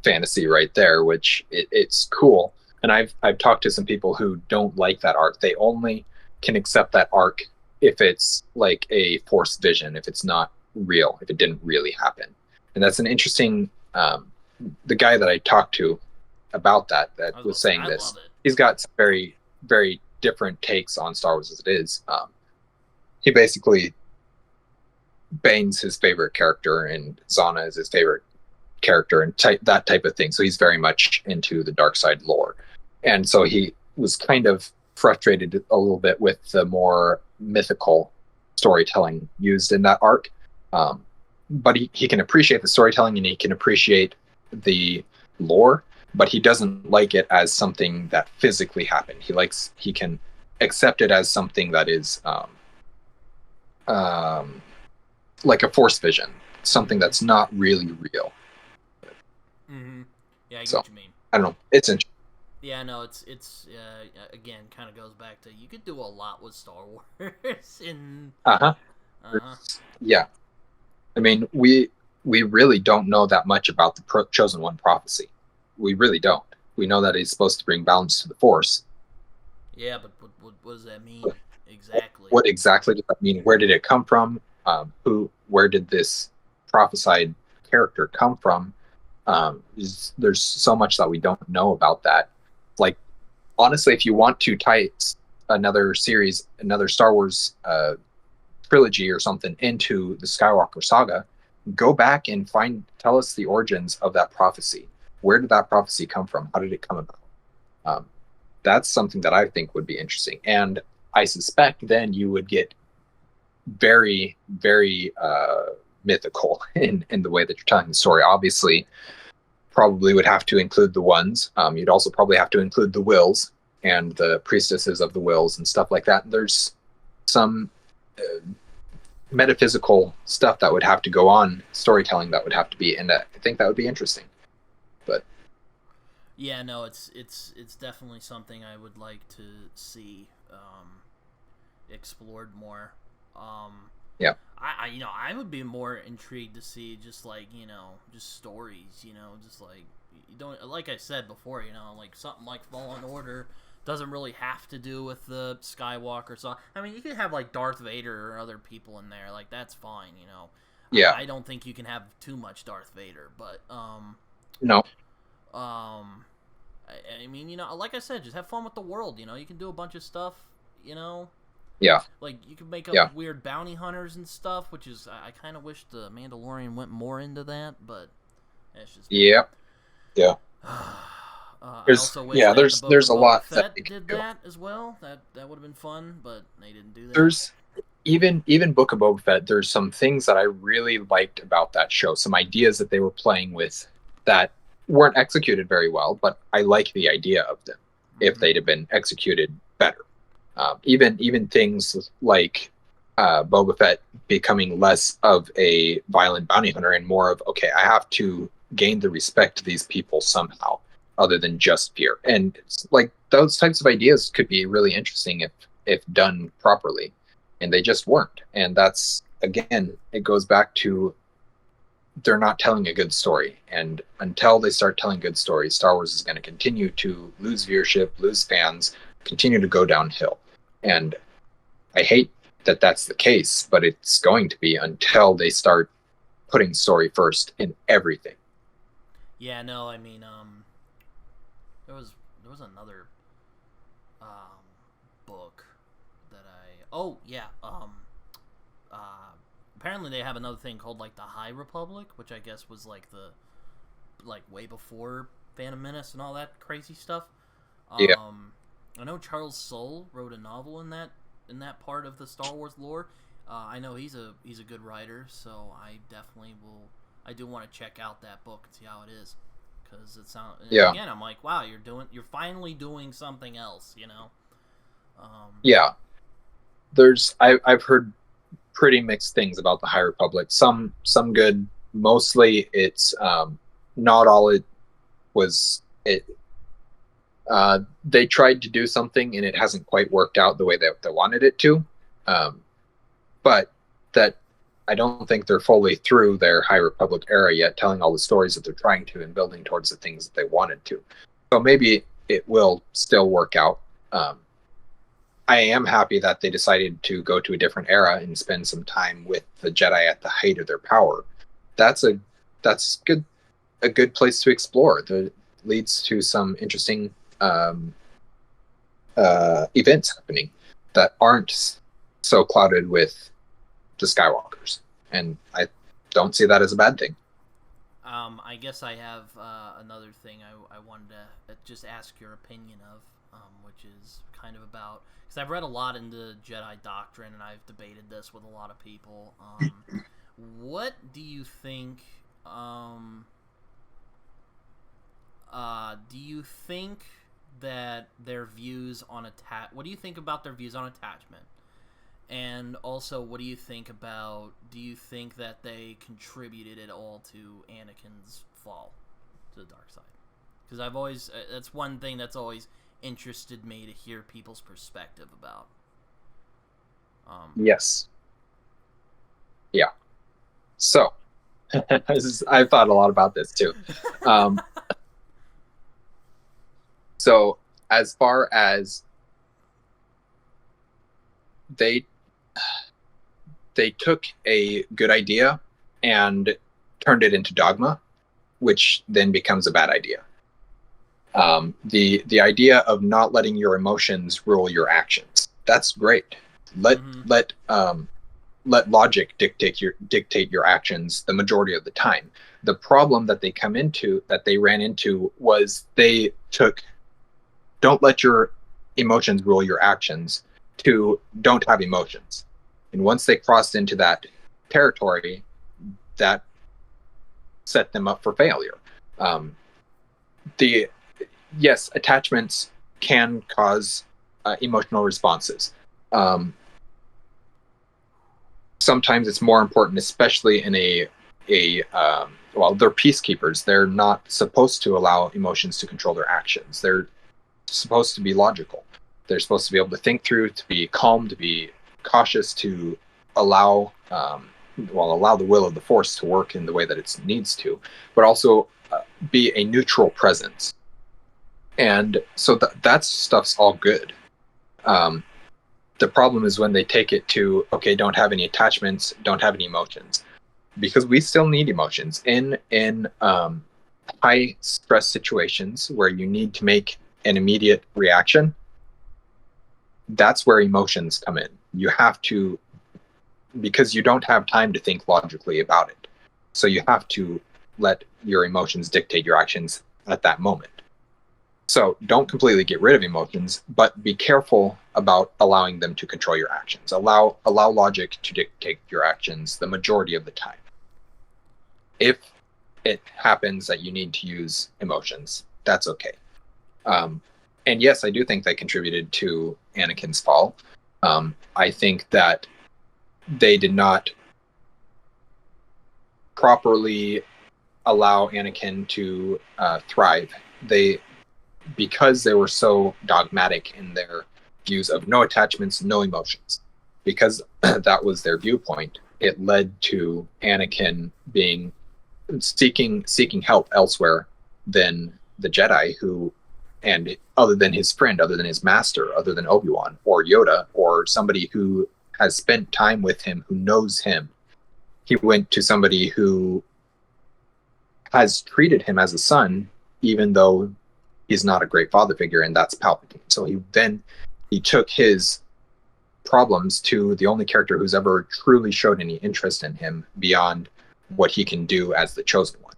Speaker 3: fantasy right there, which it's cool. And I've talked to some people who don't like that arc. They only can accept that arc if it's like a forced vision, if it's not real, if it didn't really happen. And that's an interesting. The guy that I talked to about that was saying this. He's got some very, very different takes on Star Wars as it is. He basically Bane's his favorite character, and Zana is his favorite character, and that type of thing. So he's very much into the dark side lore, and so he was kind of frustrated a little bit with the more mythical storytelling used in that arc. But he can appreciate the storytelling and he can appreciate the lore, but he doesn't like it as something that physically happened. He can accept it as something that is like a force vision, something that's not really real.
Speaker 1: Mm-hmm. Yeah, I get what you mean.
Speaker 3: I don't know. It's interesting.
Speaker 1: Yeah, no, it's again kind of goes back to you could do a lot with Star Wars
Speaker 3: Yeah, I mean we really don't know that much about the Chosen One prophecy. We really don't. We know that he's supposed to bring balance to the Force.
Speaker 1: Yeah, but what does that mean exactly?
Speaker 3: What exactly does that mean? Where did it come from? Where did this prophesied character come from? There's so much that we don't know about that. Like, honestly, if you want to tie another series, another Star Wars trilogy or something into the Skywalker saga, go back and tell us the origins of that prophecy. Where did that prophecy come from? How did it come about? That's something that I think would be interesting. And I suspect then you would get very, very mythical in the way that you're telling the story. Obviously, probably would have to include the ones. You'd also probably have to include the wills and the priestesses of the wills and stuff like that. There's some metaphysical stuff that would have to go on, storytelling that would have to be, and I think that would be interesting. But
Speaker 1: yeah, no, it's definitely something I would like to see explored more.
Speaker 3: Yeah,
Speaker 1: I would be more intrigued to see just like just stories, just like you don't, like I said before, like something like Fallen Order doesn't really have to do with the Skywalker. So I mean, you could have like Darth Vader or other people in there, like that's fine,
Speaker 3: Yeah,
Speaker 1: I don't think you can have too much Darth Vader, but
Speaker 3: no.
Speaker 1: I mean, like I said, just have fun with the world. You can do a bunch of stuff.
Speaker 3: Yeah.
Speaker 1: Like you can make up weird bounty hunters and stuff, which is I kind of wish the Mandalorian went more into that, but that's just
Speaker 3: yeah. There's a lot
Speaker 1: that did that as well. That would have been fun, but they didn't do that.
Speaker 3: There's even Book of Boba Fett. There's some things that I really liked about that show. Some ideas that they were playing with that weren't executed very well, but I like the idea of them. If they'd have been executed better, even things like Boba Fett becoming less of a violent bounty hunter and more of, okay, I have to gain the respect of these people somehow, other than just fear. And it's like those types of ideas could be really interesting if done properly, and they just weren't. And that's, again, it goes back to they're not telling a good story. And until they start telling good stories, Star Wars is going to continue to lose viewership, lose fans, continue to go downhill. And I hate that that's the case, but it's going to be until they start putting story first in everything.
Speaker 1: Yeah, no, I mean, there was another book that I... Oh, yeah. Apparently they have another thing called, like, the High Republic, which I guess was, like, way before Phantom Menace and all that crazy stuff.
Speaker 3: Yeah.
Speaker 1: I know Charles Soule wrote a novel in that part of the Star Wars lore. I know he's a good writer, so I definitely will... I do want to check out that book and see how it is. Because it sounds...
Speaker 3: Yeah.
Speaker 1: Again, I'm like, wow, you're finally doing something else, you know?
Speaker 3: Yeah. I've heard pretty mixed things about the High Republic. Some good. Mostly it's not all it was. They tried to do something and it hasn't quite worked out the way that they wanted it to. But that I don't think they're fully through their High Republic era yet, telling all the stories that they're trying to and building towards the things that they wanted to. So maybe it will still work out. I am happy that they decided to go to a different era and spend some time with the Jedi at the height of their power. That's a good place to explore. That leads to some interesting events happening that aren't so clouded with the Skywalkers, and I don't see that as a bad thing.
Speaker 1: I guess I have another thing I wanted to just ask your opinion of, which is kind of about, because I've read a lot into Jedi doctrine and I've debated this with a lot of people. What do you think? Do you think that their views on what do you think about their views on attachment? And also, what do you think about? Do you think that they contributed at all to Anakin's fall to the dark side? Because that's one thing that's always interested me to hear people's perspective about.
Speaker 3: Yes. Yeah. So, I've thought a lot about this too. So, as far as they took a good idea and turned it into dogma, which then becomes a bad idea. The idea of not letting your emotions rule your actions, that's great. Let logic dictate your actions the majority of the time. The problem that they ran into was they took don't let your emotions rule your actions to don't have emotions. And once they crossed into that territory, that set them up for failure. Yes, attachments can cause emotional responses. Sometimes it's more important, especially in they're peacekeepers. They're not supposed to allow emotions to control their actions. They're supposed to be logical. They're supposed to be able to think through, to be calm, to be cautious, to allow the will of the Force to work in the way that it needs to, but also be a neutral presence. And so that stuff's all good. The problem is when they take it to, okay, don't have any attachments, don't have any emotions, because we still need emotions in high stress situations where you need to make an immediate reaction. That's where emotions come in. You have to, because you don't have time to think logically about it. So you have to let your emotions dictate your actions at that moment. So don't completely get rid of emotions, but be careful about allowing them to control your actions. Allow logic to dictate your actions the majority of the time. If it happens that you need to use emotions, that's okay. And yes, I do think they contributed to Anakin's fall. I think that they did not properly allow Anakin to thrive. Because they were so dogmatic in their views of no attachments, no emotions, because that was their viewpoint, it led to Anakin seeking help elsewhere than the Jedi, and other than his friend, other than his master, other than Obi-Wan or Yoda or somebody who has spent time with him, who knows him. He went to somebody who has treated him as a son, even though he's not a great father figure, and that's Palpatine. So he took his problems to the only character who's ever truly showed any interest in him beyond what he can do as the chosen one.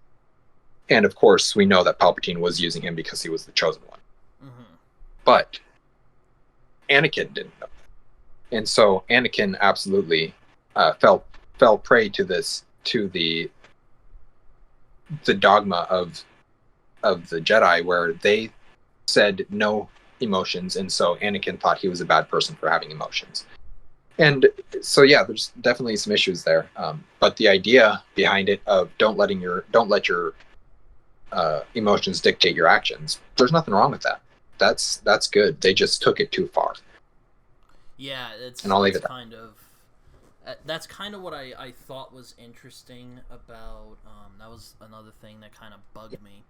Speaker 3: And of course, we know that Palpatine was using him because he was the chosen one. Mm-hmm. But Anakin didn't know. And so Anakin absolutely fell prey to the dogma of the Jedi, where they said no emotions, and so Anakin thought he was a bad person for having emotions. And so yeah, there's definitely some issues there. But the idea behind it of don't let your emotions dictate your actions, there's nothing wrong with that. That's good. They just took it too far.
Speaker 1: Yeah,
Speaker 3: and I'll leave it
Speaker 1: that's kind of what I thought was interesting about. That was another thing that kind of bugged me.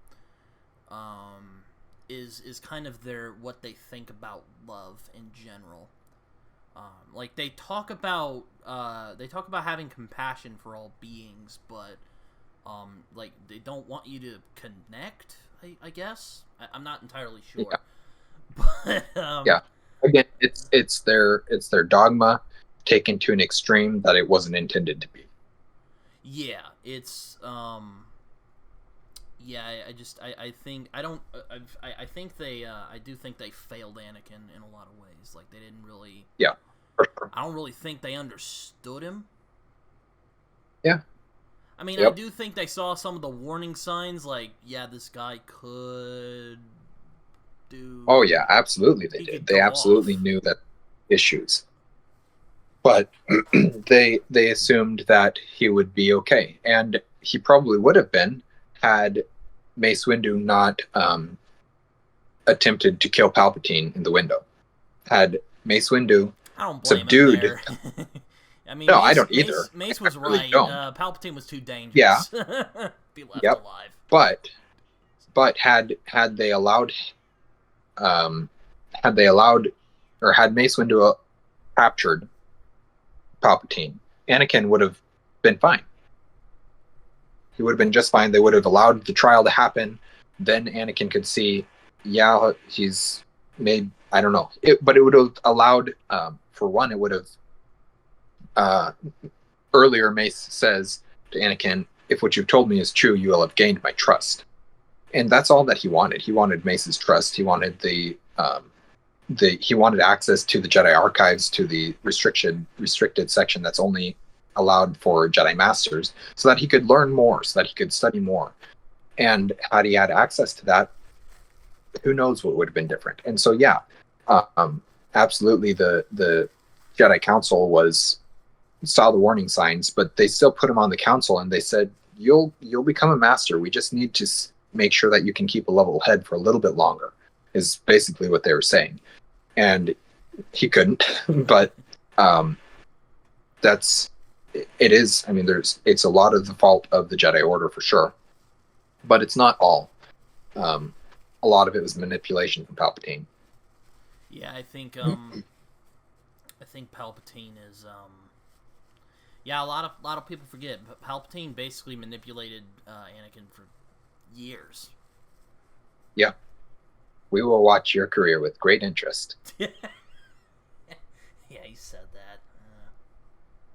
Speaker 1: Is kind of what they think about love in general. Like they talk about having compassion for all beings, but like they don't want you to connect. I guess I'm not entirely sure.
Speaker 3: Yeah. But yeah. Again, it's their dogma taken to an extreme that it wasn't intended to be.
Speaker 1: Yeah, it's yeah, I think they failed Anakin in a lot of ways. Like they didn't really.
Speaker 3: Yeah. For sure.
Speaker 1: I don't really think they understood him.
Speaker 3: Yeah.
Speaker 1: I mean, yep. I do think they saw some of the warning signs, like, yeah, this guy could do.
Speaker 3: Oh yeah, absolutely they did. They absolutely knew that issues. But they assumed that he would be okay, and he probably would have been had Mace Windu not attempted to kill Palpatine in the window. Had Mace Windu subdued.
Speaker 1: I mean,
Speaker 3: no, I don't either.
Speaker 1: Mace was
Speaker 3: really
Speaker 1: right. Palpatine was too dangerous.
Speaker 3: Yeah.
Speaker 1: Be left alive.
Speaker 3: But had they allowed, or had Mace Windu captured Palpatine, Anakin would have been fine. He would have been just fine. They would have allowed the trial to happen. Then Anakin could see, yeah, he's made. I don't know, but it would have allowed. For one, it would have. Earlier, Mace says to Anakin, "If what you've told me is true, you will have gained my trust." And that's all that he wanted. He wanted Mace's trust. He wanted he wanted access to the Jedi archives, to the restricted section that's only allowed for Jedi Masters, so that he could learn more, so that he could study more. And had he had access to that, who knows what would have been different. And so, yeah, absolutely, the Jedi Council saw the warning signs, but they still put him on the council, and they said, "You'll become a master. We just need to make sure that you can keep a level head for a little bit longer." Is basically what they were saying, and he couldn't. But it is. I mean, it's a lot of the fault of the Jedi Order for sure, but it's not all. A lot of it was manipulation from Palpatine.
Speaker 1: Yeah, I think Palpatine is. Yeah, a lot of people forget, but Palpatine basically manipulated Anakin for years.
Speaker 3: Yeah. We will watch your career with great interest.
Speaker 1: Yeah, he said that.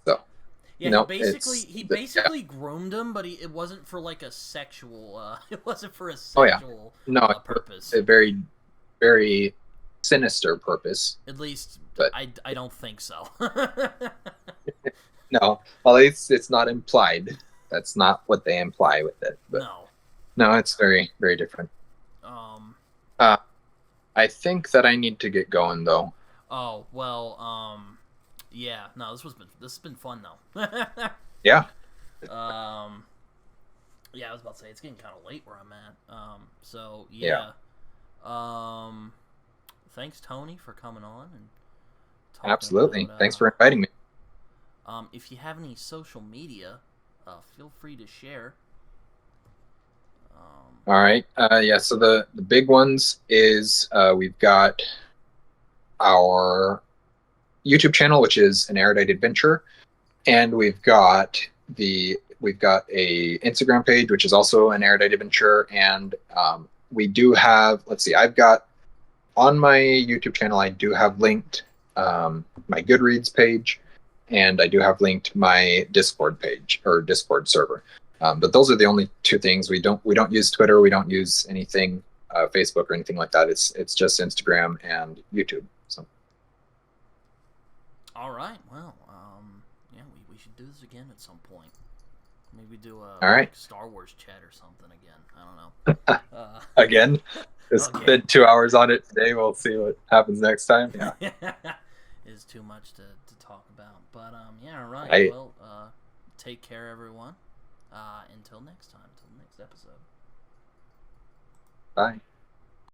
Speaker 3: So,
Speaker 1: yeah, he basically groomed him, but it wasn't for like a sexual. It wasn't for a sexual purpose.
Speaker 3: A very, very sinister purpose.
Speaker 1: At least,
Speaker 3: but
Speaker 1: I don't think so.
Speaker 3: No, well, it's not implied. That's not what they imply with it. But no, it's very, very different. I think that I need to get going though.
Speaker 1: Oh well, yeah. No, this has been fun though.
Speaker 3: Yeah.
Speaker 1: Yeah, I was about to say it's getting kind of late where I'm at. So yeah. Thanks, Tony, for coming on and talking.
Speaker 3: Absolutely. Thanks for inviting me.
Speaker 1: If you have any social media, feel free to share.
Speaker 3: All right. Yeah, so the big ones is we've got our YouTube channel, which is An Erudite Adventure, and we've got a Instagram page, which is also An Erudite Adventure, and we do have, let's see, I've got on my YouTube channel, I do have linked my Goodreads page, and I do have linked my Discord page or Discord server. But those are the only two things. We don't use Twitter. We don't use anything, Facebook or anything like that. It's just Instagram and YouTube. So.
Speaker 1: All right. Well, yeah, we should do this again at some point. Maybe do a
Speaker 3: All right.
Speaker 1: Star Wars chat or something again. I don't know.
Speaker 3: Again, just spent 2 hours on it today. We'll see what happens next time. Yeah.
Speaker 1: Is too much to talk about. But yeah, all right. Well, take care, everyone. Until next time. Until the next episode.
Speaker 3: Bye.